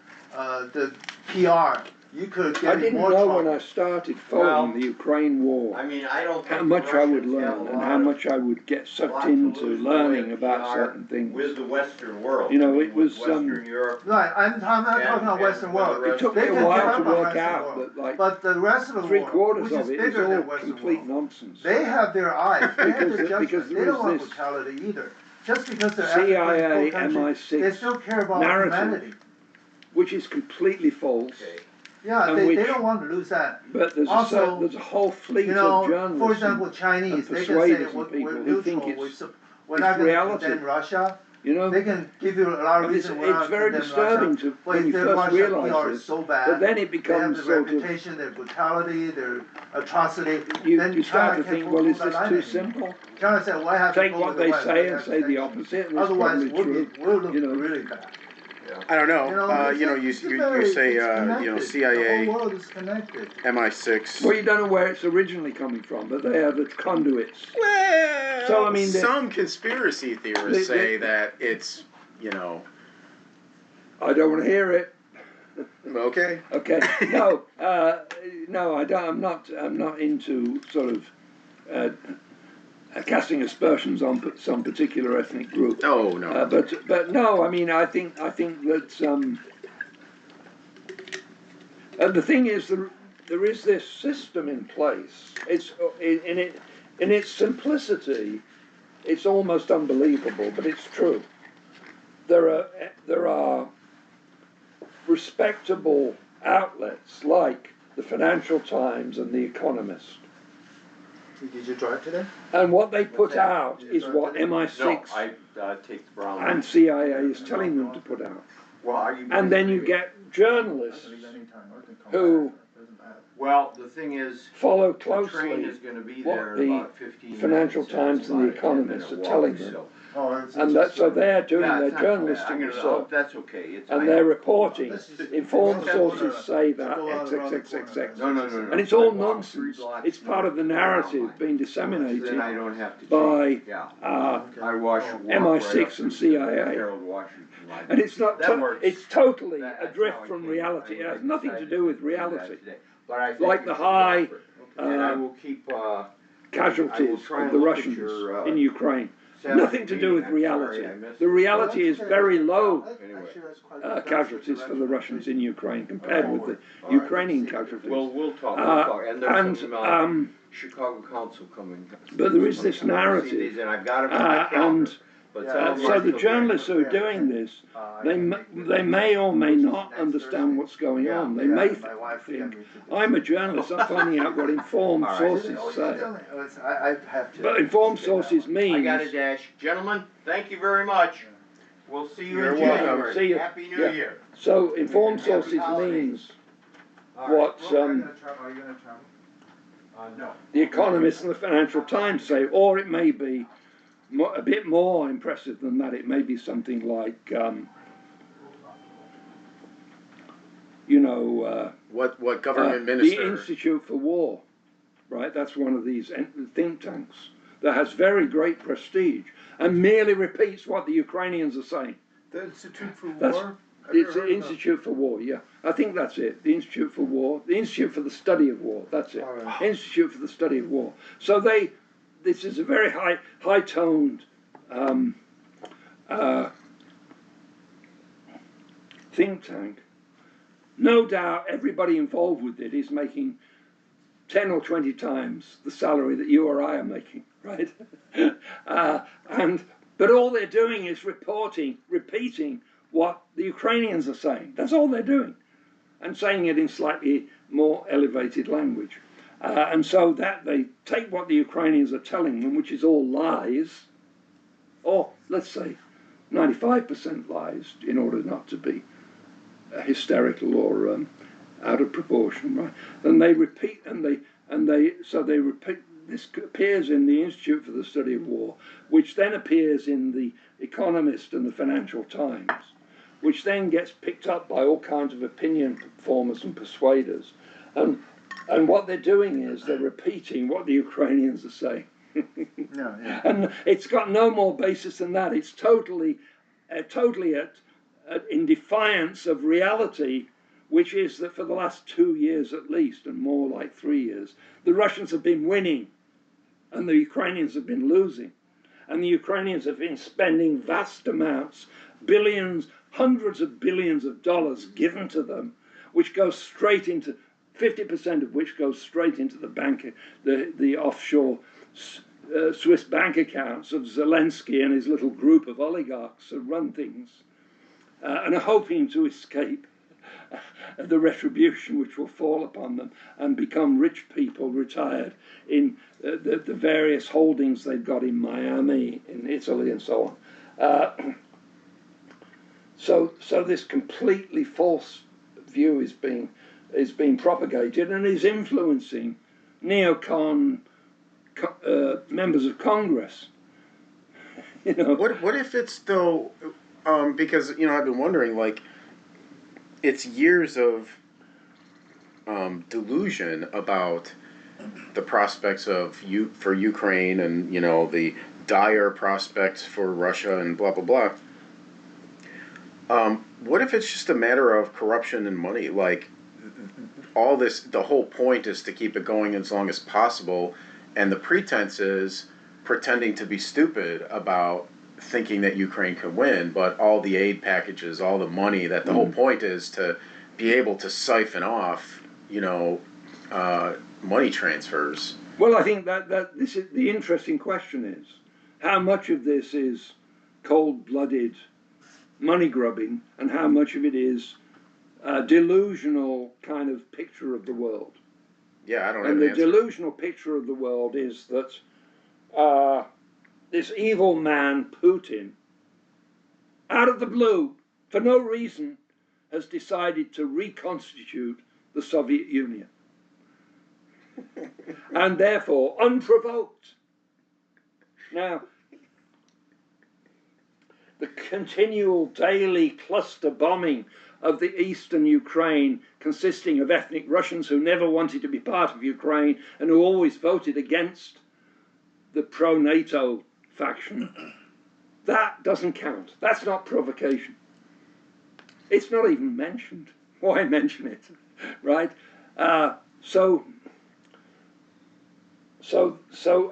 PR. You could get I didn't more know trouble. when I started following the Ukraine war I mean, I don't think how the much I would Russians have learn a and lot how of- much I would get a sucked lot to into lose learning with about PR certain things. With the Western world. You know, I mean, it was, with Western Europe. Right, I'm not talking about and Western with the world. rest It took They me a can while care to about work Western out world. that, like, But the rest of the world, 3/4 which is of it is bigger than all Western complete world, nonsense. they have their eyes, they have Because their because judgment, there they don't is want this brutality either. Just because they're CIA, African poor country, they MI6 still care about narrative. humanity. which is completely false. Okay. Yeah, And they which- don't want to lose that. But there's Also, there's a whole fleet You know, of journalists. for example, and Chinese, they can say persuaders we're and people we're who think neutral, it's we're not going to reality. condemn Russia. you know, They can give you a lot of and reasons we're it's not very condemn disturbing Russia. to But when you their first Russia realise PR this. is so bad. But then it They have becomes the sort of reputation, their brutality, their atrocity. you Then start China to can't think, well, hold is that this line too anymore. simple? China said, well, I have to Take go what with the they West, say we and have say the sanctions. opposite, and it's Otherwise, probably true. we'll look you know. really bad. I don't know. You know, You know, it's you very- say it's you know connected. CIA, The whole world is connected. MI6. Well, you don't know where it's originally coming from, but they are the conduits. Well, So, I mean, some conspiracy theorists say that it's, you know, I don't want to hear it. okay. Okay. No, no, I don't. I'm not into sort of casting aspersions on some particular ethnic group. Oh no. But no, I mean, I think that the thing is, there is this system in place. It's in its simplicity, it's almost unbelievable, but it's true. There are respectable outlets like the Financial Times and the Economist, Did you drive today? and what they put What's that? out Did you is drive what today? MI6 No, I take the brown and one. CIA is telling them to put out. Well, are you? And then you get journalists who Well, the thing is, follow the train closely is gonna be what there in the about 15 minutes. Financial and it's Times and the about a 10-minute Economist are walk, telling them. so- and that, so they're doing Yeah, their it's not too bad. journalistic I'm gonna- research, That's okay. It's- I and they're know. reporting. Let's just- Informed let's sources go say to- that go out around the XXXXX. corner. No. And it's all I walk 3 nonsense. blocks It's part of the north narrative of being Then disseminated I don't have to by change. Yeah. uh, I walk MI6 right up and to CIA. Harold Washington Library. and it's not. That works. It's totally That's adrift how I from came- reality. It I has nothing to decided do with do that reality. today. But I think Like you the should high, offer it. And I uh, will keep, I Casualties will try of and the look at Russians your, in Ukraine. Saturday Nothing to do with meeting. I'm reality. sorry, I missed The it. reality is very low Anyway. casualties for the Russians in Ukraine compared with the All right. Ukrainian casualties. We'll talk. And and there's some Chicago Council coming. but there is this coming. I see narrative, these, and I've got them in my calendar, and but Yeah, some of them so are the still journalists who are Yeah. doing this, they may or may not understand what's going on. They may think, I'm a journalist, I'm finding out what informed All right. sources say. I have to. But informed sources I means, got a dash. Gentlemen, thank you very much. We'll see you You're in welcome. January. See you. Happy New Yeah. Year. so informed Happy sources holidays. means All right. what Are you gonna travel? No. The Economist and the Financial Times say, or it may be a bit more impressive than that. It may be something like, What government the minister? Institute for War, right? That's one of these think tanks that has very great prestige and merely repeats what the Ukrainians are saying. The Institute for That's- War? It's the Institute for War, yeah. I think that's it. The Institute for War, the Institute for the Study of War, that's it. All right. Institute for the Study of War. So this is a very high-toned think tank. No doubt everybody involved with it is making 10 or 20 times the salary that you or I are making, right? But all they're doing is repeating what the Ukrainians are saying. That's all they're doing, and saying it in slightly more elevated language. And so that they take what the Ukrainians are telling them, which is all lies, or let's say 95% lies, in order not to be hysterical or out of proportion, right? And they repeat, so they repeat. This appears in the Institute for the Study of War, which then appears in the Economist and the Financial Times. which then gets picked up by all kinds of opinion formers and persuaders. And what they're doing is they're repeating what the Ukrainians are saying. Yeah. And it's got no more basis than that. It's totally in defiance of reality, which is that for the last 2 years at least, and more like 3 years, the Russians have been winning and the Ukrainians have been losing. And the Ukrainians have been spending vast amounts, billions, hundreds of billions of dollars given to them, which goes straight into, 50% of which goes straight into the bank, the offshore Swiss bank accounts of Zelensky and his little group of oligarchs who run things, and are hoping to escape the retribution which will fall upon them and become rich people retired in the various holdings they've got in Miami, in Italy, and so on. So this completely false view is being propagated and is influencing neocon members of Congress. You know, What if it's though? Because I've been wondering, like, it's years of delusion about the prospects for Ukraine and the dire prospects for Russia and blah blah blah. What if it's just a matter of corruption and money? Like, all this, the whole point is to keep it going as long as possible, and the pretense is pretending to be stupid about thinking that Ukraine could win, but all the aid packages, all the money, that the whole point is to be able to siphon off, money transfers. well, I think that this is the interesting question: is how much of this is cold-blooded money grubbing, and how much of it is a delusional kind of picture of the world. Yeah, I don't have And an the answer. delusional picture of the world is that this evil man, Putin, out of the blue, for no reason, has decided to reconstitute the Soviet Union. And therefore, unprovoked. Now, the continual daily cluster bombing of the eastern Ukraine, consisting of ethnic Russians who never wanted to be part of Ukraine and who always voted against the pro-NATO faction, that doesn't count. That's not provocation. It's not even mentioned. Why mention it, right? So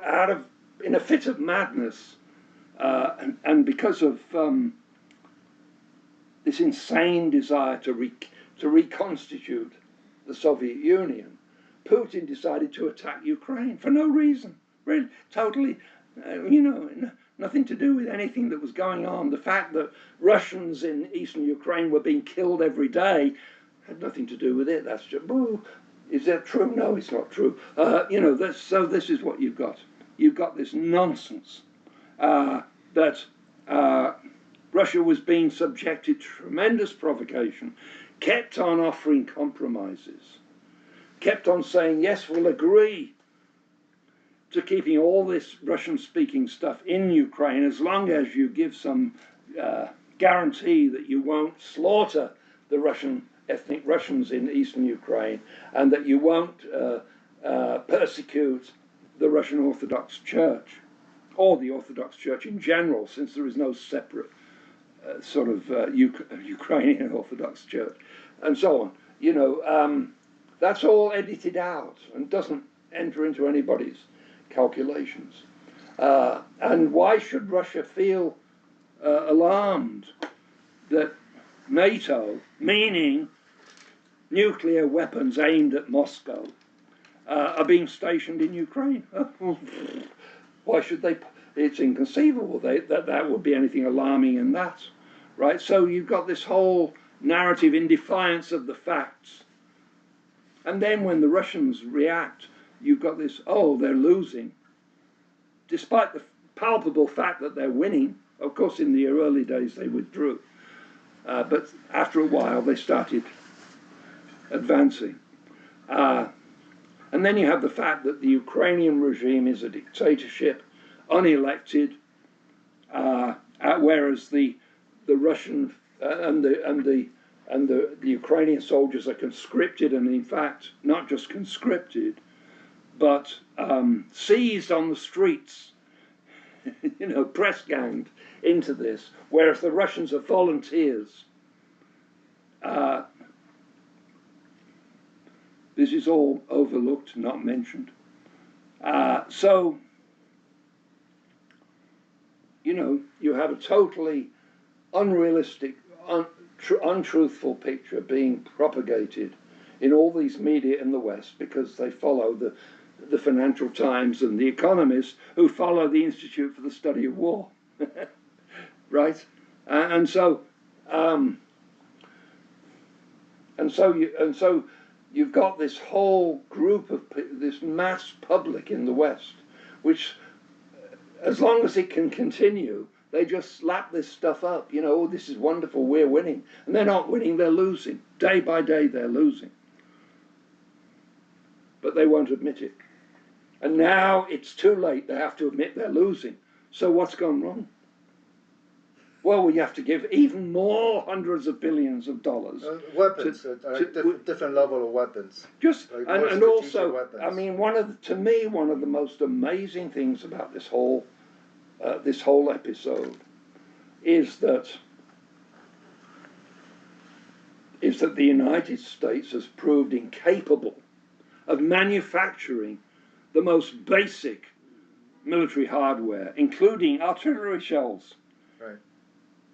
out of, in a fit of madness, and because of this insane desire to reconstitute the Soviet Union, Putin decided to attack Ukraine for no reason, really, totally, nothing to do with anything that was going on. The fact that Russians in eastern Ukraine were being killed every day had nothing to do with it. That's just, is that true? No, it's not true. So this is what you've got. You've got this nonsense that Russia was being subjected to tremendous provocation, kept on offering compromises, kept on saying, yes, we'll agree to keeping all this Russian-speaking stuff in Ukraine as long as you give some guarantee that you won't slaughter the ethnic Russians in eastern Ukraine, and that you won't persecute the Russian Orthodox Church, or the Orthodox Church in general, since there is no separate Ukrainian Orthodox Church, and so on. That's all edited out and doesn't enter into anybody's calculations. And why should Russia feel alarmed that NATO, meaning nuclear weapons aimed at Moscow, are being stationed in Ukraine? Why should they? It's inconceivable that would be anything alarming in that, right? So you've got this whole narrative in defiance of the facts. And then when the Russians react, you've got this, they're losing. Despite the palpable fact that they're winning. Of course, in the early days they withdrew. But after a while they started advancing. And then you have the fact that the Ukrainian regime is a dictatorship, unelected, whereas the Russian the Ukrainian soldiers are conscripted, and in fact, not just conscripted, but seized on the streets, you know, press ganged into this, whereas the Russians are volunteers. This is all overlooked, not mentioned. So, you know, you have a totally unrealistic, untruthful picture being propagated in all these media in the West because they follow the Financial Times and the Economist, who follow the Institute for the Study of War, right? And so you've got this whole group of this mass public in the West, which, as long as it can continue, they just slap this stuff up. You know, oh, this is wonderful, we're winning. And they're not winning, they're losing. Day by day, they're losing. But they won't admit it. And now it's too late, they have to admit they're losing. So what's gone wrong? Well, we have to give even more hundreds of billions of dollars. Weapons, different level of weapons. Just like and also, weapons. I mean, to me, one of the most amazing things about this whole episode is that the United States has proved incapable of manufacturing the most basic military hardware, including artillery shells. Right.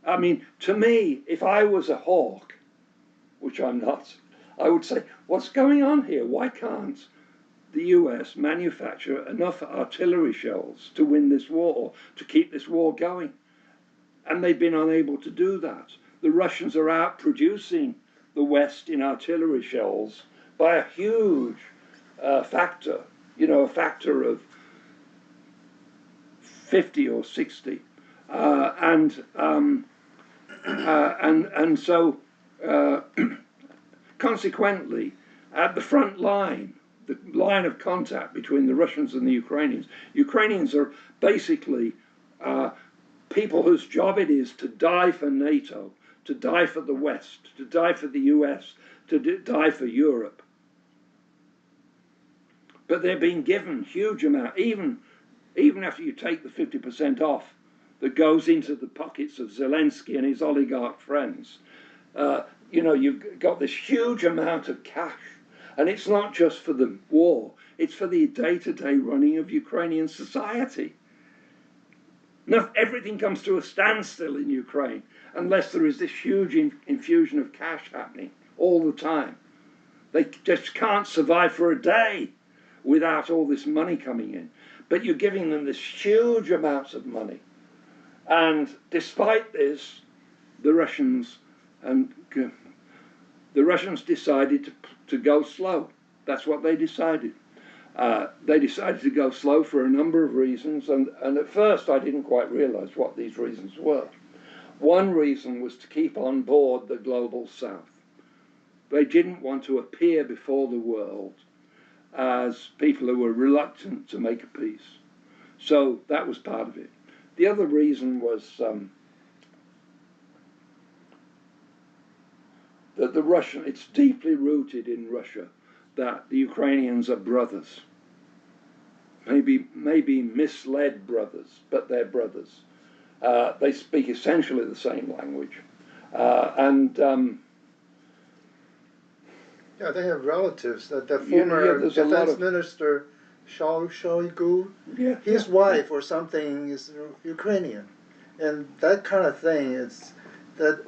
I mean, to me, if I was a hawk, which I'm not, I would say, what's going on here? Why can't the US manufacture enough artillery shells to win this war, to keep this war going? And they've been unable to do that. The Russians are out producing the West in artillery shells by a huge factor, you know, a factor of 50 or 60. And so consequently, at the front line, the line of contact between the Russians and the Ukrainians are basically people whose job it is to die for NATO, to die for the West, to die for the US, to die for Europe. But they're being given huge amount, even after you take the 50% off that goes into the pockets of Zelensky and his oligarch friends. You know, you've got this huge amount of cash. And it's not just for the war, it's for the day-to-day running of Ukrainian society. Now, everything comes to a standstill in Ukraine unless there is this huge infusion of cash happening all the time. They just can't survive for a day without all this money coming in. But you're giving them this huge amounts of money. And despite this, the Russians decided to go slow. That's what they decided. They decided to go slow for a number of reasons, and at first I didn't quite realize what these reasons were. One reason was to keep on board the global South. They didn't want to appear before the world as people who were reluctant to make a peace. So that was part of it. The other reason was that it's deeply rooted in Russia that the Ukrainians are brothers. Maybe misled brothers, but they're brothers. They speak essentially the same language. Yeah, they have relatives. The former defense minister, Shoigu, his wife or something is Ukrainian. And that kind of thing is that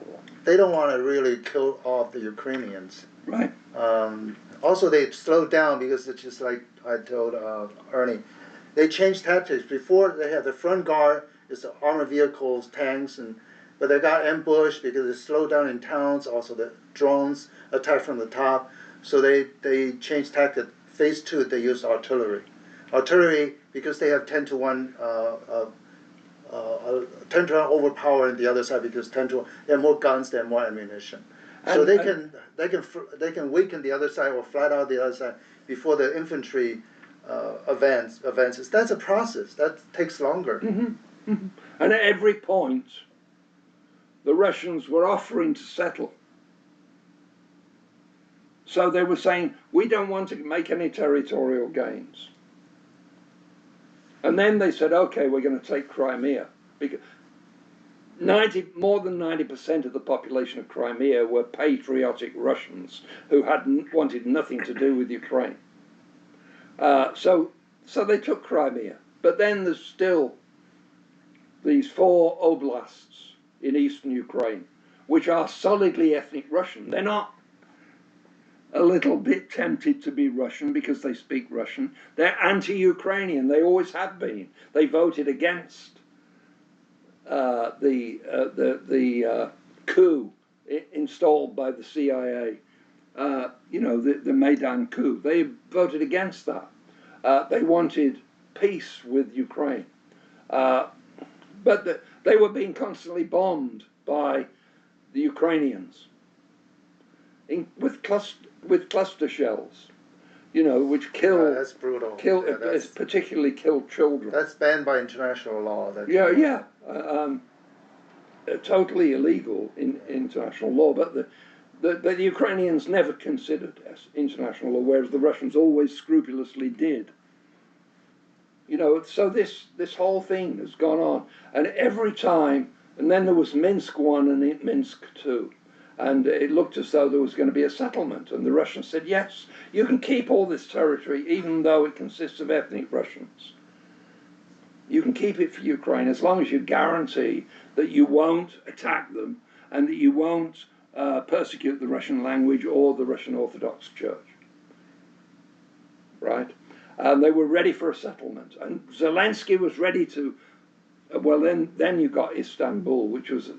they don't want to really kill off the Ukrainians. Right. Also, they slowed down because it's just like I told Ernie. They changed tactics. Before, they had the front guard, it's the armored vehicles, tanks, but they got ambushed because it slowed down in towns. Also, the drones attack from the top. So they changed tactics. Phase 2, they used artillery. Artillery, because they have 10-to-1, 10-to-1 overpower on the other side because 10-to-1, they have more guns, they have more ammunition. So they can weaken the other side or flat out the other side before the infantry advances. That's a process that takes longer. Mm-hmm. Mm-hmm. And at every point, the Russians were offering to settle. So they were saying, we don't want to make any territorial gains. And then they said, okay, we're going to take Crimea. Because more than 90% of the population of Crimea were patriotic Russians who wanted nothing to do with Ukraine. So they took Crimea. But then there's still these 4 oblasts in eastern Ukraine, which are solidly ethnic Russian. They're not a little bit tempted to be Russian because they speak Russian. They're anti-Ukrainian. They always have been. They voted against the coup installed by the CIA. The Maidan coup. They voted against that. They wanted peace with Ukraine. But they were being constantly bombed by the Ukrainians with cluster shells, which kill. That's brutal. Particularly kill children. That's banned by international law. Totally illegal in international law. But the Ukrainians never considered as international law, whereas the Russians always scrupulously did. So this whole thing has gone on, and every time, and then there was Minsk 1 and Minsk 2, and it looked as though there was going to be a settlement, and the Russians said, yes, you can keep all this territory, even though it consists of ethnic Russians. You can keep it for Ukraine as long as you guarantee that you won't attack them and that you won't persecute the Russian language or the Russian Orthodox Church. Right? And they were ready for a settlement. And Zelensky was ready to, then you got Istanbul, which was,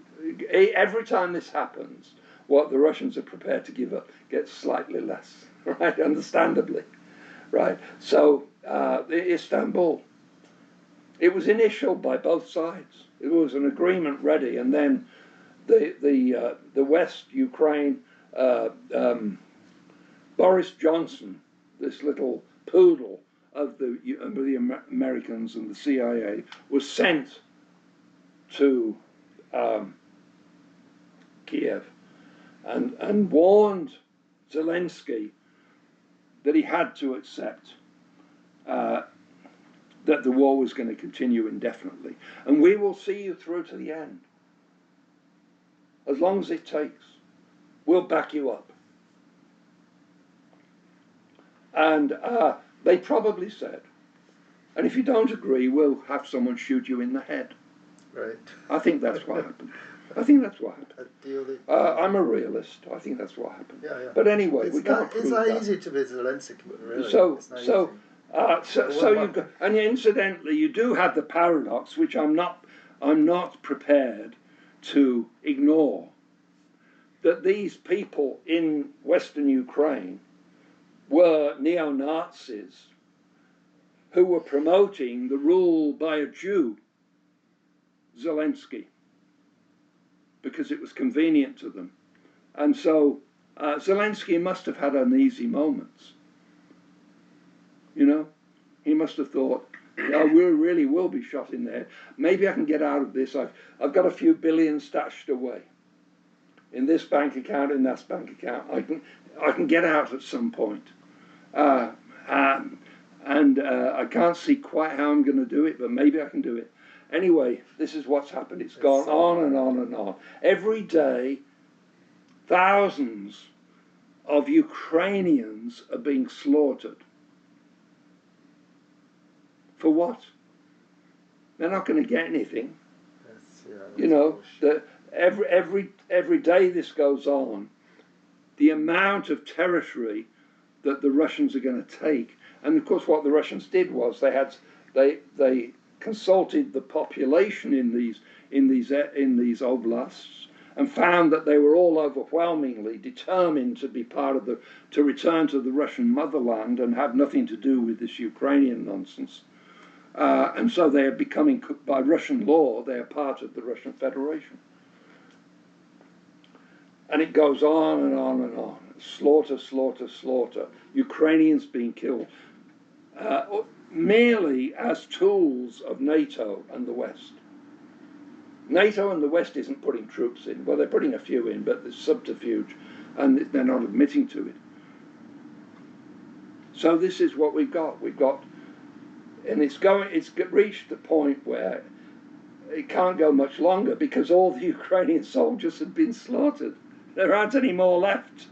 every time this happens, what the Russians are prepared to give up gets slightly less, right? Understandably, right? So Istanbul, it was initialed by both sides. It was an agreement ready, and then the West, Ukraine, Boris Johnson, this little poodle of the Americans and the CIA, was sent to Kiev and warned Zelensky that he had to accept that the war was going to continue indefinitely. And we will see you through to the end. As long as it takes, we'll back you up. And they probably said, and if you don't agree, we'll have someone shoot you in the head. Right. I think that's what happened. I think that's what happened. I'm a realist. I think that's what happened. Yeah. But anyway, it's not easy to be Zelensky, really. And incidentally, you do have the paradox, which I'm not prepared to ignore, that these people in Western Ukraine were neo-Nazis who were promoting the rule by a Jew, Zelensky, because it was convenient to them. And so Zelensky must have had uneasy moments. He must have thought, we really will be shot in the head. Maybe I can get out of this. I've got a few billion stashed away in this bank account, in that bank account. I can get out at some point. And I can't see quite how I'm going to do it, but maybe I can do it. Anyway, this is what's happened. It's gone on and on and on. Every day, thousands of Ukrainians are being slaughtered. For what? They're not going to get anything. Every day this goes on, the amount of territory that the Russians are going to take, and of course what the Russians did was they consulted the population in these oblasts and found that they were all overwhelmingly determined to be to return to the Russian motherland and have nothing to do with this Ukrainian nonsense. And so they are becoming, by Russian law, they are part of the Russian Federation. And it goes on and on and on. Slaughter, slaughter, slaughter. Ukrainians being killed. Merely as tools of NATO and the West. NATO and the West isn't putting troops in. Well, they're putting a few in, but there's subterfuge, and they're not admitting to it. So this is what we've got. We've got, and it's reached the point where it can't go much longer because all the Ukrainian soldiers have been slaughtered. There aren't any more left.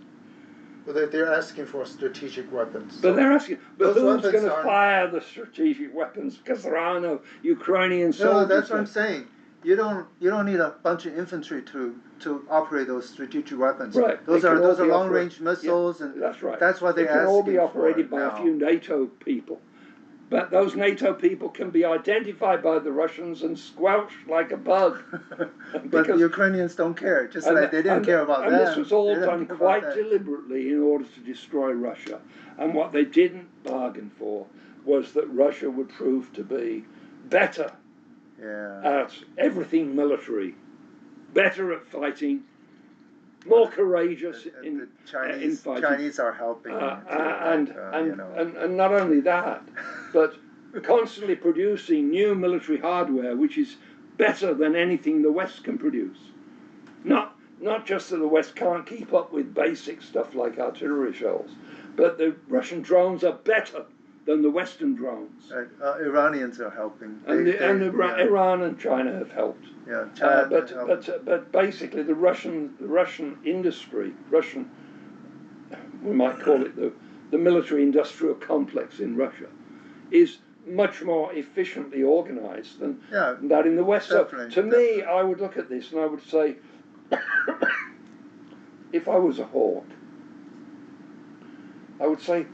Well, they're asking for strategic weapons. But they're asking, but those who's weapons going to aren't- fire the strategic weapons? Because there are no Ukrainian No, soldiers. that's what I'm left. saying. You don't need a bunch of infantry to operate those strategic weapons. Right. Those They are can all be long range missiles, Yeah, and that's right. that's what They they're can asking all be operated for by now. a few NATO people. But those NATO people can be identified by the Russians and squelched like a bug. But Because- the Ukrainians don't care, just And like they didn't care about and that. this was all done quite deliberately in order to destroy Russia. And what they didn't bargain for was that Russia would prove to be better at everything military, better at fighting, more courageous in the Chinese, fighting. Chinese are helping. And not only that, but constantly producing new military hardware, which is better than anything the West can produce. Not just that the West can't keep up with basic stuff like artillery shells, but the Russian drones are better than the Western drones. Iranians are helping. Iran and China have helped. Yeah, China but basically the Russian industry, we might call it the military industrial complex in Russia, is much more efficiently organized than that in the West. So to me, I would look at this and I would say, if I was a hawk, I would say,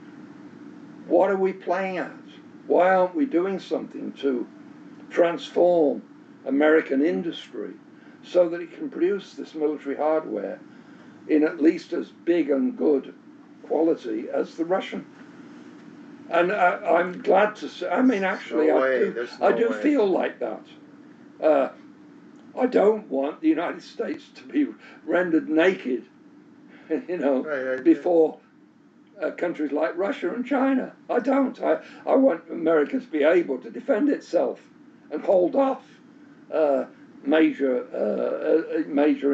what are we playing at? Why aren't we doing something to transform American industry so that it can produce this military hardware in at least as big and good quality as the Russian? And I'm glad to say, I mean, actually, I do feel like that. I don't want the United States to be rendered naked, before countries like Russia and China. I don't. I want America to be able to defend itself and hold off major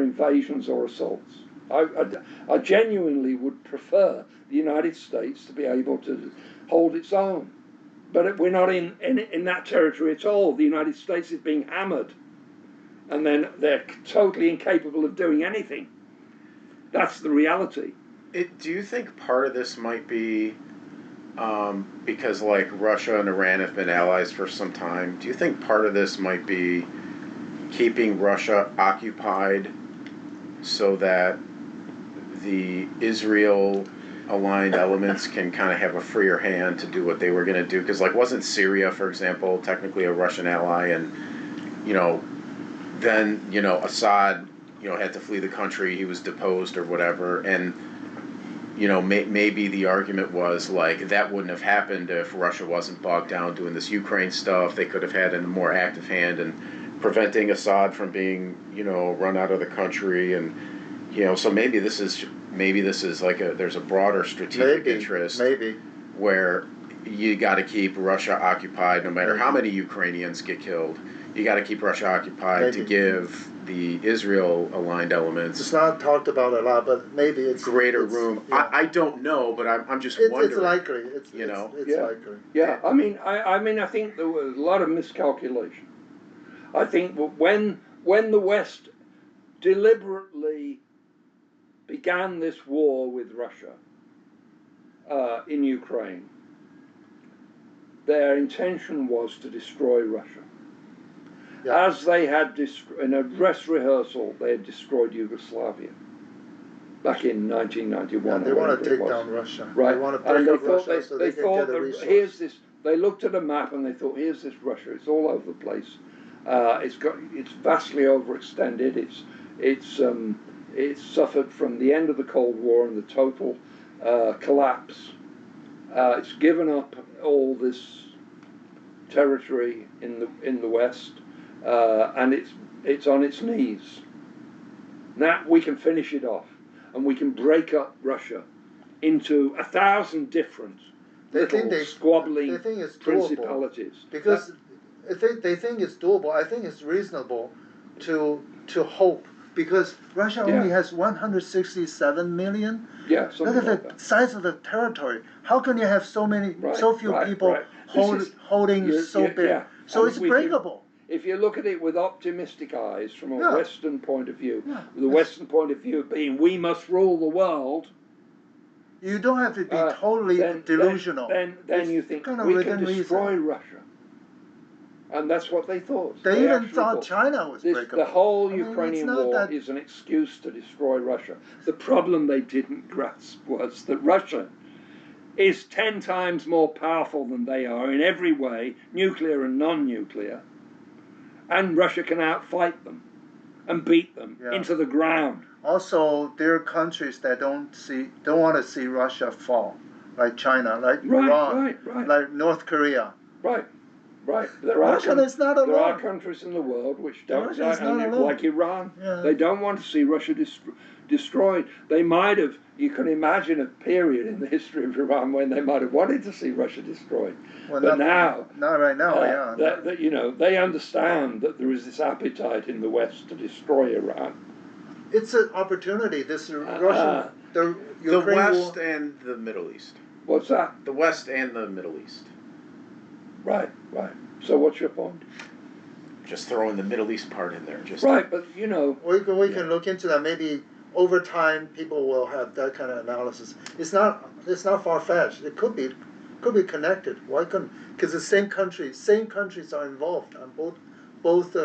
invasions or assaults. I genuinely would prefer the United States to be able to hold its own. But we're not in that territory at all. The United States is being hammered. And then they're totally incapable of doing anything. That's the reality. Do you think part of this might be because like Russia and Iran have been allies for some time? Do you think part of this might be keeping Russia occupied so that the Israel-aligned elements can kind of have a freer hand to do what they were going to do? Because like wasn't Syria, for example, technically a Russian ally, and then Assad had to flee the country, he was deposed or whatever, and maybe the argument was like that wouldn't have happened if Russia wasn't bogged down doing this Ukraine stuff. They could have had a more active hand in preventing Assad from being run out of the country, and so maybe this is like there's a broader strategic interest where you got to keep Russia occupied no matter how many Ukrainians get killed. You got to keep Russia occupied to give the Israel-aligned elements. It's not talked about a lot, but maybe it's greater room. Yeah. I don't know, but I'm just wondering. It's likely. It's likely. Yeah, I mean, I think there was a lot of miscalculation. I think when the West deliberately began this war with Russia in Ukraine, their intention was to destroy Russia. Yeah. As they had, in a dress rehearsal, they had destroyed Yugoslavia back in 1991. They want to take down Russia. Right. They want to break up Russia so they can get the resources. They looked at a map and they thought, here's this Russia. It's all over the place. It's vastly overextended. It's suffered from the end of the Cold War and the total collapse. It's given up all this territory in the West. And it's on its knees. Now we can finish it off, and we can break up Russia into 1,000 different squabbling principalities. Because they think it's doable. I think it's reasonable to hope, because Russia Yeah. only has 167 million. Yeah, Look something at like the that. size of the territory. How can you have so few Right, people right. This is- holding so big? Yeah. So And it's we can- breakable. If you look at it with optimistic eyes from a Yeah. Western point of view, Yeah. the Western point of view being we must rule the world, You don't have to be totally delusional. Then It's you think kind of we within can destroy reason. Russia. And that's what they thought. They even actually thought China was breakable. The whole I mean, it's Ukrainian not war that- is an excuse to destroy Russia. The problem they didn't grasp was that Russia is 10 times more powerful than they are in every way, nuclear and non-nuclear, and Russia can outfight them and beat them Yeah. into the ground. Also, there are countries that don't want to see Russia fall, like China, like Right, Iran, right. like North Korea. Right. Russia is not There are alone. countries in the world which don't, Russia is not alone. like Iran. Yeah. They don't want to see Russia destroyed. They might have. You can imagine a period in the history of Iran when they might have wanted to see Russia destroyed. Well, But not right now. Yeah. that, you know, they understand that there is this appetite in the West to destroy Iran. It's an opportunity. This Russian, the The Ukraine West war. and the Middle East. What's that? The West and the Middle East. Right. So what's your point? Just throwing the Middle East part in there. Just Right, but you know. We can look into that. Maybe over time, people will have that kind of analysis. It's not far fetched. It could be connected. Why couldn't? Because the same countries are involved on both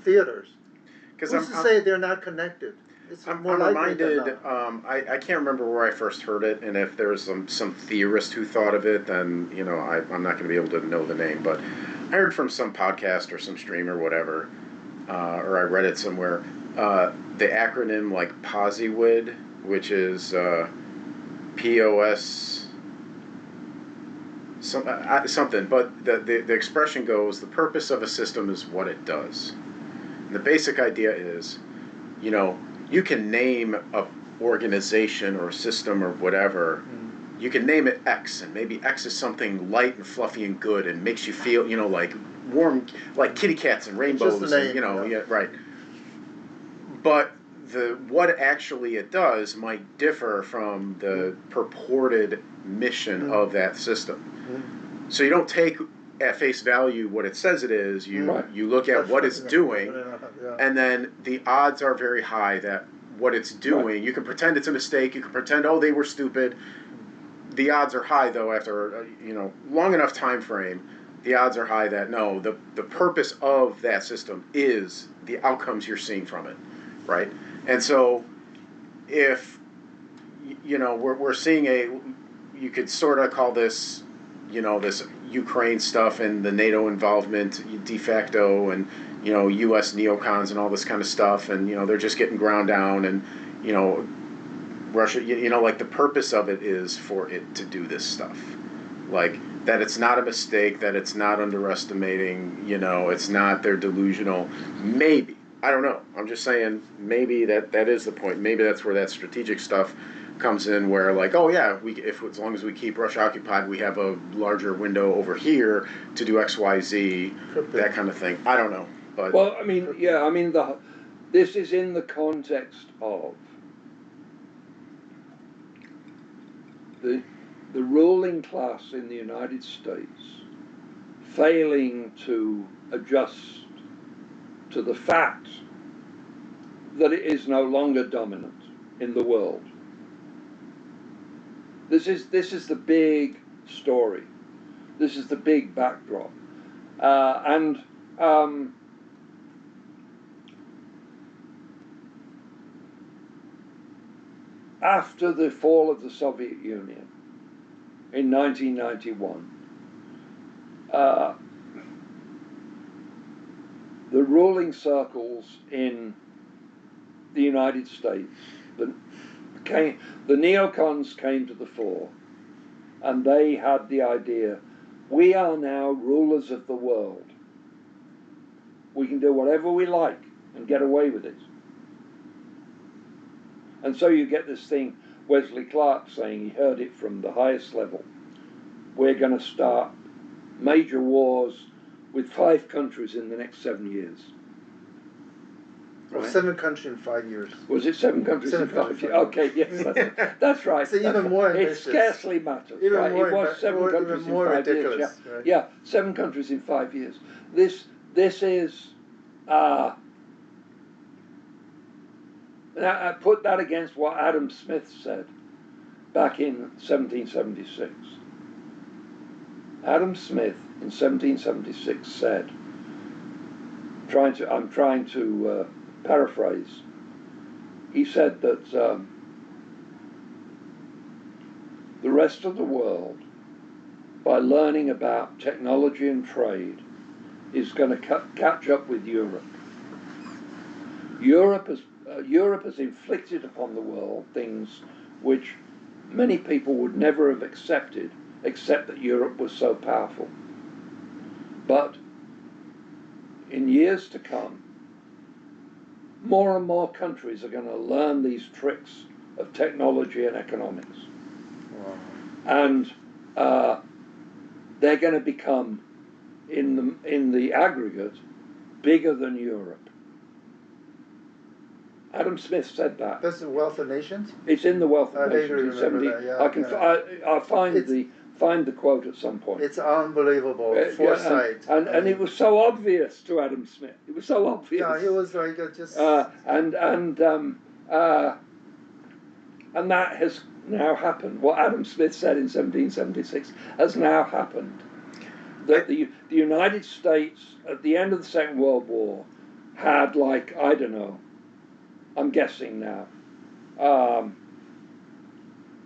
theaters. Who's to say they're not connected? It's I'm more likely than reminded, not. I can't remember where I first heard it, and if there's some theorist who thought of it, then, you know, I'm not going to be able to know the name, but I heard from some podcast or some stream or whatever, or I read it somewhere, the acronym like POSIWID, which is POS something, but the expression goes, the purpose of a system is what it does. And the basic idea is, you know, you can name a organization or a system or whatever. You can name it X, and maybe X is something light and fluffy and good and makes you feel, you know, like warm, like kitty cats and rainbows, just a name, and, you know, yeah. yeah, right. But what actually it does might differ from the purported mission of that system. So you don't take at face value what it says it is. You look at what it's doing, and then the odds are very high that what it's doing, you can pretend it's a mistake, you can pretend, oh, they were stupid. The odds are high, though, after long enough time frame, the odds are high that no, the purpose of that system is the outcomes you're seeing from it, right? And so if we're seeing you could sort of call this, this Ukraine stuff and the NATO involvement de facto, and U.S. neocons and all this kind of stuff, and they're just getting ground down, and Russia, like the purpose of it is for it to do this stuff, like that it's not a mistake, that it's not underestimating, it's not, they're delusional. Maybe, I don't know. I'm just saying maybe that is the point. Maybe that's where that strategic stuff comes in, where like, oh yeah, as long as we keep Russia occupied, we have a larger window over here to do X, Y, Z, that kind of thing. I don't know, but well, I mean, this is in the context of the ruling class in the United States failing to adjust to the fact that it is no longer dominant in the world. This is the big story. This is the big backdrop. After the fall of the Soviet Union in 1991, the ruling circles in the United States, the neocons came to the fore, and they had the idea, we are now rulers of the world. We can do whatever we like and get away with it. And so you get this thing, Wesley Clark saying, he heard it from the highest level, we're going to start major wars with 5 countries in the next 7 years. Right. 7 countries in 5 years. Was it 7 countries Seven in 5 countries, years? right. Okay, yes, that's right. So even that's more right. It ambitious. scarcely matters, Even right? more It was imba- 7 more- countries even in more 5 years. ridiculous, Yeah, right? yeah, 7 countries in 5 years. This is. Now, I put that against what Adam Smith said back in 1776. Adam Smith in 1776 said, I'm trying to paraphrase, he said that the rest of the world, by learning about technology and trade, is going to catch up with Europe. Europe has inflicted upon the world things which many people would never have accepted, except that Europe was so powerful. But in years to come, more and more countries are going to learn these tricks of technology and economics. Wow. And they're going to become, in the aggregate, bigger than Europe. Adam Smith said that. That's the Wealth of Nations? It's in the Wealth of I vaguely Nations. remember that, yeah, I can. yeah. I'll find the quote at some point. It's unbelievable foresight. And it was so obvious to Adam Smith. It was so obvious. Yeah, he was like just. And that has now happened. What Adam Smith said in 1776 has now happened. That the United States at the end of the Second World War had, like, I don't know, I'm guessing now,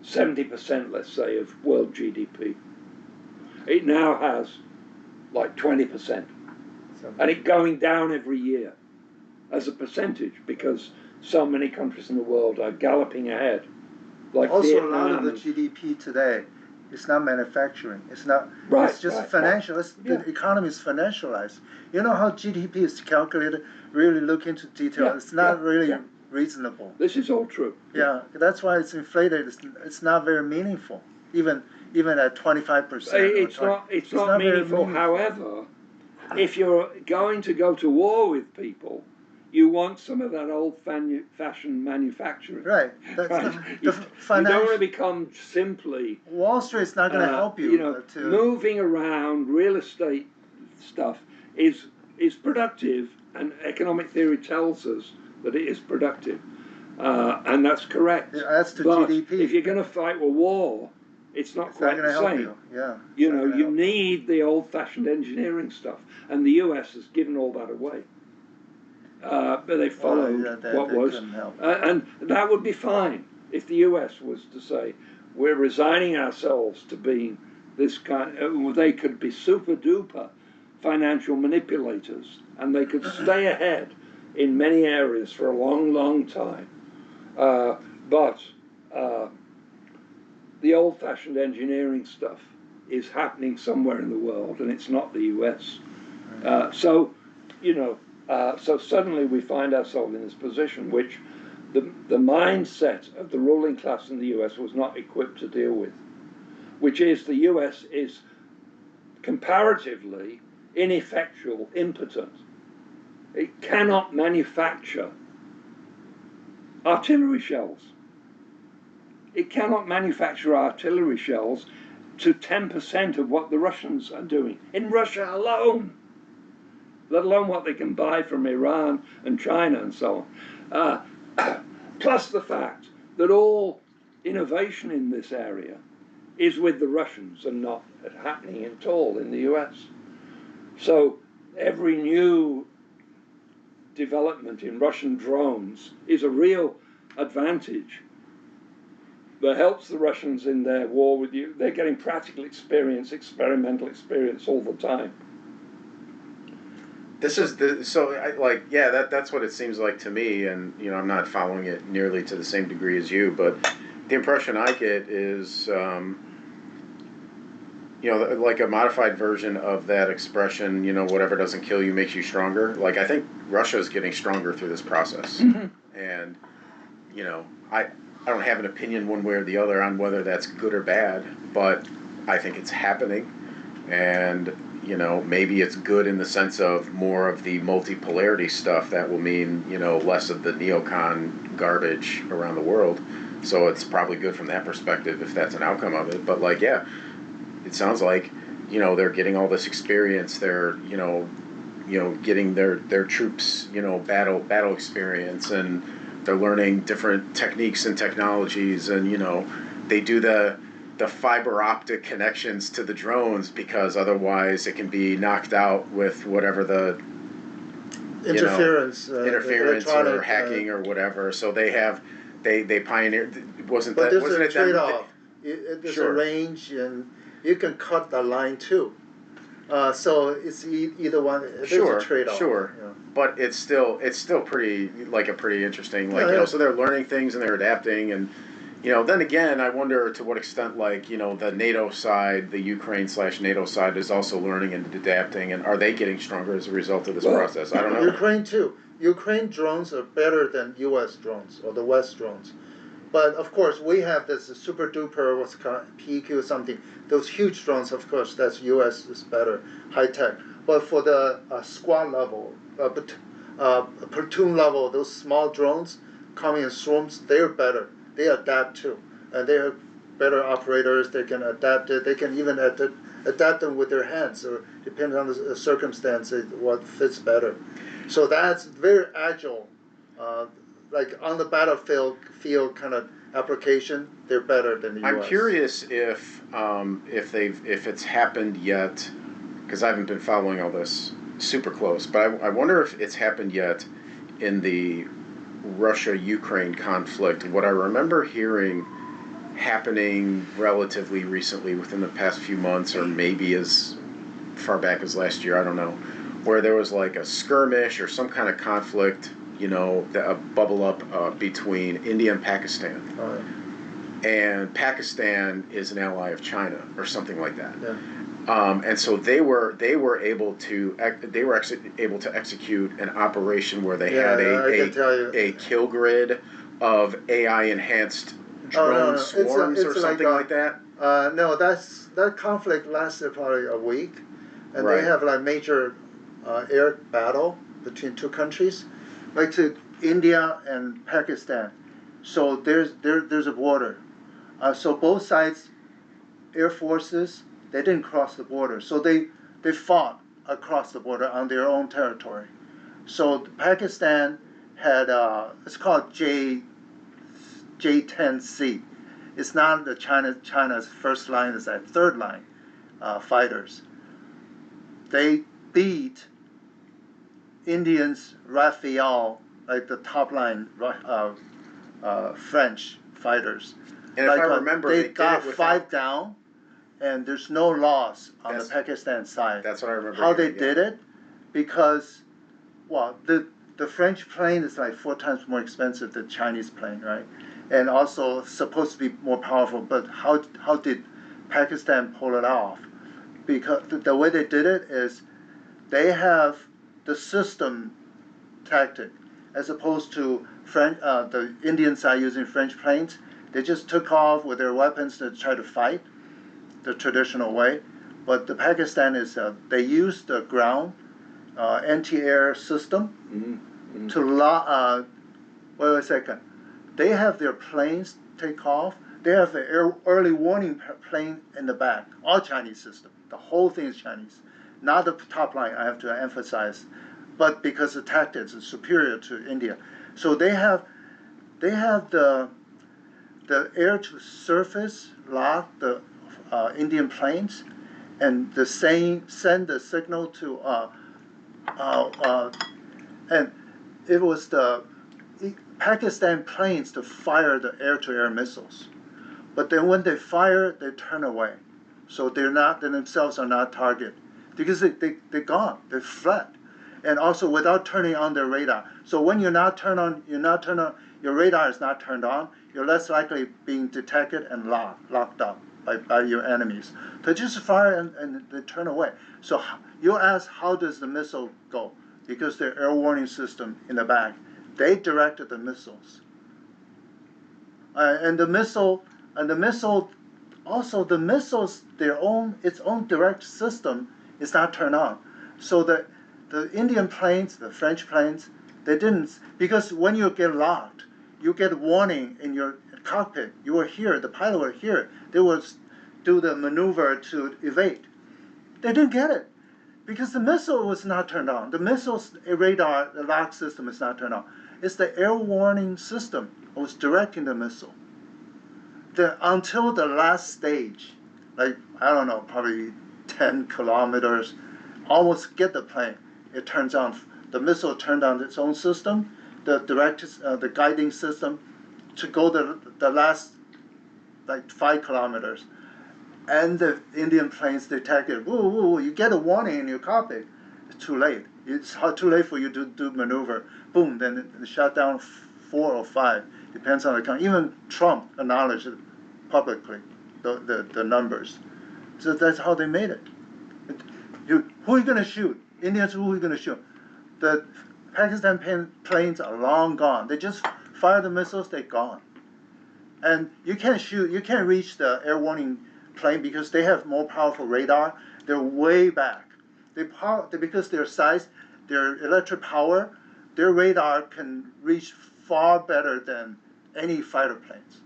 70%, let's say, of world GDP. It now has like 20%, and it's going down every year as a percentage because so many countries in the world are galloping ahead. Like also, Vietnam, a lot of the GDP today is not manufacturing. It's not. Right, it's just right, financial. right. The economy is financialized. You know how GDP is calculated? Really look into detail. Yeah, It's not really yeah. reasonable. This is all true. Yeah, that's why it's inflated. It's not very meaningful, even at 25%. It's not very meaningful. However, if you're going to go to war with people, you want some of that old-fashioned manufacturing. Right. That's Right. the You don't want financial. to become simply Wall Street's not going to help you. moving around real estate stuff is productive, and economic theory tells us that it is productive, and that's correct. It adds to but GDP. if you're going to fight a war, it's not It's quite not the going to help same. you. Yeah. You know, you need the old-fashioned engineering stuff, and the US has given all that away. But they followed what was, and that would be fine if the US was to say, we're resigning ourselves to being this kind. They could be super duper financial manipulators, and they could stay ahead in many areas for a long, long time. But the old-fashioned engineering stuff is happening somewhere in the world, and it's not the US. So, you know. So suddenly we find ourselves in this position which the mindset of the ruling class in the US was not equipped to deal with, which is the US is comparatively ineffectual, impotent. It cannot manufacture artillery shells. It cannot manufacture artillery shells to 10% of what the Russians are doing in Russia alone, let alone what they can buy from Iran and China and so on. Plus the fact that all innovation in this area is with the Russians and not happening at all in the US. So every new development in Russian drones is a real advantage that helps the Russians in their war with you. They're getting practical experience, experimental experience all the time. That's what it seems like to me, and you know, I'm not following it nearly to the same degree as you, but the impression I get is, you know, like a modified version of that expression, you know, whatever doesn't kill you makes you stronger. Like, I think Russia is getting stronger through this process, and you know, I don't have an opinion one way or the other on whether that's good or bad, but I think it's happening, and you know, maybe it's good in the sense of more of the multipolarity stuff that will mean, you know, less of the neocon garbage around the world. So it's probably good from that perspective if that's an outcome of it. But like, yeah, it sounds like, you know, they're getting all this experience. They're, you know, getting their troops, you know, battle experience, and they're learning different techniques and technologies, and you know, they do the fiber optic connections to the drones because otherwise it can be knocked out with whatever the Interference, interference or hacking or whatever. So they pioneered. Wasn't but that? there's Wasn't a it trade-off. them? There's Sure. a range, and you can cut the line too. So it's either one. There's Sure, a trade-off. sure. You know. But it's still pretty like a pretty interesting, like, Yeah, you know, yeah. so they're learning things and they're adapting, and you know, then again, I wonder to what extent, like, you know, the NATO side, the Ukraine/NATO side is also learning and adapting, and are they getting stronger as a result of this Well, process? I don't know. Ukraine too. Ukraine drones are better than U.S. drones or the West drones. But of course, we have this super duper, what's called PQ something. Those huge drones, of course, that's U.S. is better, high tech. But for the squad level, platoon level, those small drones coming in swarms, they're better. They adapt too, and they have better operators. They can adapt it. They can even adapt them with their hands, or depending on the circumstance, what fits better. So that's very agile. Like on the battlefield kind of application, they're better than the U.S. I'm curious if it's happened yet, because I haven't been following all this super close. But I wonder if it's happened yet in the Russia-Ukraine conflict. What I remember hearing happening relatively recently, within the past few months, or maybe as far back as last year, I don't know, where there was like a skirmish or some kind of conflict, you know, a bubble up between India and Pakistan. And Pakistan is an ally of China or something like that. Yeah. And so they were able to execute an operation where they had a kill grid of AI enhanced drone swarms or something like that. No, that conflict lasted probably a week, and Right. they have like major air battle between two countries, like to India and Pakistan. So there's a border. So both sides, air forces, they didn't cross the border. So they fought across the border on their own territory. So Pakistan had it's called J-10C. It's not the China's first line, it's that third line fighters. They beat Indians Rafale, like the top line French fighters. And if I remember, they got 5 down, and there's no loss on the Pakistan side. That's what I remember. How they did it, because, well, the French plane is like 4 times more expensive than the Chinese plane, right? And also supposed to be more powerful. But how did Pakistan pull it off? Because the way they did it is they have the system tactic, as opposed to the Indian side using French planes. They just took off with their weapons to try to fight the traditional way. But the Pakistan is, they use the ground anti-air system to wait a second. They have their planes take off. They have the early warning plane in the back. All Chinese system. The whole thing is Chinese. Not the top line, I have to emphasize. But because the tactics are superior to India. So they have the air to surface lock the Indian planes, and send the signal to and it was the Pakistan planes to fire the air-to-air missiles. But then when they fire, they turn away. So they themselves are not target. Because they're gone, they fled. And also without turning on their radar. So when your radar is not turned on, you're less likely being detected and locked up by your enemies. They just fire and they turn away. So you ask, how does the missile go? Because their air warning system in the back, they directed the missiles. And the missiles, its own direct system It's not turned on. So the Indian planes, the French planes, they didn't, because when you get locked, you get a warning in your cockpit. You were here, the pilot were here. They will do the maneuver to evade. They didn't get it because the missile was not turned on. The missile's radar, the lock system is not turned on. It's the air warning system that was directing the missile. Until the last stage, like, I don't know, probably 10 kilometers, almost get the plane, it turns on. The missile turned on its own system, the guiding system, to go the last, like 5 kilometers. And the Indian planes detected, whoa, whoa, whoa, you get a warning in your cockpit. It's too late. It's too late for you to do maneuver. Boom, then it shut down 4 or 5, depends on the country. Even Trump acknowledged it publicly, the numbers. So that's how they made it. Who are you going to shoot? Indians, who are you going to shoot? The Pakistan planes are long gone. They just fire the missiles, they're gone. And you can't shoot, you can't reach the air warning plane because they have more powerful radar. They're way back. Because their size, their electric power, their radar can reach far better than any fighter planes,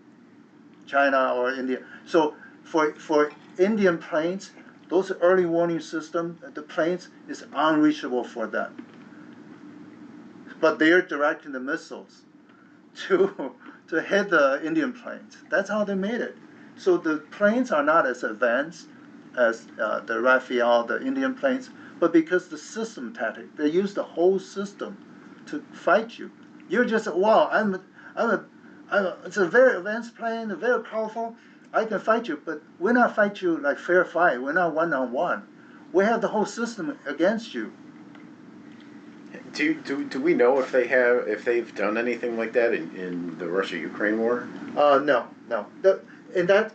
China or India. So for Indian planes, those early warning system, the planes is unreachable for them. But they're directing the missiles to hit the Indian planes. That's how they made it. So the planes are not as advanced as the Rafale, the Indian planes, but because the system tactic, they use the whole system to fight you. You're just, wow, it's a very advanced plane, very powerful. I can fight you, but we're not fight you like fair fight. We're not one-on-one. We have the whole system against you. Do we know if they've done anything like that in the Russia-Ukraine war? No. In that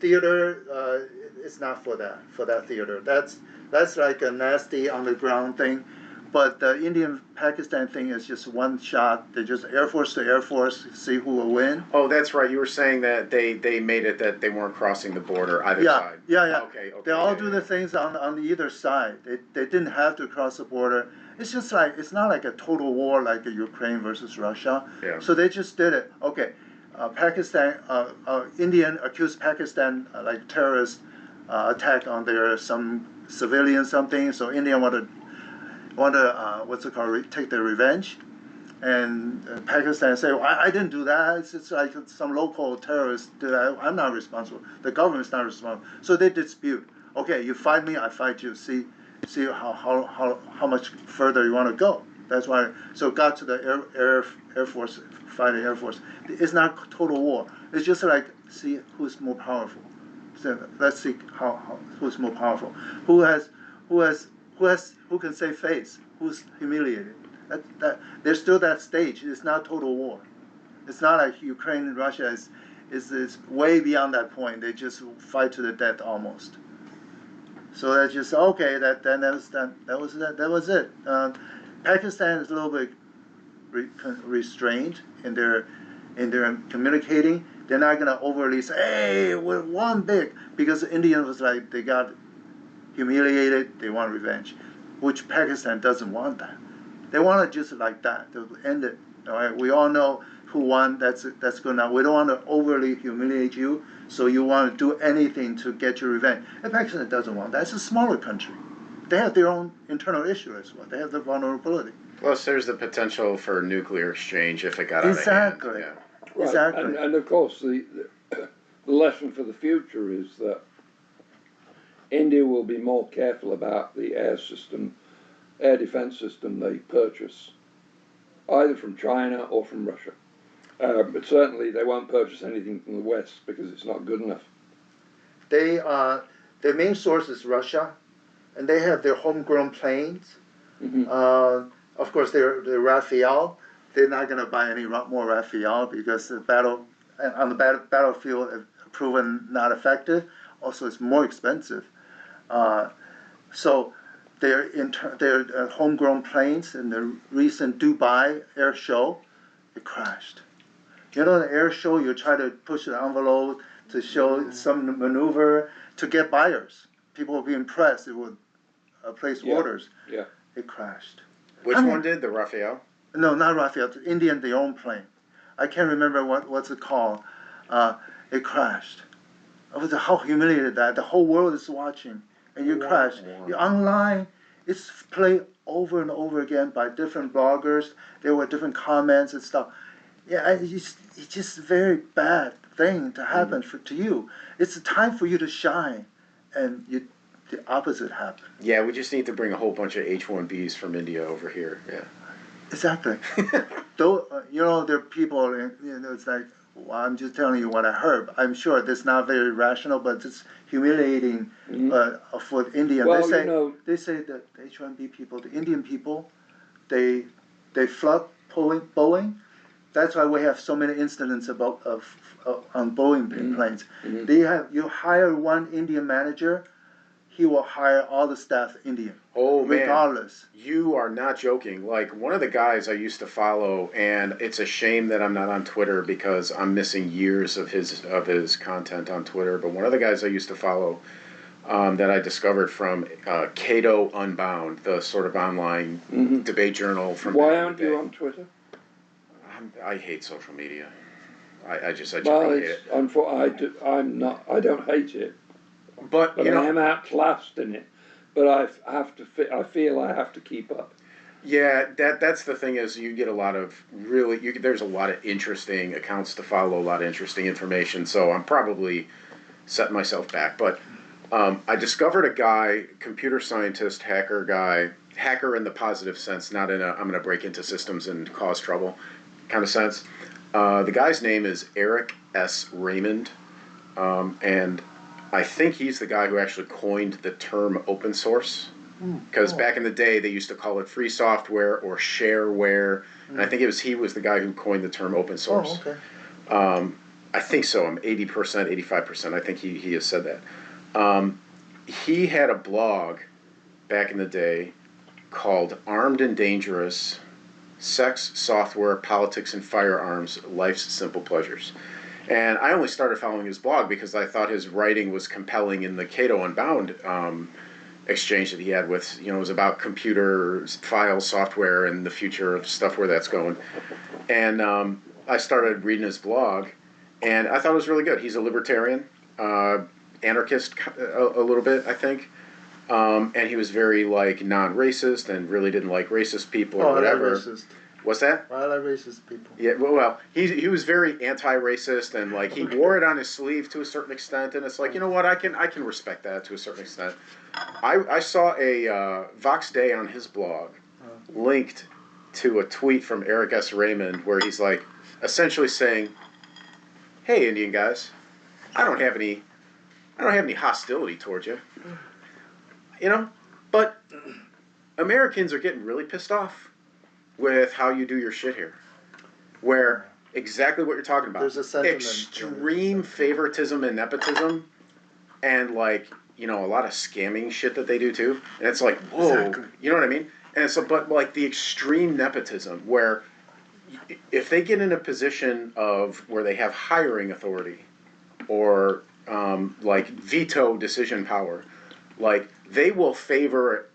theater, it's not for that theater. That's like a nasty underground thing. But the Indian-Pakistan thing is just one shot. They just Air Force to Air Force, see who will win. Oh, that's right. You were saying that they made it that they weren't crossing the border either side. Yeah. Okay. They all do the things on either side. They didn't have to cross the border. It's just like, it's not like a total war like Ukraine versus Russia. Yeah. So they just did it. Okay, Indian accused Pakistan like terrorist attack on some civilian something. So India want to take their revenge, and Pakistan say, well, I didn't do that. It's like some local terrorist did that. I'm not responsible. The government's not responsible. So they dispute. Okay, you fight me, I fight you. See how much further you want to go. That's why. So it got to the Air Force, fighting Air Force. It's not total war. It's just like, see who's more powerful. So let's see who's more powerful. Who can save face? Who's humiliated? There's still that stage. It's not total war. It's not like Ukraine and Russia is way beyond that point. They just fight to the death almost. So that's just okay. That was it. Pakistan is a little bit restrained in their communicating. They're not gonna overly say, "Hey, we're one big," because the Indians was like they got humiliated. They want revenge, which Pakistan doesn't want that. They want it just like that to end it. All right, we all know who won. That's good enough. We don't want to overly humiliate you, so you want to do anything to get your revenge. And Pakistan doesn't want that. It's a smaller country. They have their own internal issue as well. They have the vulnerability. Plus, there's the potential for nuclear exchange if it got out of hand. Exactly. Yeah. Right. Exactly. And of course, the lesson for the future is that India will be more careful about the air defense system they purchase, either from China or from Russia. But certainly they won't purchase anything from the West because it's not good enough. Their main source is Russia, and they have their homegrown planes. Mm-hmm. Of course, they're Rafale. They're not going to buy any more Rafale because the battlefield have proven not effective. Also, it's more expensive. So their homegrown planes in the recent Dubai air show, it crashed. You know, the air show, you try to push the envelope to show some maneuver to get buyers. People will be impressed. It would placed Yeah. orders. Yeah. It crashed. Which I mean- one did? The Raphael? No, not Raphael. Indian, their own plane. I can't remember what's it called. It crashed. How humiliated that the whole world is watching, and you crash. You're online. It's played over and over again by different bloggers. There were different comments and stuff. Yeah, it's just a very bad thing to happen to you. It's a time for you to shine, and the opposite happened. Yeah, we just need to bring a whole bunch of H-1Bs from India over here. Yeah. Exactly. Though there are people. It's like, well, I'm just telling you what I heard. I'm sure this is not very rational, but it's humiliating for the Indian. Well, they say that the H-1B people, the Indian people, they flood Boeing. That's why we have so many incidents on Boeing planes. You hire one Indian manager, he will hire all the staff Indian. Oh, man. Regardless. You are not joking. Like, one of the guys I used to follow, and it's a shame that I'm not on Twitter because I'm missing years of his content on Twitter, but one of the guys I used to follow that I discovered from Cato Unbound, the sort of online debate journal from Why back in aren't the day. you on Twitter? I hate social media. I just Well, hate it. I don't hate it, But but I am outclassed in it. But I feel I have to keep up. yeah, that's the thing is you get a lot of there's a lot of interesting accounts to follow, a lot of interesting information. So I'm probably setting myself back. But I discovered a guy, computer scientist, hacker in the positive sense, not in a I'm going to break into systems and cause trouble kind of sense. The guy's name is Eric S. Raymond, and I think he's the guy who actually coined the term open source. Because back in the day, they used to call it free software or shareware, and I think he was the guy who coined the term open source. Oh, okay. I think so. I'm 80%, 85%. I think he has said that. He had a blog back in the day called Armed and Dangerous: Sex, Software, Politics, and Firearms, Life's Simple Pleasures. And I only started following his blog because I thought his writing was compelling in the Cato Unbound exchange that he had with, it was about computers, files, software, and the future of stuff where that's going. And I started reading his blog, and I thought it was really good. He's a libertarian, anarchist a little bit, I think. And he was very, non-racist and really didn't like racist people or whatever. I like racist. What's that? I like racist people. Yeah, well, he was very anti-racist, and he wore it on his sleeve to a certain extent, and it's like, you know what, I can respect that to a certain extent. I saw a Vox Day on his blog linked to a tweet from Eric S. Raymond where he's essentially saying, "Hey, Indian guys, I don't have any hostility towards you, but Americans are getting really pissed off with how you do your shit here, where exactly what you're talking about. There's a sentiment. Extreme favoritism and nepotism, and a lot of scamming shit that they do too. And it's like, whoa, Exactly. you know what I mean? And so, but the extreme nepotism, where if they get in a position of where they have hiring authority, or veto decision power, they will favor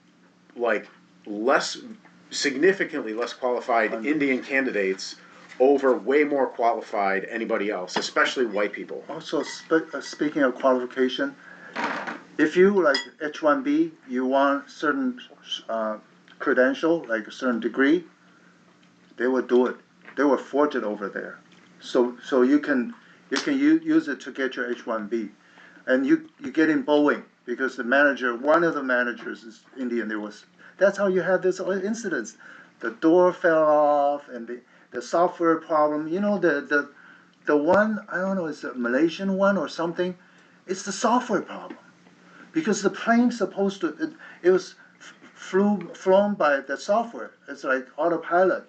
significantly less qualified Indian candidates over way more qualified anybody else, especially white people. Also, speaking of qualification, if you H-1B, you want certain credential, a certain degree, they will do it. They will forge it over there. So you can use it to get your H-1B. And you get in Boeing because one of the managers is Indian. That's how you have this incidents. The door fell off and the software problem. The one, I don't know, it's a Malaysian one or something. It's the software problem. Because the plane's supposed to, it was flown by the software. It's like autopilot.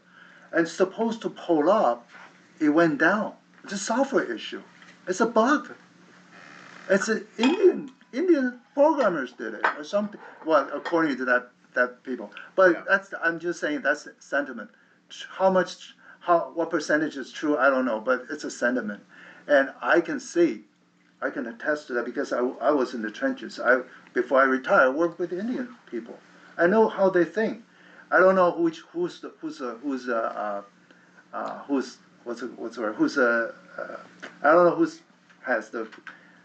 And it's supposed to pull up, it went down. It's a software issue. It's a bug. It's an Indian programmers did it or something. Well, according to that people. But Yeah. I'm just saying that's the sentiment. What percentage is true, I don't know, but it's a sentiment. And I can see I can attest to that because I was in the trenches. Before I retired, I worked with Indian people. I know how they think. I don't know who's I don't know who's has the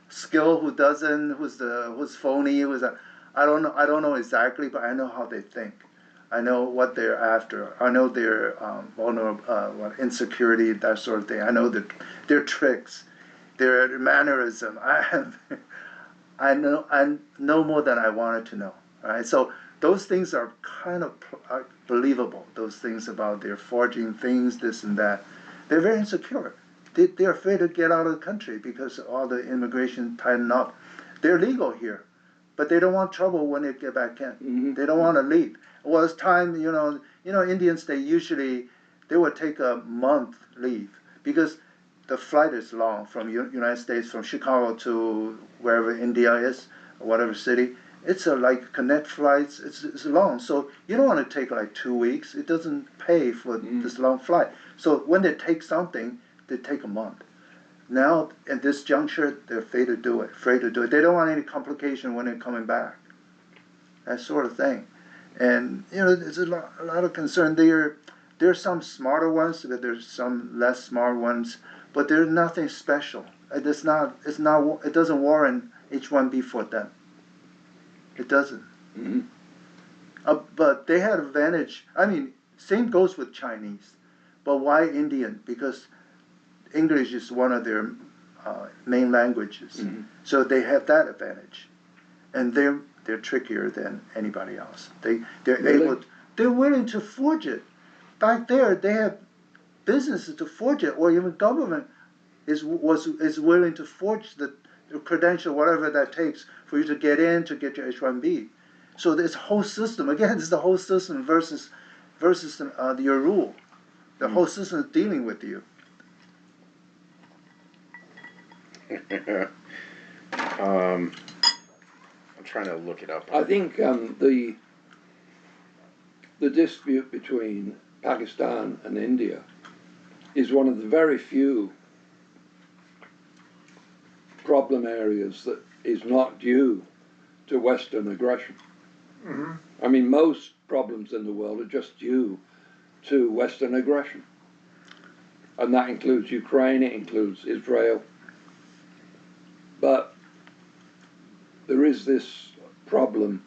skill, who doesn't, who's phony, I don't know exactly, but I know how they think. I know what they're after. I know their vulnerable, insecurity, that sort of thing. I know their tricks, their mannerism. I know more than I wanted to know. Right? So those things are kind of believable. Those things about their forging things, this and that. They're very insecure. They're afraid to get out of the country because all the immigration tightened up. They're legal here, but they don't want trouble when they get back in. Mm-hmm. They don't want to leave. Well, it's time, Indians, they would take a month leave because the flight is long from United States, from Chicago to wherever India is, or whatever city. It's like connect flights, it's long. So you don't want to take like 2 weeks. It doesn't pay for this long flight. So when they take something, they take a month. Now, at this juncture, they're afraid to do it. They don't want any complication when they're coming back. That sort of thing. And, there's a lot of concern. There's some smarter ones, but there's some less smart ones, but there's nothing special. It doesn't warrant H-1B for them. It doesn't. Mm-hmm. But they had advantage. Same goes with Chinese. But why Indian? Because English is one of their main languages. Mm-hmm. So they have that advantage. And they're trickier than anybody else. They're willing to forge it. Back there, they have businesses to forge it, or even government is willing to forge the credential, whatever that takes for you to get in, to get your H-1B. So this whole system, again, this is the whole system versus your rule. The whole system is dealing with you. I'm trying to look it up. I think the dispute between Pakistan and India is one of the very few problem areas that is not due to Western aggression. Mm-hmm. Most problems in the world are just due to Western aggression. And that includes Ukraine, it includes Israel. But there is this problem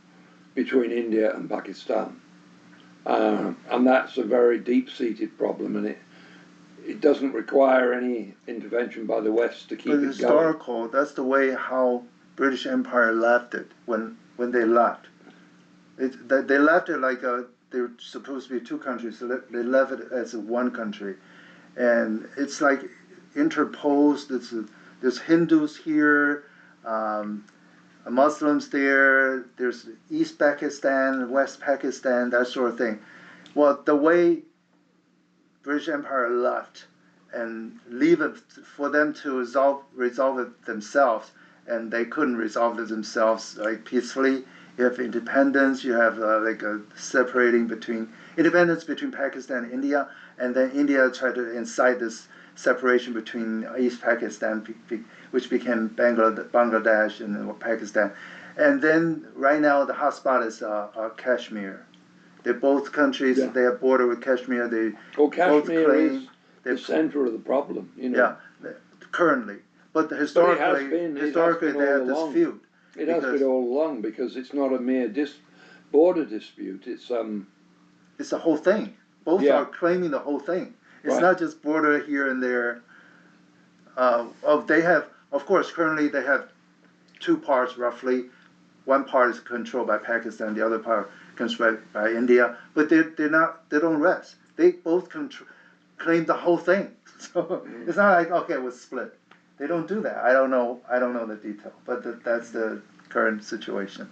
between India and Pakistan. And that's a very deep-seated problem, and it doesn't require any intervention by the West to keep it going. But historical, that's the way how British Empire left it when they left. They left it like they were supposed to be two countries, so they left it as one country. And it's like interposed, there's Hindus here, Muslims there, there's East Pakistan, West Pakistan, that sort of thing. Well, the way British Empire left and leave it for them to resolve it themselves, and they couldn't resolve it themselves peacefully. You have independence, you have a separating between independence between Pakistan and India, and then India tried to incite this separation between East Pakistan, which became Bangladesh and Pakistan. And then right now the hotspot is Kashmir. They're both countries, they have border with Kashmir. Kashmir is the center of the problem, Yeah, currently. But historically they have this feud. It has been all along because it's not a mere border dispute. It's the whole thing. Both are claiming the whole thing. It's not just border here and there. They have, of course, currently they have two parts roughly. One part is controlled by Pakistan, the other part controlled by India. But they don't rest. They both claim the whole thing. So it's not like, okay, we'll split. They don't do that. I don't know the detail, but that's the current situation.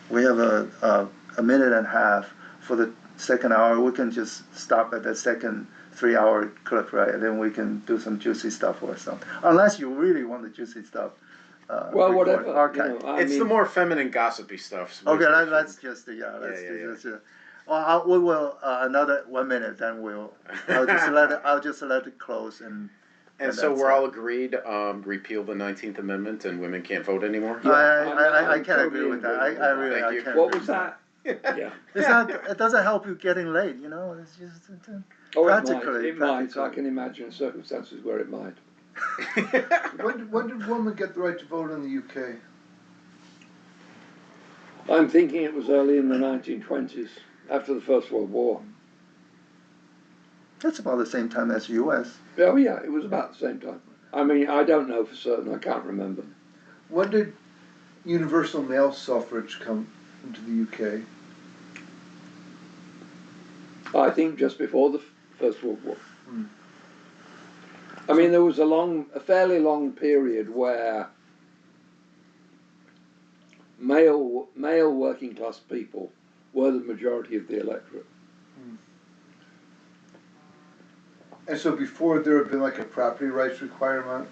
We have a minute and a half for the second hour. We can just stop at the second 3-hour clip, right? And then we can do some juicy stuff or something. Unless you really want the juicy stuff. Well, whatever. It's the more feminine, gossipy stuff. Okay, let's just Well, we will another 1 minute. Then I'll just let it close, and And so that's we're it. all agreed, repeal the 19th Amendment and women can't vote anymore? I I'm can't totally agree with that. in I agreement really, Thank I you. can't. What agree was with that? Yeah. It's not, it doesn't help you getting laid, you know, it's just, Oh, practically. it might. I can imagine circumstances where it might. When did women get the right to vote in the UK? I'm thinking it was early in the 1920s, after the First World War. That's about the same time as US. Oh yeah, it was about the same time. I mean, I don't know for certain, I can't remember. When did universal male suffrage come into the UK? I think just before the First World War. Hmm. I mean, there was a fairly long period where male working class people were the majority of the electorate. And so before there had been like a property rights requirement?